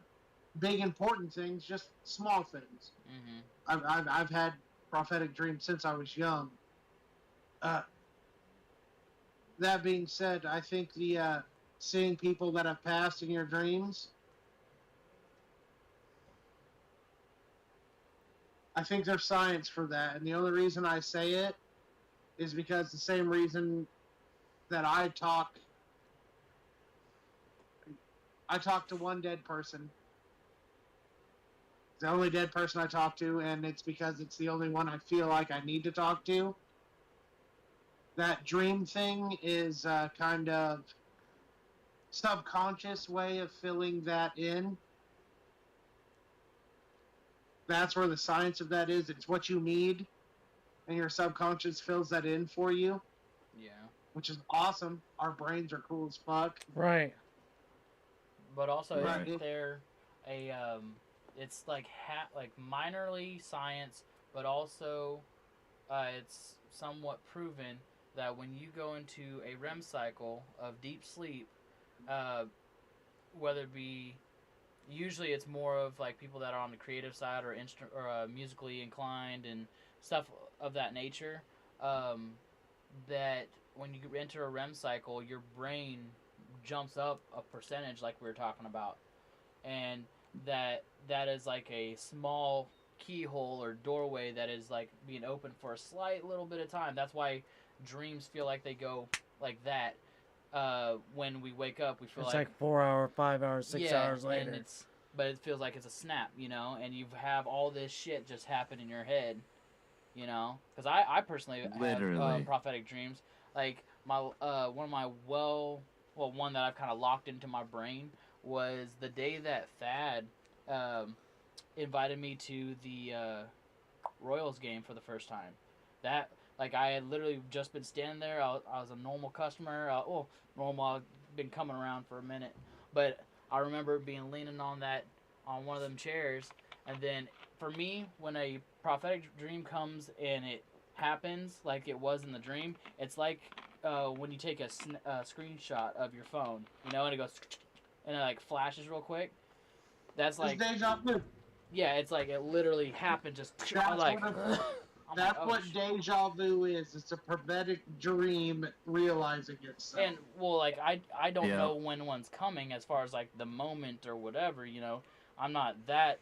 big important things, just small things. Mm-hmm. I've had prophetic dreams since I was young. That being said, I think the seeing people that have passed in your dreams, I think there's science for that, and the only reason I say it is because the same reason that I talk to one dead person. It's the only dead person I talk to, and it's because it's the only one I feel like I need to talk to. That dream thing is a kind of subconscious way of filling that in. That's where the science of that is. It's what you need, and your subconscious fills that in for you. Yeah. Which is awesome. Our brains are cool as fuck. Right. But also, Right. isn't there a it's like minorly science, but also it's somewhat proven that when you go into a REM cycle of deep sleep, whether it be, usually it's more of like people that are on the creative side or musically inclined and stuff of that nature, that when you enter a REM cycle, your brain jumps up a percentage, like we were talking about, and that is like a small keyhole or doorway that is like being open for a slight little bit of time. That's why dreams feel like they go like that. When we wake up, we feel it's like 4 hours, 5 hours, 6 hours later. And but it feels like it's a snap, you know, and you have all this shit just happen in your head, you know, because I personally have prophetic dreams. Like my one of my one that I've kind of locked into my brain was the day that Thad invited me to the Royals game for the first time. That, like, I had literally just been standing there. I was a normal customer. Normal. I've been coming around for a minute, but I remember being leaning on one of them chairs, and then for me, when a prophetic dream comes and it happens like it was in the dream, it's like when you take a screenshot of your phone, you know, and it goes and it like flashes real quick. That's like deja vu. Yeah, it's like it literally happened. Just That's what deja vu is. It's a prophetic dream realizing itself. And well, like I don't know when one's coming as far as like the moment or whatever. You know, I'm not that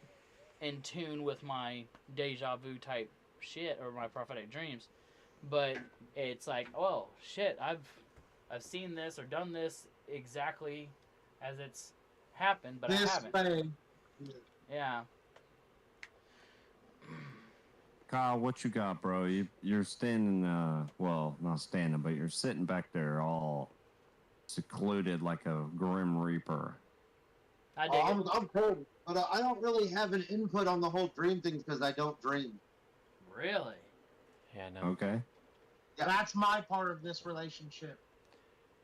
in tune with my deja vu type shit or my prophetic dreams, but it's like, oh shit, I've seen this or done this exactly as it's happened, but I haven't. Yeah. Kyle, what you got, bro? You're standing, well, not standing, but you're sitting back there all secluded like a grim reaper. I'm cold, but I don't really have an input on the whole dream thing because I don't dream. Really? Yeah, no. Okay. That's my part of this relationship.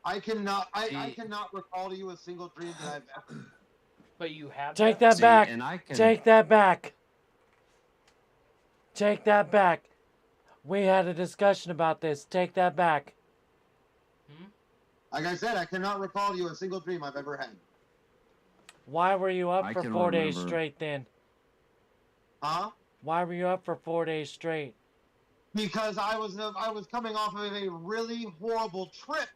I cannot See- recall to you a single dream that I've ever. But you have Take that. that See, back. and I can. Take that back. Take that back. We had a discussion about this. Take that back. Like I said, I cannot recall to you a single dream I've ever had. Why were you up I for can 4 days remember. straight then? Huh? Why were you up for 4 days straight? Because I was coming off of a really horrible trip,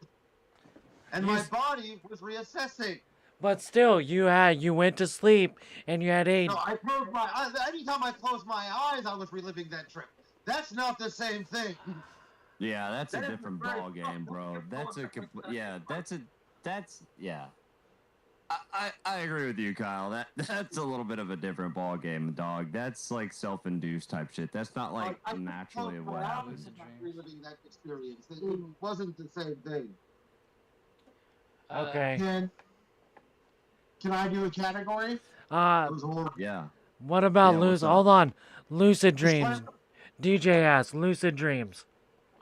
and You my s- body was reassessing. But still, you went to sleep and you had 8. No, I closed my eyes. Anytime I closed my eyes, I was reliving that trip. That's not the same thing. Yeah, that's a That is different very ball game, tough. bro. Yeah. I agree with you, Kyle. That's a little bit of a different ball game, dog. That's like self-induced type shit. That's not like I naturally closed what my eyes happens. and I was reliving that experience. It wasn't the same thing. Okay. Can I do a category? It was horrible. Yeah. What about Yeah, what's up? Hold on. Lucid Just dreams. DJ asks, lucid dreams.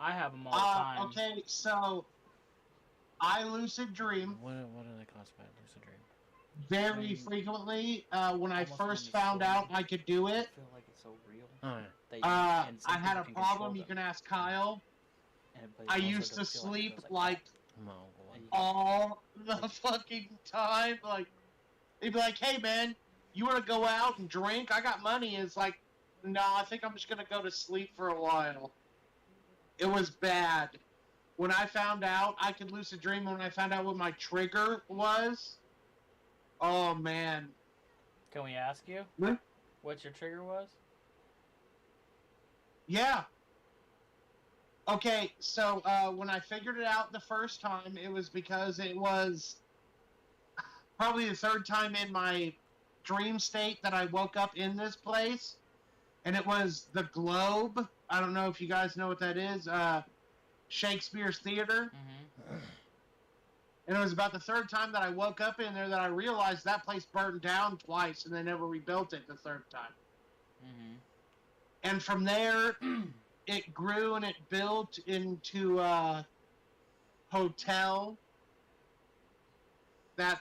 I have them all the time. Okay, so I lucid dream What do they classify as lucid dream? very frequently. When I Almost first when you found slow out down. I could do I it, feel like it's so real. Alright. That you I and some had a people can control problem. You them. can ask Kyle. But it I also used to doesn't feel sleep it feels like No. all the fucking time. Like, they'd be like, "Hey, man, you want to go out and drink? I got money." It's like, no, I think I'm just gonna go to sleep for a while. It was bad. When I found out I could lucid dream, when I found out what my trigger was, oh man. Can we ask you What? what your trigger was? Yeah. Okay, so when I figured it out the first time, it was because it was probably the third time in my dream state that I woke up in this place, and it was the Globe. I don't know if you guys know what that is. Shakespeare's Theater. Mm-hmm. And it was about the third time that I woke up in there that I realized that place burned down twice, and they never rebuilt it the third time. Mm-hmm. And from there, it grew and it built into a hotel that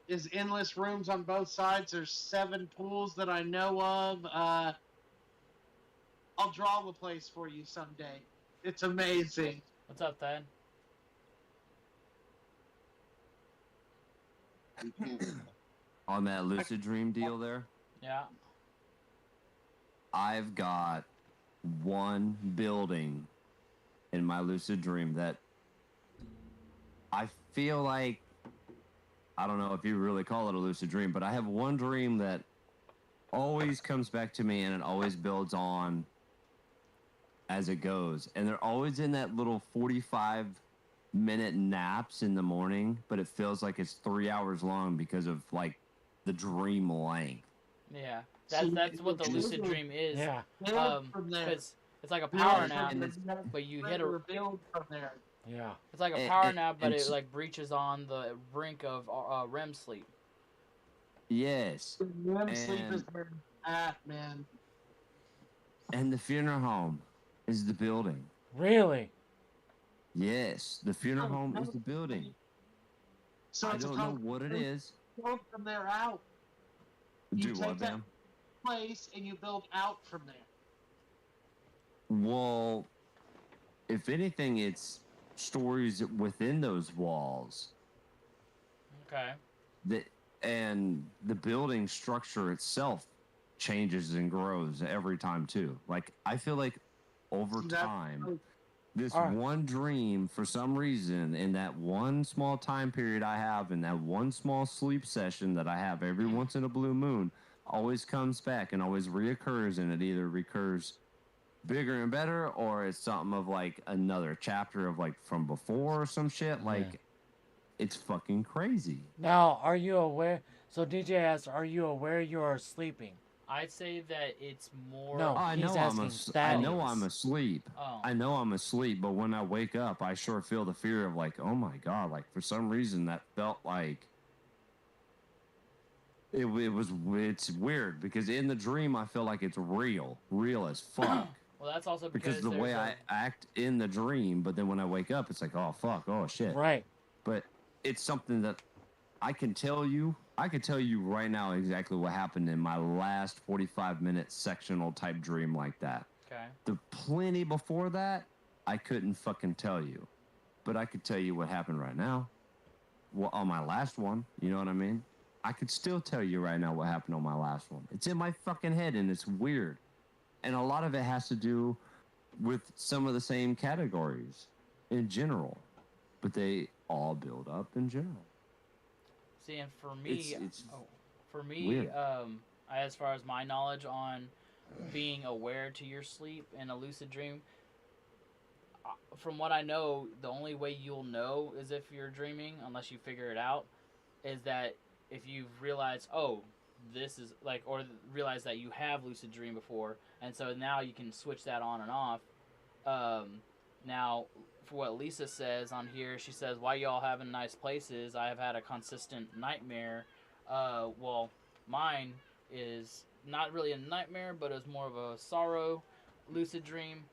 is endless rooms on both sides. There's 7 pools that I know of. I'll draw the place for you someday. It's amazing. What's up, Thad? On that lucid dream deal there, Yeah. I've got one building in my lucid dream that I feel like, I don't know if you really call it a lucid dream, but I have one dream that always comes back to me and it always builds on as it goes. And they're always in that little 45-minute naps in the morning, but it feels like it's 3 hours long because of like the dream length. Yeah. That's what the lucid dream is. Yeah. From there. It's like a power Yeah, nap, and it's- but you hit a. build from there. Yeah. It's like a and- power and- nap, but and it s- like breaches on the brink of REM sleep. Yes. REM sleep is And- where it's at, man. And the funeral home is the building. Really? Yes, the funeral home is the building. So I it's don't know what it is. build from there out. You Do take what, that man? place and you build out from there. Well, if anything, it's stories within those walls. Okay. And the building structure itself changes and grows every time too. Like I feel like over That's- time, this Alright. one dream, for some reason, in that one small time period I have, in that one small sleep session that I have every once in a blue moon, always comes back and always reoccurs, and it either recurs bigger and better, or it's something of like another chapter of like from before or some shit. Like, it's fucking crazy. Now, are you aware? So DJ asks, are you aware you are sleeping? I'd say that it's more. No. I He's know asking I know Thaddeus. I'm asleep. Oh. I know I'm asleep, but when I wake up, I sure feel the fear of like, oh my god, like for some reason that felt like it's weird because in the dream I feel like it's real as fuck. Well, that's also because the way I act in the dream, but then when I wake up, it's like, oh fuck, oh shit. Right. But it's something that I can tell you. I could tell you right now exactly what happened in my last 45-minute sectional type dream like that. Okay. The plenty before that, I couldn't fucking tell you, but I could tell you what happened right now. Well, on my last one, you know what I mean? I could still tell you right now what happened on my last one. It's in my fucking head, and it's weird. And a lot of it has to do with some of the same categories in general, but they all build up in general. See, and for me, it's for me, weird. as far as my knowledge on being aware to your sleep in a lucid dream, from what I know, the only way you'll know is if you're dreaming, unless you figure it out, is that if you've realized, oh, this is like, or realize that you have lucid dream before, and so now you can switch that on and off. Now, for what Lisa says on here, she says, why y'all having nice places? I have had a consistent nightmare. Well, mine is not really a nightmare, but it's more of a sorrow lucid dream.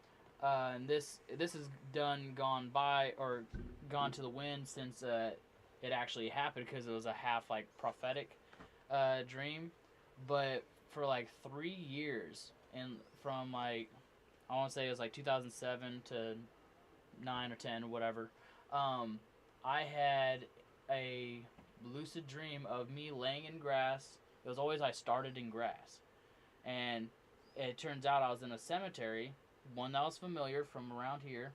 And this has gone by or gone to the wind since it actually happened, because it was a half like prophetic dream. But for like 3 years, and from like, I want to say it was like 2007 to 9 or 10, whatever, I had a lucid dream of me laying in grass. It was always I started in grass, and it turns out I was in a cemetery, one that was familiar from around here,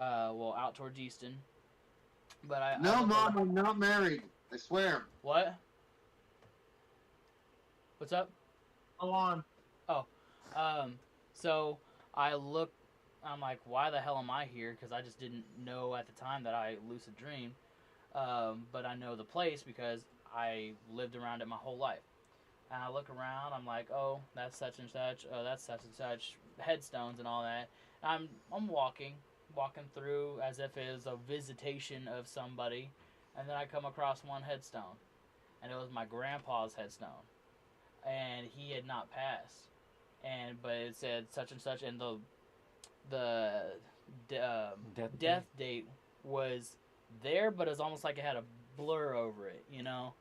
out towards Easton. But Mom, I'm not married. I swear. What? What's up? Go on. So I look, I'm like, why the hell am I here? Because I just didn't know at the time that I lucid dreamed. But I know the place because I lived around it my whole life. And I look around, I'm like, oh, that's such and such, oh, that's such and such, headstones and all that. I'm walking through as if it was a visitation of somebody, and then I come across one headstone, and it was my grandpa's headstone, and he had not passed, but it said such and such, and the death date was there, but it was almost like it had a blur over it, you know?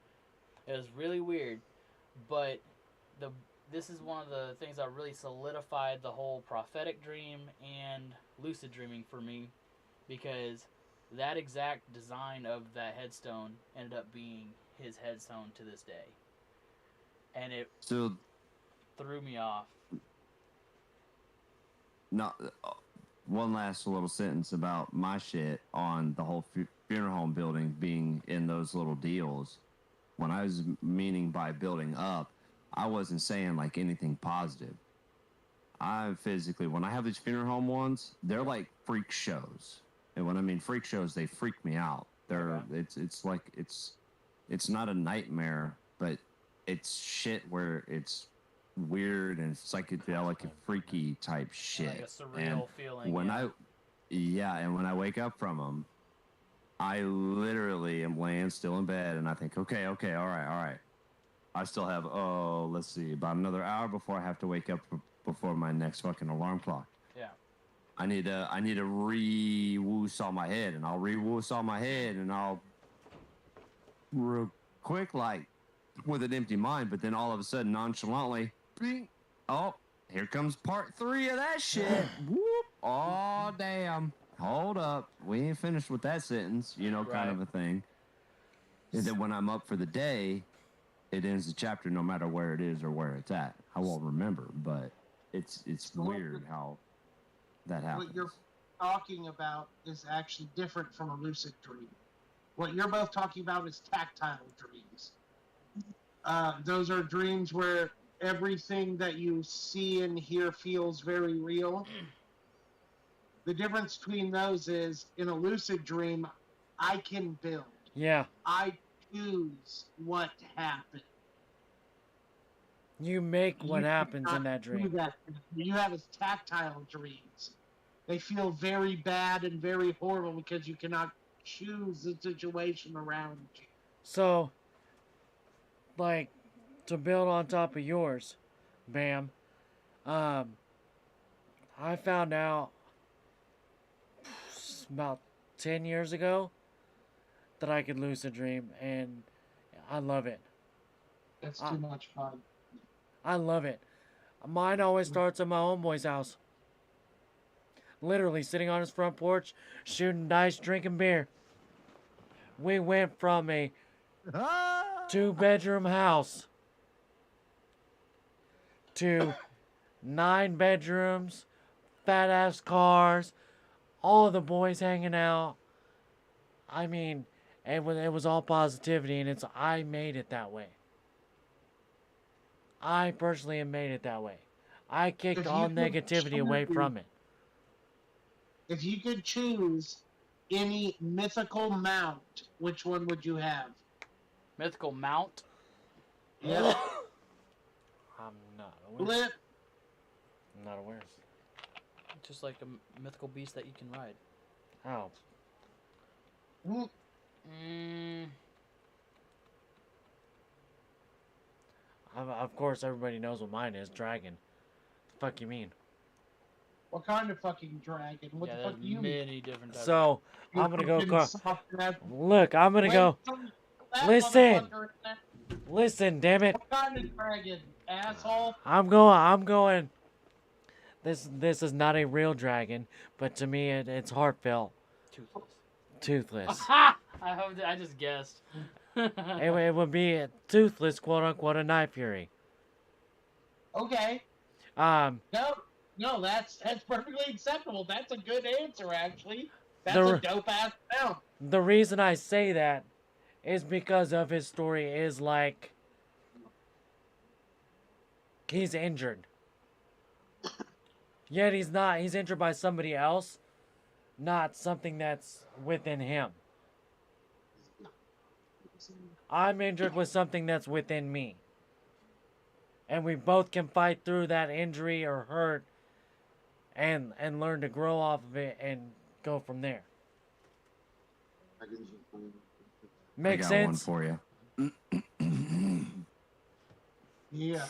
It was really weird, but this is one of the things that really solidified the whole prophetic dream and lucid dreaming for me, because that exact design of that headstone ended up being his headstone to this day. And it threw me off. One last little sentence about my shit on the whole funeral home building being in those little deals. When I was meaning by building up, I wasn't saying like anything positive. When I have these funeral home ones, they're like freak shows. And when I mean freak shows, they freak me out. It's like it's not a nightmare, but it's shit where it's weird and it's psychedelic and freaky type shit. Like a surreal feeling. And when I wake up from them, I literally am laying still in bed, and I think, okay, all right. I still have, let's see, about another hour before I have to wake up before my next fucking alarm clock. Yeah. I need to re-woo-saw my head, and I'll re-woo-saw my head, and I'll real quick, like, with an empty mind, but then all of a sudden, nonchalantly, bing, oh, here comes part 3 of that shit. Whoop, oh, damn. Hold up, we ain't finished with that sentence, kind of a thing. And then when I'm up for the day, it ends the chapter no matter where it is or where it's at. I won't remember, but it's weird how that happens. What you're talking about is actually different from a lucid dream. What you're both talking about is tactile dreams. Those are dreams where everything that you see and hear feels very real. The difference between those is, in a lucid dream, I can build. Yeah. I choose what happened. You make what happens in that dream. You have is tactile dreams. They feel very bad and very horrible because you cannot choose the situation around you. So, like, to build on top of yours, Bam, I found out about 10 years ago that I could lucid dream, and I love it. That's too much fun. I love it. Mine always starts at my homeboy's house. Literally sitting on his front porch, shooting dice, drinking beer. We went from a 2-bedroom house to 9 bedrooms, fat ass cars, all the boys hanging out. I mean, it was all positivity, and I made it that way. I personally have made it that way. I kicked If all you could negativity away choose- from it. If you could choose any mythical mount, which one would you have? Mythical mount. Yeah. I'm not aware. Flip. I'm not aware. Just like a mythical beast that you can ride. How? Mm, Of course, everybody knows what mine is. Dragon. The fuck you mean? What kind of fucking dragon? What yeah, the there's fuck do you mean? many different types. So, You I'm gonna go. fucking soft ass- Look, I'm gonna Wait go. till that Listen. motherfucker- Listen, damn it. What kind of dragon, asshole? I'm going. This is not a real dragon, but to me it's heartfelt. Toothless. Toothless. Ha! I just guessed. It would be a toothless, quote unquote, a night fury. Okay. Um, No, that's perfectly acceptable. That's a good answer, actually. That's The- a dope ass sound. the reason I say that is because of his story is like he's injured. Yet he's not. He's injured by somebody else, not something that's within him. I'm injured with something that's within me. And we both can fight through that injury or hurt and learn to grow off of it and go from there. Makes I got sense? one for you. Yeah.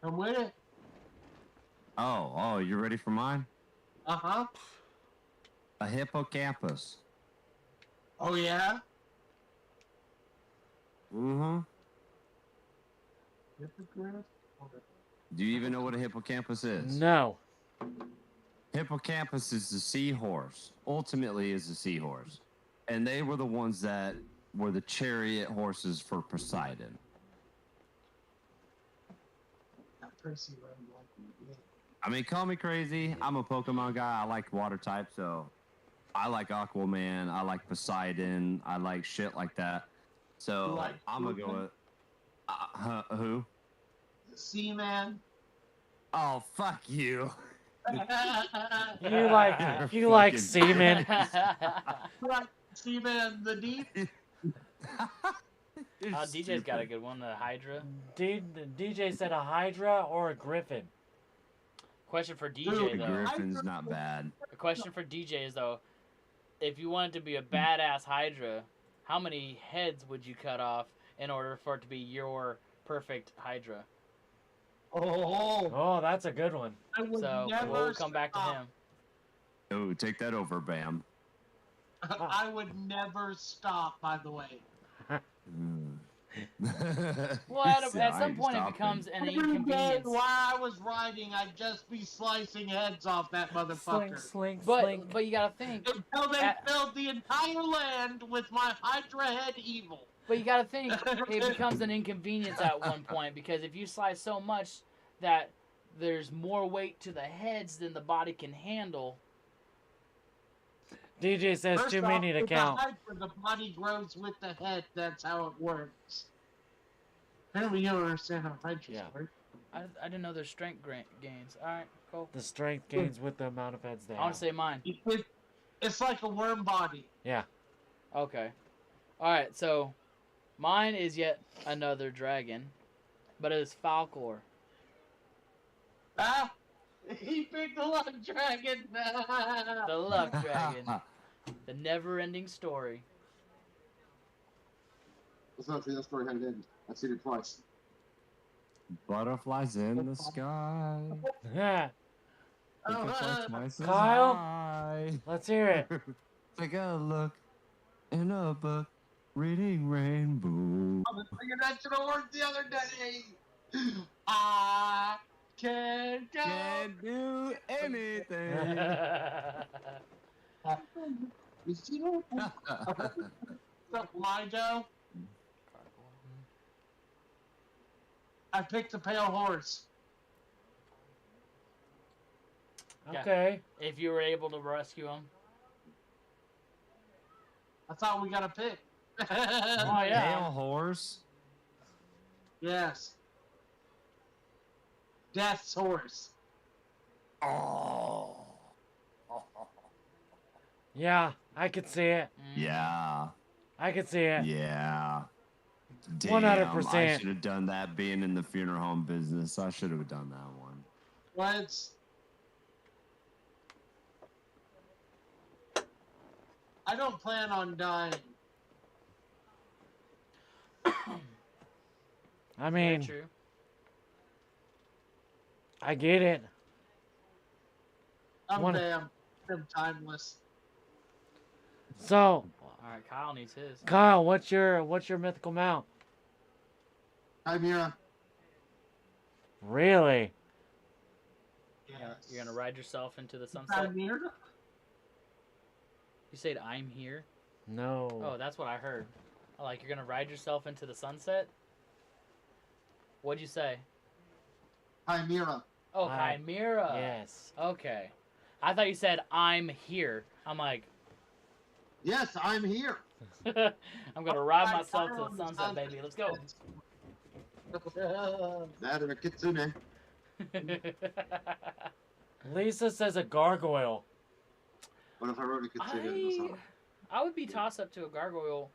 I'm with it. Oh, you ready for mine? Uh-huh. A hippocampus. Oh, yeah? Mm-hmm. Do you even know what a hippocampus is? No. Hippocampus is the seahorse. Ultimately is the seahorse. And they were the ones that were the chariot horses for Poseidon. I mean, call me crazy. I'm a Pokemon guy. I like water type, so I like Aquaman. I like Poseidon. I like shit like that. So Like I'm gonna go with who? Seaman. Oh, fuck you. You like Fucking- semen. Like Seaman the Deep. DJ's got a good one, the Hydra. DJ said a Hydra or a Griffin. Question for DJ, The though. Griffin's not bad. The question for DJ is, though, if you wanted to be a badass Hydra, how many heads would you cut off in order for it to be your perfect Hydra? Oh, That's a good one. I would So never we'll come back to stop. him. Oh, take that over, Bam. I would never stop, by the way. Well, at some point it becomes an Every day inconvenience. while I was riding, I'd just be slicing heads off that motherfucker. Slink. But you gotta think. Until they filled the entire land with my Hydra head evil. But you gotta think, it becomes an inconvenience at one point, because if you slice so much that there's more weight to the heads than the body can handle. DJ says First too off, many to with count. The Hydra, the body grows with the head. That's how it works. Apparently, you don't understand how Hydras Yeah. work. I didn't know there's strength gains. Alright, cool. The strength gains with the amount of heads they I want have. to say mine. It's like a worm body. Yeah. Okay. Alright, so mine is yet another dragon, but it is Falcor. Ah, he picked the luck dragon. The love dragon. The never-ending story. Let's not say that story how it ended. I've seen it twice. Butterflies in the sky. Yeah. They can fly twice as Kyle? high. Let's hear it. Take a look in a book, reading rainbow. I was singing that to the work the other day. I can go. Can't do anything. You see that? My Joe. I picked the pale horse. Okay. If you were able to rescue him. I thought we got a pick. Oh, yeah. Pale horse. Yes. Death's horse. Oh. Yeah, I could see it. Yeah. I could see it. Yeah. Damn, 100%. I should have done that being in the funeral home business. I should have done that one. What? I don't plan on dying. I Very mean, true. I get it. I'm One- damn. I'm timeless. So, All right, Kyle needs his. Kyle, what's your mythical mount? Chimera. Really? You're gonna ride yourself into the sunset. Chimera? You said I'm here. No. Oh, that's what I heard. Oh, like you're gonna ride yourself into the sunset. What'd you say? Chimera. Oh, Chimera. Yes. Okay. I thought you said I'm here. I'm like, Yes, I'm here. I'm gonna ride myself to the sunset, baby. Let's go. That or a kitsune. Lisa says a gargoyle. What if I wrote a kitsune in the song? I would be toss up to a gargoyle,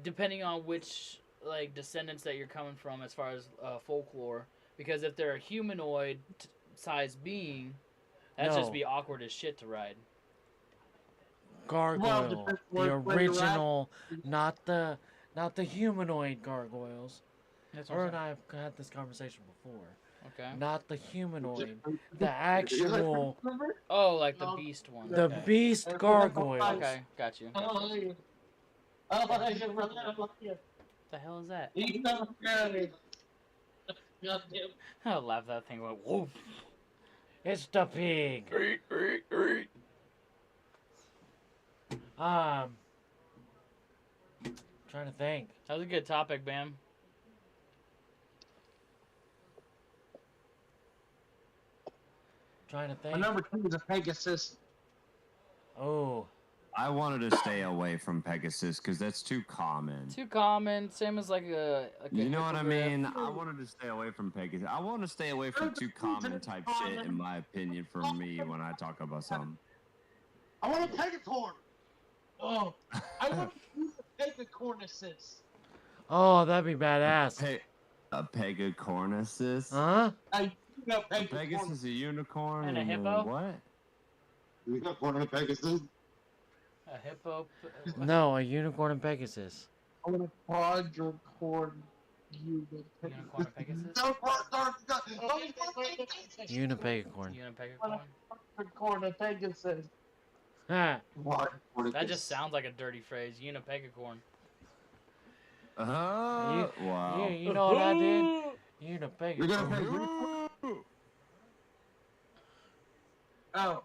depending on which like descendants that you're coming from as far as folklore. Because if they're a humanoid sized being, that'd No. just be awkward as shit to ride. Gargoyle. depends The where you're at. original, not the humanoid gargoyles. That's what Her I'm and I have had this conversation before. saying. Okay. Not the humanoid, the actual, Oh, like the beast one. the Okay. beast gargoyles. Okay, got you. Oh, yeah. The hell is that? You know, goddamn. I laugh that thing went woof. It's the pig. Trying to think. That was a good topic, Bam. Trying to My think. number 2 is a Pegasus. Oh, I wanted to stay away from Pegasus because that's too common. Too common, same as like a You know what I hippogriff. mean? I wanted to stay away from Pegasus. I want to stay away from too common type shit, in my opinion, for me when I talk about something. I want a pegacorn. Oh, I want to use the Pegacornuses. oh, that'd be badass. A Pegacornuses? Huh? I know A Pegacorn. Pegasus, a unicorn, And a hippo? What? We got one of the Pegasus. A hippo. No, a unicorn and Pegasus. I want a quadricorn unit. Unicorn and Pegasus? Unipegacorn. Unipegacorn? Quadricorn and Pegasus. Ha. That just sounds like a dirty phrase. Unipegacorn. Wow. You know what I did? You're Unipegacorn. gonna pay. Oh,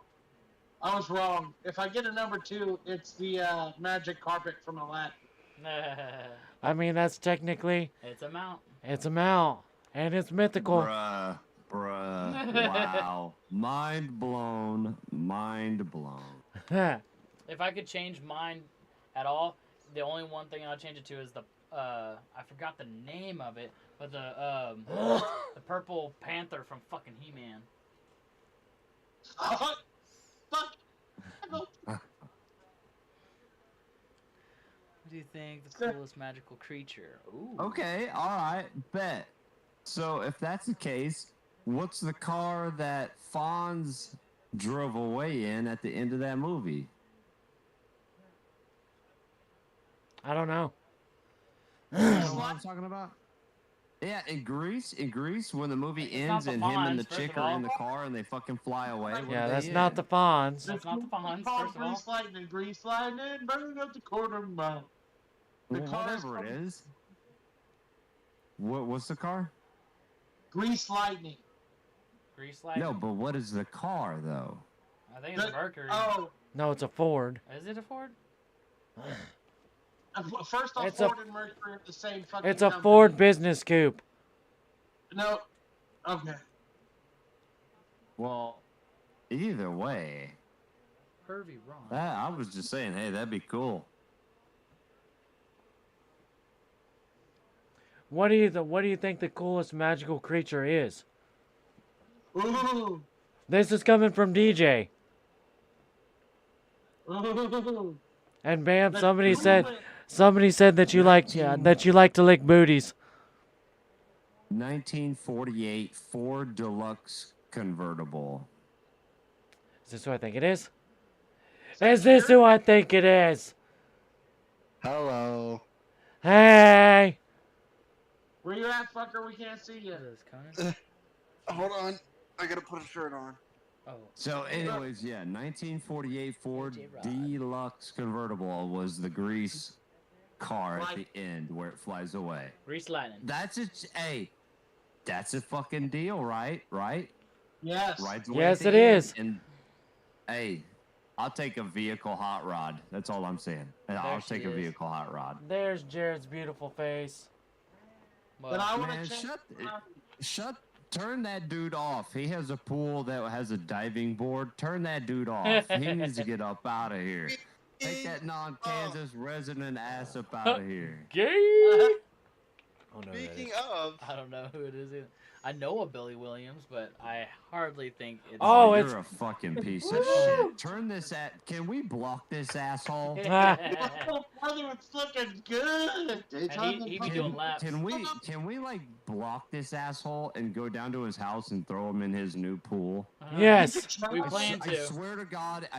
I was wrong. If I get a number 2, it's the magic carpet from Aladdin. I mean, that's technically, It's a mount. it's a mount. And it's mythical. Bruh. Wow. Mind blown. Mind blown. Ha. If I could change mine at all, the only one thing I'd change it to is the I forgot the name of it, but the purple panther from fucking He-Man. Fuck! What do you think the coolest magical creature? Ooh. Okay, alright, bet. So if that's the case, what's the car that Fonz drove away in at the end of that movie? I don't know. You know what I'm talking about? Yeah, in Greece, when the movie It's not ends the and him and the Fonz, first chick of are all. in the car and they fucking fly away. what Yeah, are they that's not the in? Fonz. That's not the Fonz, It's called first of all. Grease Lightning. Grease Lightning, burning up the quarter mile. The Well, car is whatever it called is. What's the car? Grease Lightning. Grease Lightning. No, but what is the car though? I think it's a Mercury. Oh, No, it's a Ford. Is it a Ford? first off, It's a- Ford and Mercury are the same fucking It's a company. Ford business coupe. No. Okay. Well, either way, Hervey Ron. I was just saying, hey, that'd be cool. What do you think the coolest magical creature is? Ooh. This is coming from DJ. Ooh. And bam, The somebody Druid. said that you like to lick booties. 1948 Ford Deluxe convertible. Is this who I think it is? Is this who I think it is? Hello. Hey! Where you at, fucker? We can't see you. Is this coming? Hold on. I gotta put a shirt on. Oh. So, anyways, yeah, 1948 Ford AJ Rod. Deluxe convertible was the Grease car at the Like- end where it flies away. Grease Lightning. That's a that's a fucking deal, right? Right? Yes. Rides away Yes, at the it end, is. And hey, I'll take a vehicle hot rod. That's all I'm saying. And I'll she take a is. vehicle hot rod. There's Jared's beautiful face. But Well, I want Man, to change. turn that dude off. He has a pool that has a diving board. Turn that dude off. He needs to get up out of here. Take that non-Kansas resident ass up out of here. Gay! Oh, no, that Speaking is. of, I don't know who it is either. I know a Billy Williams, but I hardly think it's. Oh, you're it's- a fucking piece of shit. Turn this Can we block this asshole? Oh, brother, it's looking good. And he be doing laps. Can we like block this asshole and go down to his house and throw him in his new pool? Yes. We plan I to. swear to God,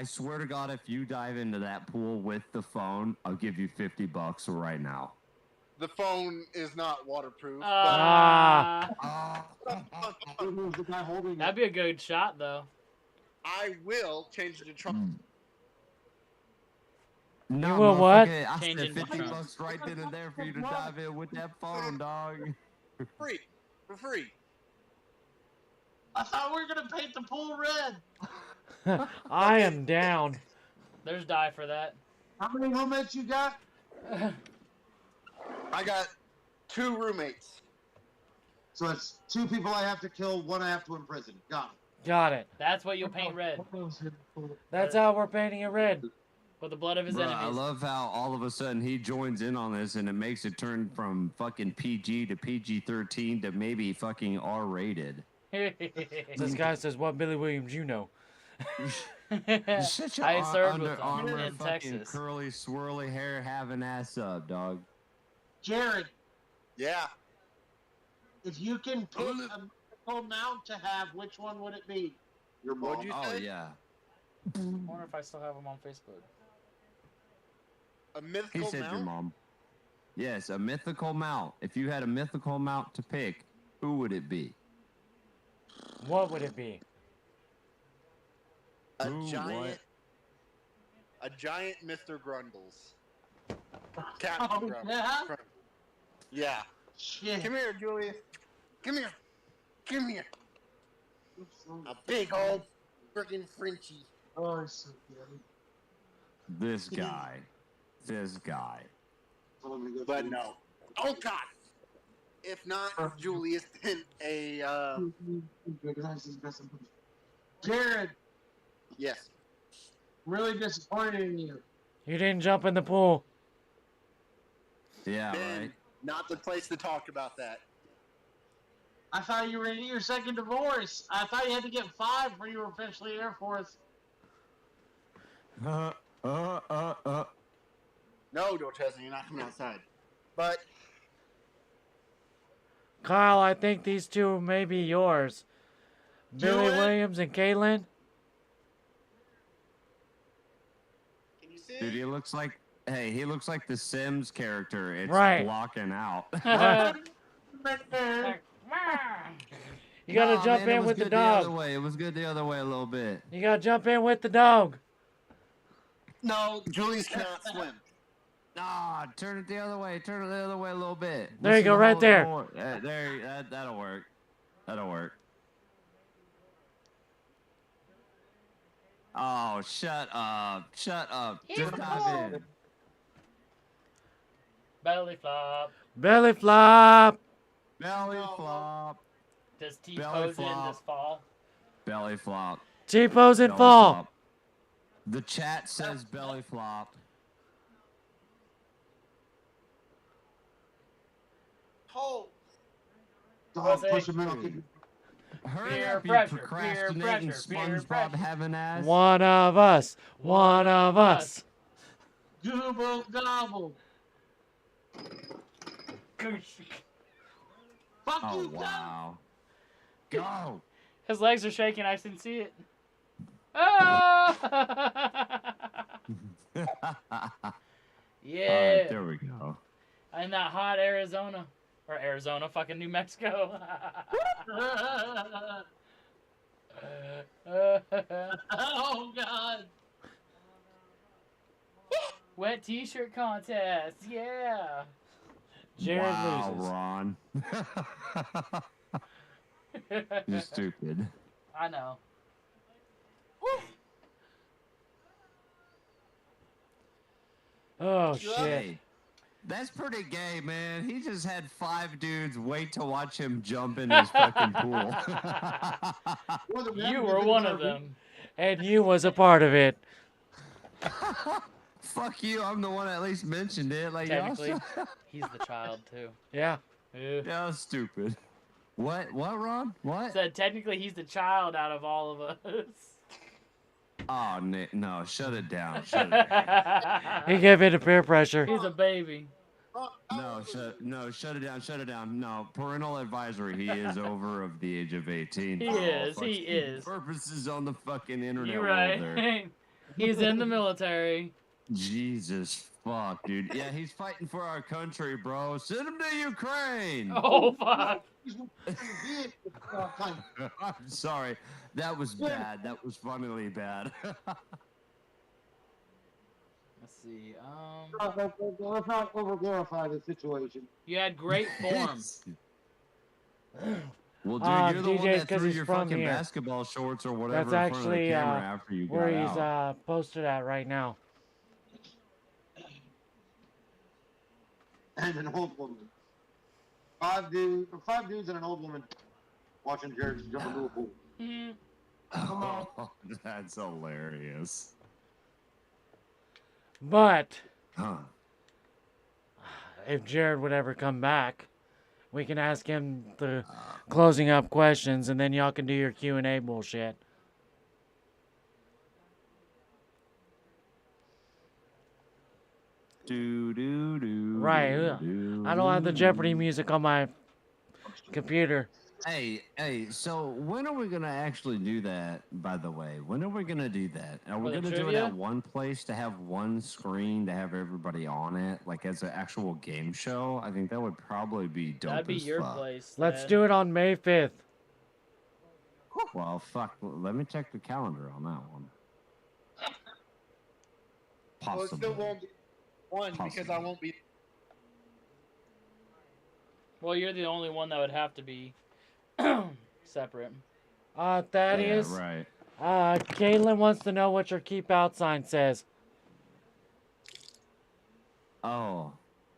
if you dive into that pool with the phone, I'll give you $50 right now. the phone is not waterproof. Ah. The guy holding it. That'd be a good shot, though. I will change it to Trump. No, will what? motherfucker, I Change said in Trump. $50 right then and there for you to dive in with that phone, dog. For free. I thought we were gonna paint the pool red. I am down. There's die for that. How many roommates you got? I got 2 roommates. So it's 2 people I have to kill, 1 I have to imprison. Got Got it. That's what you'll paint red it. That's how we're painting it red. with the blood of his Bruh, I enemies. love how all of a sudden he joins in on this and it makes it turn from fucking PG to PG-13 to maybe fucking R-rated. This guy says, "What Billy Williams you know?" Such a I served Under with them Armour in fucking Texas. curly swirly hair having ass up, dog. Jared, Yeah. if you can pick a mythical mount to have, which one would it be? Your mom. What'd you Oh say? yeah. I wonder if I still have him on Facebook. A He mythical said your mount? mom. Yes, a mythical mount. If you had a mythical mount to pick, who would it be? What would it be? A Who, giant Mr. Grundles. Captain Oh, Grundles. yeah? Yeah. Shit. Come here, Julius. Come here. Come here. A big old friggin' Frenchie. Oh, it's so good. This guy. This guy. But no. Oh God. If not Julius, then a Jared, yes. really disappointed in you. You didn't jump in the pool. Yeah, Ben, right. not the place to talk about that. I thought you were in your second divorce. I thought you had to get 5 when you were officially Air Force. No, Dorchester, you're not coming outside. But Kyle, I think these two may be yours. Billy it. Williams and Caitlin. can you see? Dude, he looks like the Sims character. It's Right. blocking out. You gotta Nah, jump man, it in was with the good other dog. way. It was good the other way a little bit. You gotta jump in with the dog. No, Julius cannot swim. Nah, turn it the other way. Turn it the other way a little bit. There you Listen go, to right the there. horn. That'll work. That'll work. Oh, shut up. Shut up. Just dive in. Belly flop. Belly flop. Belly flop. Does T Belly pose in flop. this fall? Belly flop. T-pose and Belly fall. flop. The chat says belly flop. Oh, Dog, push him in. I'll kick him. Hurry Peer up, you pressure, peer procrastinating pressure, peer SpongeBob pressure. having ass. One of us. One of us. Double gobble. Fuck Oh, you, wow. Go. His legs are shaking. I can see it. Oh! Yeah. Alright, there we go. In that hot Arizona. Or Arizona, fucking New Mexico. Oh, God. Wet t-shirt contest. Yeah. Jared Wow, loses. Ron. You're stupid. I know. Oh, shit. Hey, that's pretty gay, man. He just had 5 dudes wait to watch him jump in his fucking pool. You were one of them. And you was a part of it. Fuck you, I'm the one that at least mentioned it. Like, y'all Technically, so- he's the child, too. Yeah. Yeah. yeah, stupid. What, Ron? What? Said technically he's the child out of all of us. Oh, Nick, no, shut it down. Shut it down. He gave in to peer pressure. He's a baby. No, shut it down. Shut it down. No, parental advisory. He is over of the age of 18. He For all is, he fucking is. Purposes on the fucking internet. You're world there. right. He's in the military. Jesus fuck, dude. Yeah, he's fighting for our country, bro. Send him to Ukraine. Oh, fuck. I'm sorry. That was bad. That was funnily bad. Let's see. Let's not over-glorify the situation. You had great form. Well, dude, you're the one DJ's that 'cause threw he's your from fucking here. basketball shorts or whatever That's in front of the actually camera after you where got he's out. posted at right now. And an old woman. 5 dudes and an old woman watching Jared jump into a pool. Oh, that's hilarious. But Huh. if Jared would ever come back, we can ask him the closing up questions, and then y'all can do your Q&A bullshit. Right. I don't have the Jeopardy music on my computer. Hey, so when are we gonna actually do that, by the way? When are we gonna do that? Are we For the gonna do it trivia? at one place to have one screen to have everybody on it, like as an actual game show? I think that would probably be dope. That'd be as your fuck. place. Let's then. do it on May 5th. Well, fuck. Let me check the calendar on that one. well, it still Possibly. won't be one because I won't be. Well, you're the only one that would have to be separate. Thaddeus, Yeah, right. Caitlin wants to know what your keep out sign says. Oh,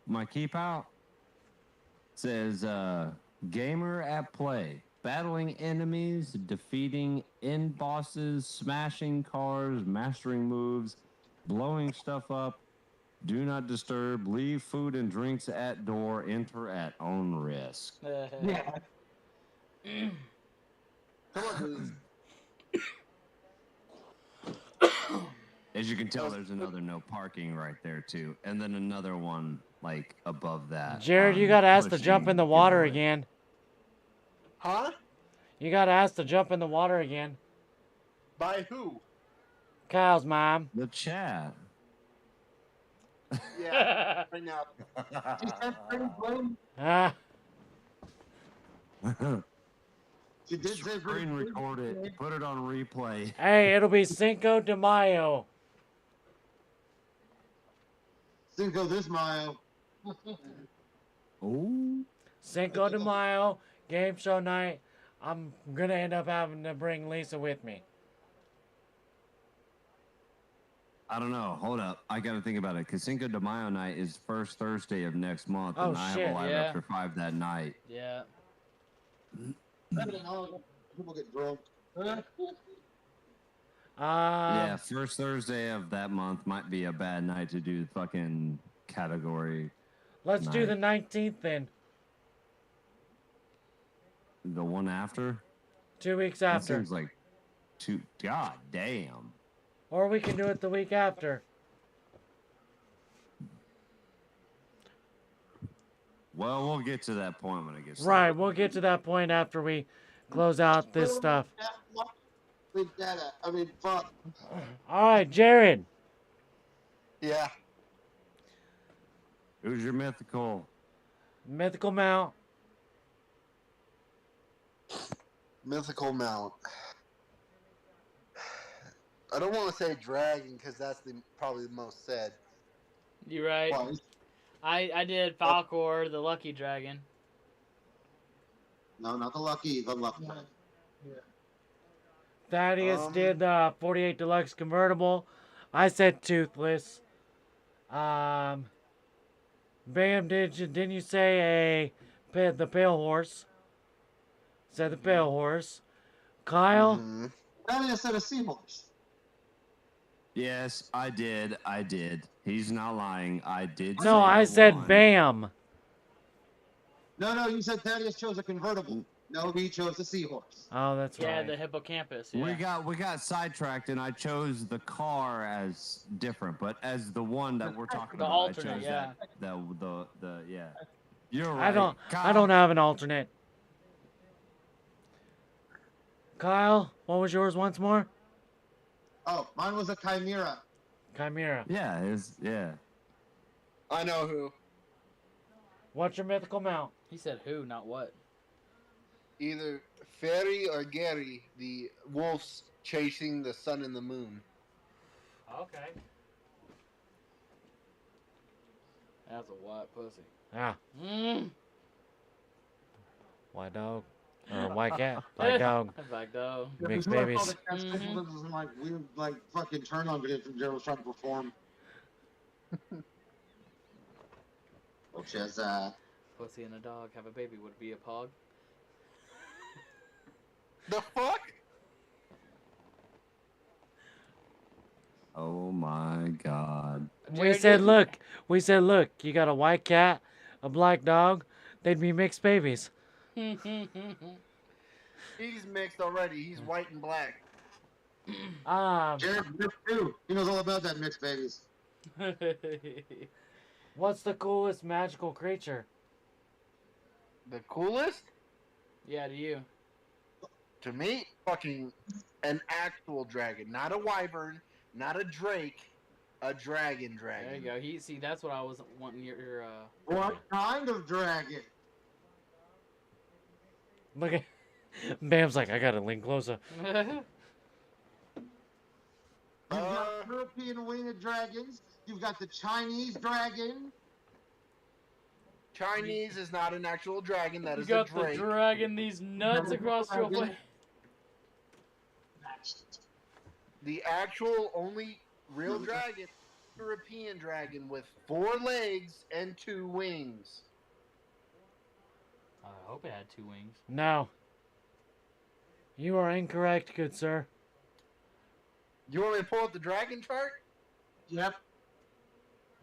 my keep out says gamer at play, battling enemies, defeating end bosses, smashing cars, mastering moves, blowing stuff up. Do not disturb. Leave food and drinks at door. Enter at own risk. Yeah. Come on, dude. As you can tell, there's another no parking right there too, and then another one like above that. Jared, you gotta ask to pushing jump in the water giveaway. again. Huh? You gotta ask to jump in the water again. By who? Kyle's mom. The chat. Yeah, right now. Ah, She did say Screen record it. Put it on replay. Hey, it'll be Cinco de Mayo. Cinco this Mayo. Ooh. Cinco de Mayo, game show night. I'm gonna end up having to bring Lisa with me. I don't know. Hold up. I got to think about it. Because Cinco de Mayo night is first Thursday of next month. Oh, and I shit, have a live yeah. after 5 that night. Yeah. People get drunk. Yeah, first Thursday of that month might be a bad night to do fucking category. Let's do the night. 19th then. The one after? 2 weeks That after. seems like two. God damn. Or we can do it the week after. Well, we'll get to that point when it gets Right, we'll get to that point after we close out this stuff. I mean, fuck. Alright, Jared. Yeah. Who's your mythical? Mythical Mount. Mythical Mount. I don't want to say dragon because that's probably the most said. You right. Why? I did Falcor, the lucky dragon. No, not the lucky one. Thaddeus did the 48 Deluxe convertible. I said Toothless. Bam, didn't you say the Pale Horse? Said the Pale Horse. Kyle? Mm-hmm. I said a seahorse. Yes, I did. He's not lying. I did. No, say I said one. Bam. No, you said Thaddeus chose a convertible. No, he chose a seahorse. Oh, that's Yeah, right. the hippocampus. Yeah. We got sidetracked, and I chose the car as different, but as the one that we're talking The about, alternate, I chose yeah. the yeah. You're right. I don't have an alternate. Kyle, what was yours once more? Oh, mine was a chimera. Chimera. Yeah, yeah. I know who. What's your mythical mount? He said who, not what. Either Fairy or Gary, the wolves chasing the sun and the moon. Okay. That's a white pussy. Yeah. Mm. White dog. Or white cat. Black dog. Black dog. Mixed This is what I babies. call the cast couple that was like weird, like fucking turn on video from Gerald was trying to perform. Which is Pussy and a dog have a baby. Would it be a pog? The fuck? Oh my God. We said, look, you got a white cat, a black dog, they'd be mixed babies. He's mixed already. He's white and black. Jared too. He knows all about that mixed babies. What's the coolest magical creature? The coolest? Yeah, to you. To me, fucking an actual dragon. Not a wyvern, not a drake, a dragon. There you go. See, that's what I was wanting your What kind of dragon? Look at Bam's like, I gotta lean closer. You've got European winged dragons. You've got the Chinese dragon. Chinese is not an actual dragon. That You is got a drake. the dragon these nuts across your way. The actual only real dragon, European dragon with 4 legs and 2 wings. I hope it had 2 wings. No. You are incorrect, good sir. You want me to pull up the dragon chart? Yep.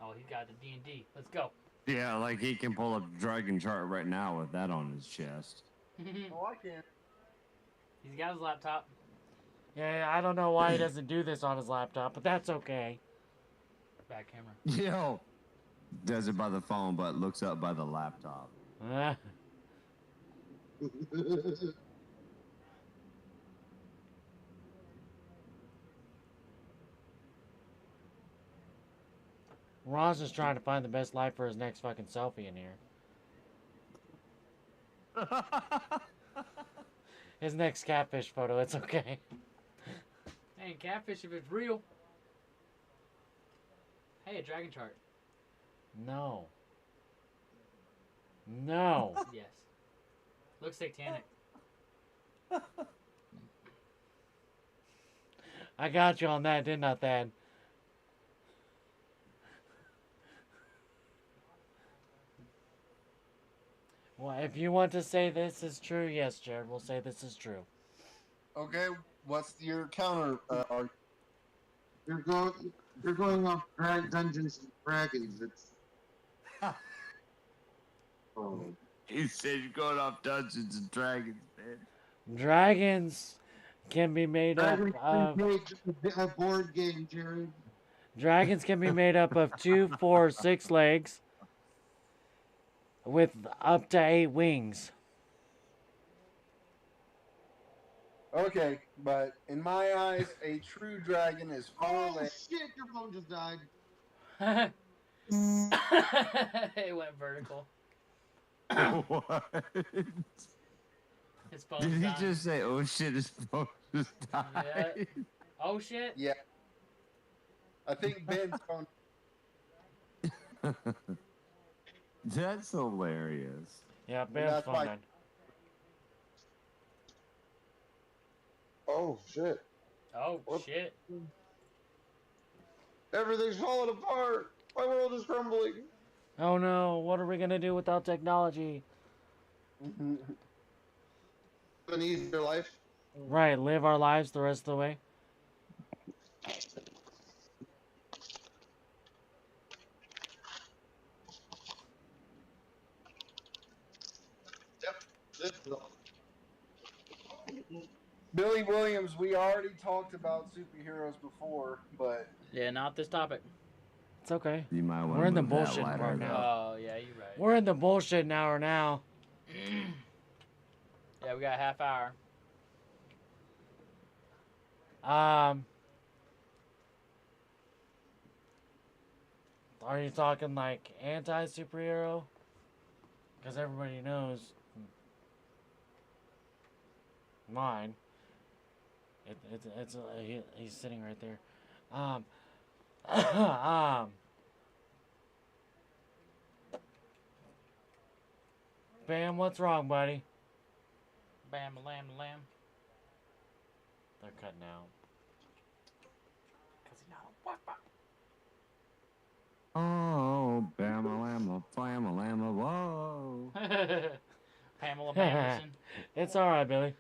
Oh, he got the D&D. Let's go. Yeah, like he can pull up a dragon chart right now with that on his chest. Oh, I can. He's got his laptop. Yeah, I don't know why he doesn't do this on his laptop, but that's okay. Back camera. Yo, does it by the phone, but looks up by the laptop. Ron's just trying to find the best light for his next fucking selfie in here. His next catfish photo. It's okay. Hey, catfish if it's real. Hey, a dragon chart. No. No. Yes. Looks satanic. I got you on that, didn't I, Thad? Well, if you want to say this is true, yes, Jared, we'll say this is true. Okay, what's your counter? You're going off Dungeons and Dragons. It's oh. He said you're going off Dungeons and Dragons, man. Dragons can be made up Dragons of... a board game, Jared. Dragons can be made up of 2, 4, 6 legs with up to 8 wings. Okay, but in my eyes, a true dragon is 4 Oh legs. shit! Your phone just died. It went vertical. What? His phone Did he died. just say, oh shit, his phone just died? Yeah. Oh shit. Yeah. I think Ben's phone. That's hilarious. Yeah, Ben's that's phone why- died. Oh shit! Oh What? shit. Everything's falling apart. My world is crumbling. Oh no, what are we gonna do without technology? An easier life. Right, live our lives the rest of the way. Billy Williams, we already talked about superheroes before, but Yeah, not this topic. It's okay. You might want We're to in the move that bullshit lighter part though. now. Oh yeah, you're right. We're in the bullshit hour now. Yeah, we got a half hour. Are you talking like anti-superhero? Because everybody knows mine. He's sitting right there. Bam, what's wrong, buddy? Bam, lamb, lamb. They're cutting out. Cause he's not a what? Oh, Bama Lama, Flama Lama, whoa. Pamela Manderson. It's alright, Billy.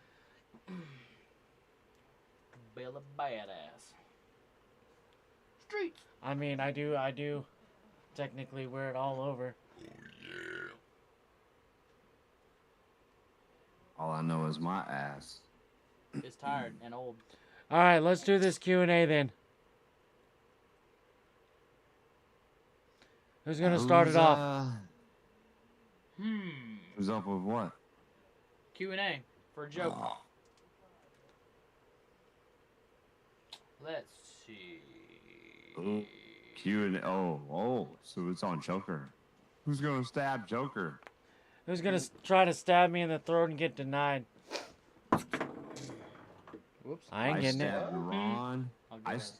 Bill a badass. Streets. I mean, I do technically wear it all over. All I know is my ass. Is tired and old. Alright, let's do this Q&A then. Who's gonna start it off? Who's up with what? Q&A for a joke. Oh, Let's see. Ooh, Q&A. Oh, so it's on Joker. Who's gonna stab Joker? Who's gonna try to stab me in the throat and get denied? Whoops. I ain't getting it. stabbed Ron. I'll get it.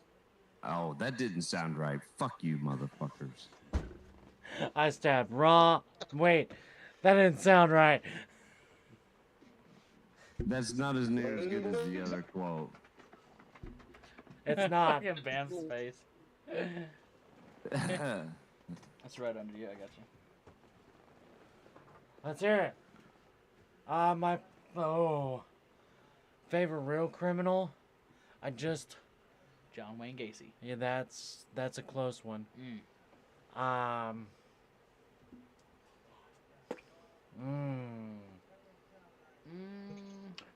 Oh, that didn't sound right. Fuck you, motherfuckers. I stabbed Raw. Wait, that didn't sound right. That's not as near as good as the other quote. It's not. Fucking Bam's face. That's right under you. I got you. Let's hear it. My favorite real criminal. John Wayne Gacy. Yeah, that's a close one. Mm.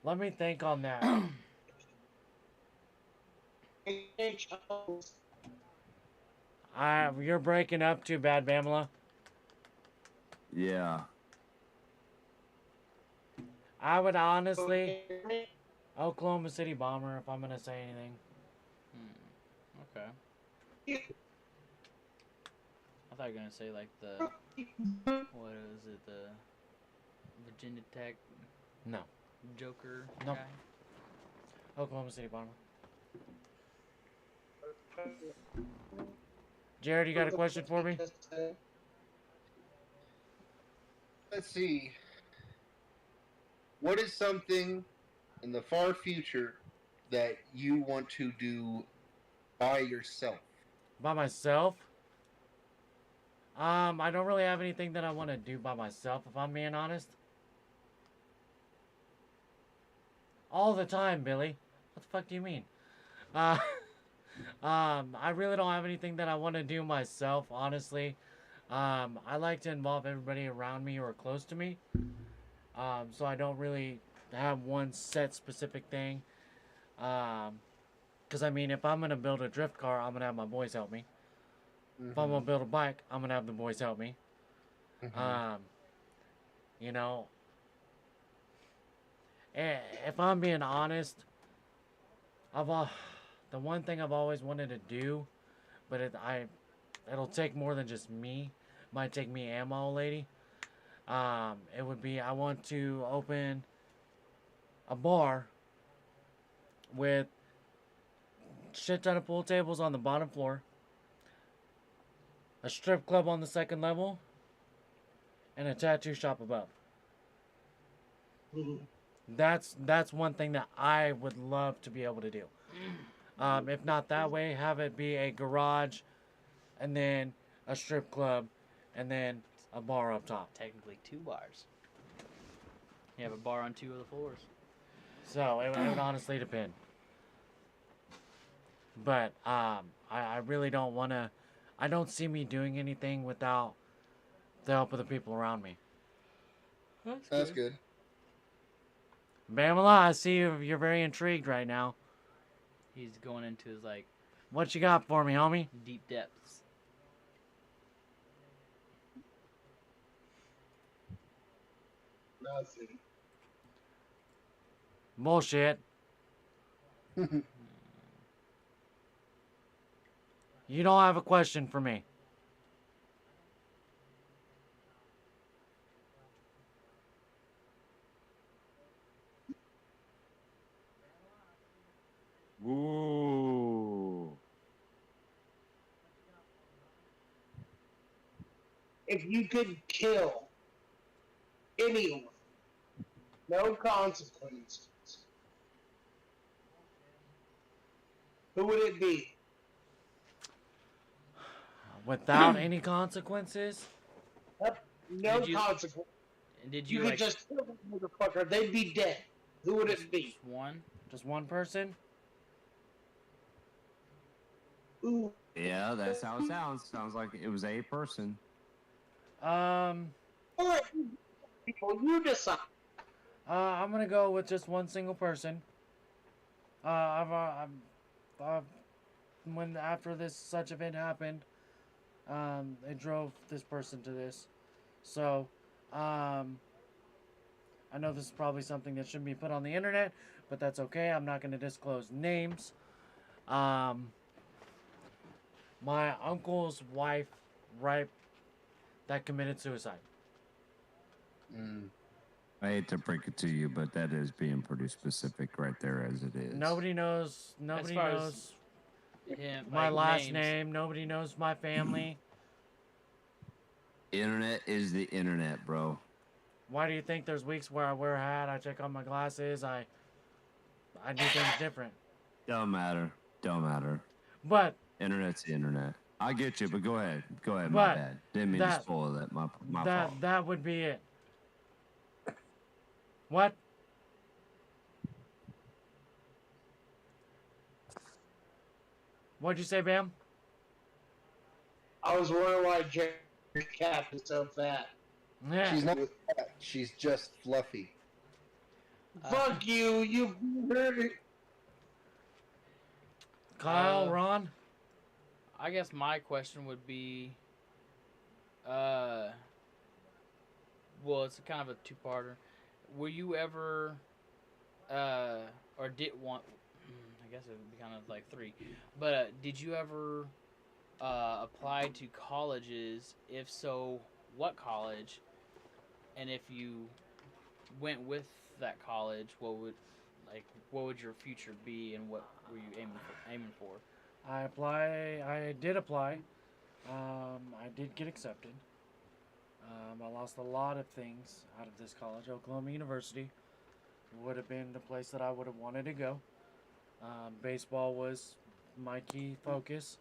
Let me think on that. You're breaking up too bad, Bamela. Yeah. I would honestly Oklahoma City Bomber if I'm gonna say anything. Okay. I thought you were gonna say like what is it, the Virginia Tech? No. Joker Nope. guy? Oklahoma City Bomber. Jared, you got a question for me? Let's see. What is something in the far future that you want to do by yourself? By myself? I don't really have anything that I want to do by myself, if I'm being honest. All the time, Billy. What the fuck do you mean? Uh, I really don't have anything that I want to do myself, honestly. I like to involve everybody around me or close to me. So I don't really have one set specific thing. Because, I mean, if I'm going to build a drift car, I'm going to have my boys help me. If I'm going to build a bike, I'm going to have the boys help me. You know, if I'm being honest, the one thing I've always wanted to do, but it'll take more than just me. Might take me and my old lady. It would be, I want to open a bar with shit ton of pool tables on the bottom floor, a strip club on the second level, and a tattoo shop above. That's one thing that I would love to be able to do. If not that way, have it be a garage, and then a strip club, and then a bar up top. Technically 2 bars. You have a bar on 2 of the floors. So it would honestly depend. But I really don't want to. I don't see me doing anything without the help of the people around me. That's good. Bamala, I see you're very intrigued right now. He's going into his, like, What you got for me, homie? deep depths. Nothing. Bullshit. You don't have a question for me. Ooh. If you could kill anyone, no consequences, who would it be? Without any consequences? No Did you- consequences. Did You you, could like, just kill that motherfucker. They'd be dead. Who would it be? just one? Just one person? Ooh. Yeah, that's how it sounds. Sounds like it was a person. Um, All right, people, you decide. I'm gonna go with just one single person. When after this such event happened, it drove this person to this. So, I know this is probably something that shouldn't be put on the internet, but that's okay. I'm not gonna disclose names. My uncle's wife, right, that committed suicide. I hate to break it to you, but that is being pretty specific right there as it is. Nobody knows. Nobody far as knows Him, my like, last names. name. Nobody knows my family. Internet is the internet, bro. Why do you think there's weeks where I wear a hat, I check on my glasses, I do things different? Don't matter. Don't matter. But Internet's the internet. I get you, but go ahead. Go ahead, But my bad. Didn't mean to that- spoil that. My fault. that would be it. What? What'd you say, Bam? I was wondering why Jerry's cat is so fat. Yeah. She's not fat. She's just fluffy. Fuck you, you heard it. Kyle, Ron? I guess my question would be, well, it's kind of a 2-parter. Were you ever, or did want? I guess it would be kind of like 3. But did you ever apply to colleges? If so, what college? And if you went with that college, what would your future be, and what were you aiming for? I did apply. I did get accepted. I lost a lot of things out of this college. Oklahoma University would have been the place that I would have wanted to go. Baseball was my key focus.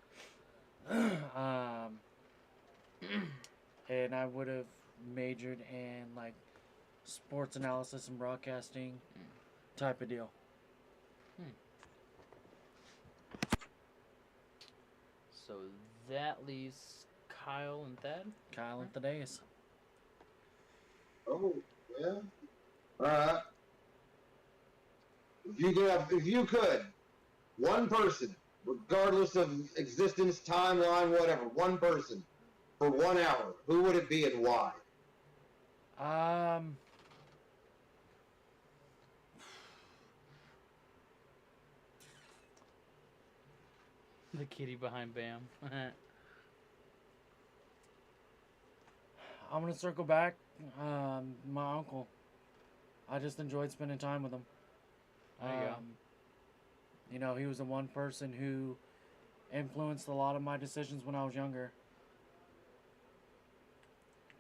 And I would have majored in like sports analysis and broadcasting type of deal. So that leaves Kyle and Thad. Kyle and Thaddeus. Oh, yeah. All right. If you could, one person, regardless of existence, timeline, whatever, one person for 1 hour, who would it be and why? The kitty behind Bam. I'm gonna circle back. My uncle. I just enjoyed spending time with him. There you go. You know, he was the one person who influenced a lot of my decisions when I was younger.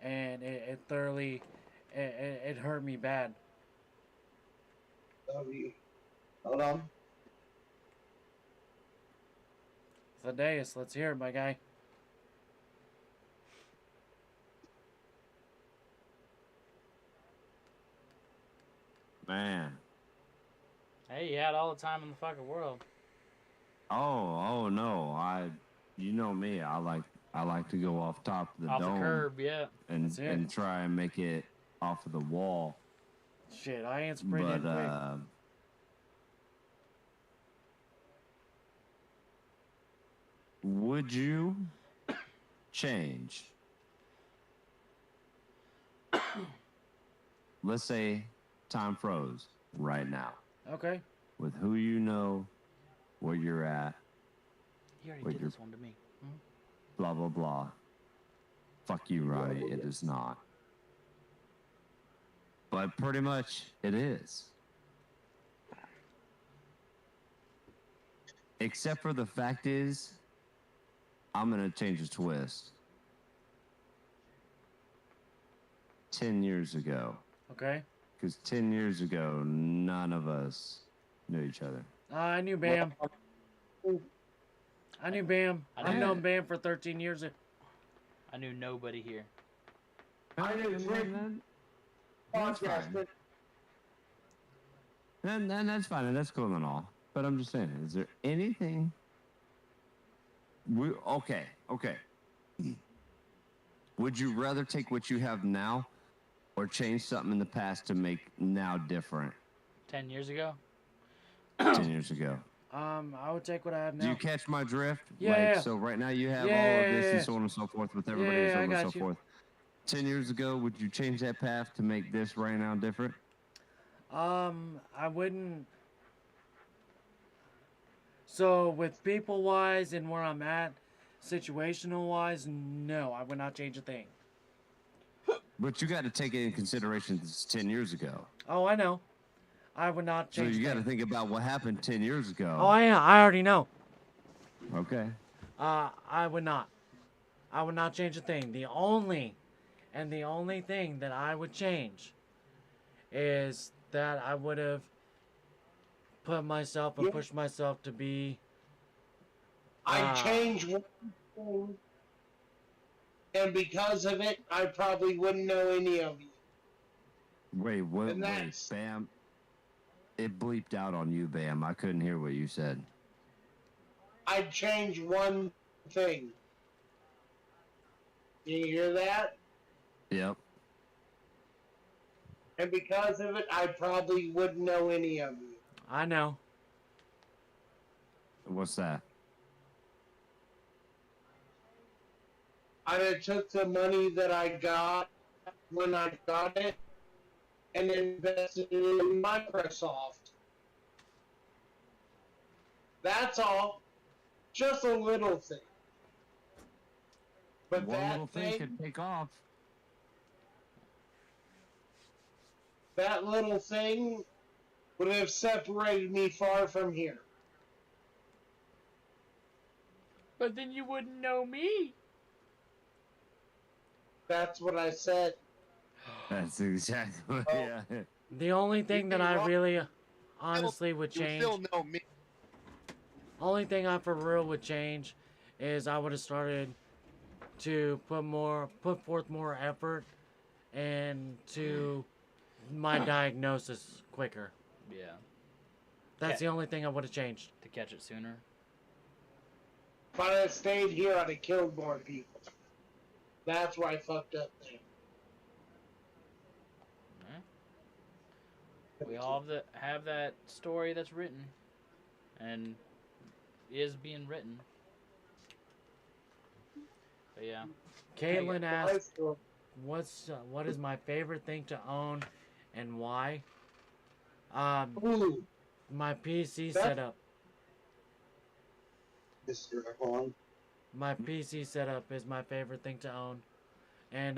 And it thoroughly, it hurt me bad. Hold on. Thaddeus, let's hear it, my guy. Man. Hey, you had all the time in the fucking world. Oh no. You know me. I like to go off top of the Off dome the curb, yeah. and try and make it off of the wall. Shit, I ain't sprinting But quick. would you change? Let's say time froze right now. Okay. With who you know, where you're at, You already Wait, did you're- this one to me. blah blah blah. Fuck you, Ronnie. It is not. But pretty much it is. Except for the fact is, I'm gonna change a twist. 10 years ago. Okay. Because 10 years ago, none of us knew each other. I knew Bam. I knew Bam. I I've knew- known Bam for 13 years. I knew nobody here. I knew That's fine. And that's fine, and that's cool and all. But I'm just saying, is there anything? Okay. Would you rather take what you have now, or change something in the past to make now different? 10 years ago? 10 years ago. I would take what I have Do now. you catch my drift? Yeah. Like, so right now you have all Yeah. of this and so on and so forth with everybody and Yeah, so I on and got so you. forth. 10 years ago, would you change that path to make this right now different? I wouldn't. So with people wise and where I'm at, situational wise, no, I would not change a thing. But you got to take it in consideration this is 10 years ago. Oh, I know. I would not So change. you a got to thing. think about what happened 10 years ago. Oh, I already know. Okay. I would not. I would not change a thing. The only thing that I would change is that I would have put myself and pushed myself to be. I'd change one thing, and because of it, I probably wouldn't know any of you. Wait, And that's- Bam. It bleeped out on you, Bam. I couldn't hear what you said. I'd change one thing. You hear that? Yep. And because of it, I probably wouldn't know any of you. I know. What's that? I'd have took the money that I got when I got it and invested it in Microsoft. That's all. Just a little thing. But One that little thing thing, could take off. that little thing would have separated me far from here. But then you wouldn't know me. That's what I said. That's exactly what, Oh. yeah. The only thing that I really honestly would You change, still know me. only thing I for real would change is I would have started to put forth more effort into my diagnosis quicker. Yeah. That's Okay. the only thing I would have changed. To catch it sooner. If I had stayed here, I'd have killed more people. That's why I fucked up there. We all have that story that's written, and is being written. But yeah. Caitlin asked, what is my favorite thing to own and why? Ooh, My PC That- setup. Mr. Vaughn. My PC setup is my favorite thing to own, and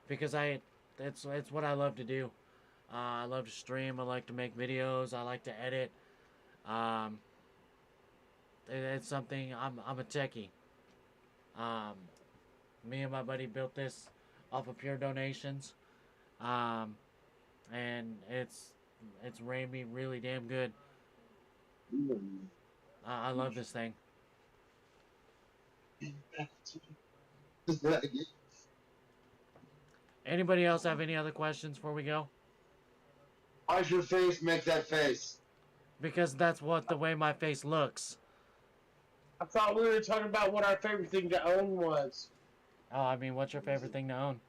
because it's what I love to do. I love to stream. I like to make videos. I like to edit. It's something. I'm a techie. Me and my buddy built this off of pure donations, and it's ran me really damn good. I love this thing. Anybody else have any other questions before we go? Why's your face make that face? Because that's what the way my face looks. I thought we were talking about what our favorite thing to own was. Oh, I mean, what's your favorite thing to own?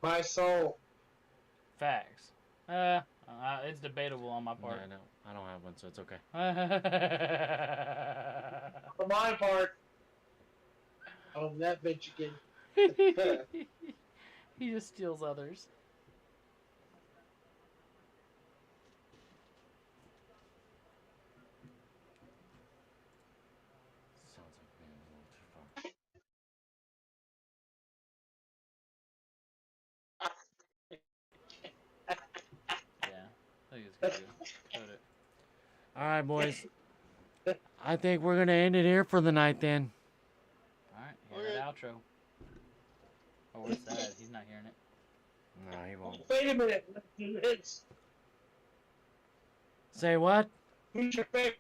My soul. Facts. It's debatable on my part. No, I don't have one, so it's okay. For my part, own that bitch again. He just steals others. Sounds like being a little too far. Yeah. I think it's good. Cut it. All right, boys. I think we're gonna end it here for the night then. Alright, hear that outro. Oh, where's that? He's not hearing it. No, he won't. Wait a minute. Let's do this. Say what? Who's your favorite?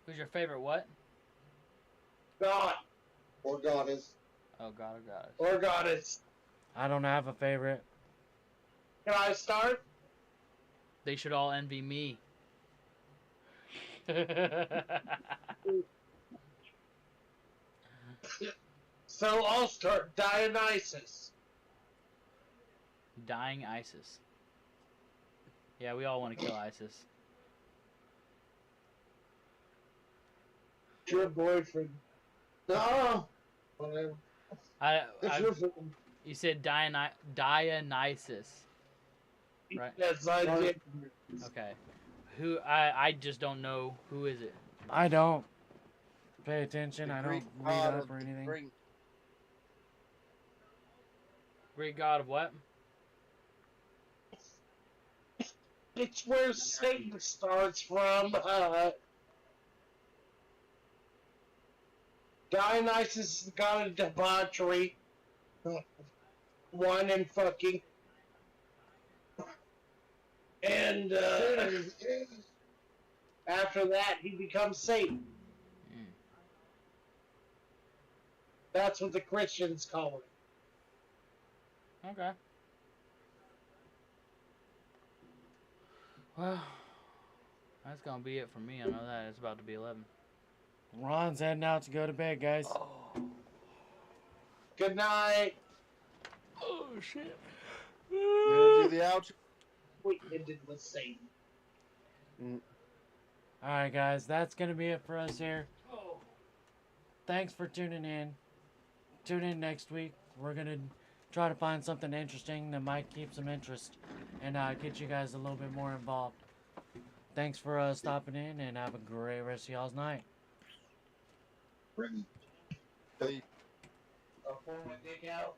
Who's your favorite what? God Or goddess. Oh, God, oh, God. or goddess? I don't have a favorite. Can I start? They should all envy me. So I'll start. Dionysus. Dying ISIS. Yeah, we all want to kill ISIS. Your boyfriend. No. Whatever. It's your friend. You said Dionysus. Right. Yes, I did. Okay. Who? I just don't know. Who is it? I don't pay attention. I don't Greek read god up of or the anything. Greek- Greek god of what? It's where Satan starts from. Dionysus is the god of debauchery. Wine and fucking. And after that, he becomes Satan. Mm. That's what the Christians call it. Okay. Well, that's gonna be it for me. I know that it's about to be 11. Ron's heading out to go to bed, guys. Oh. Good night. Oh shit. You gonna do the outro? We ended with Satan. All right, guys, that's gonna be it for us here. Thanks for tuning in. Tune in next week. We're gonna try to find something interesting that might keep some interest and get you guys a little bit more involved. Thanks for stopping in, and have a great rest of y'all's night. Bring. Hey. I'll pull my dick out.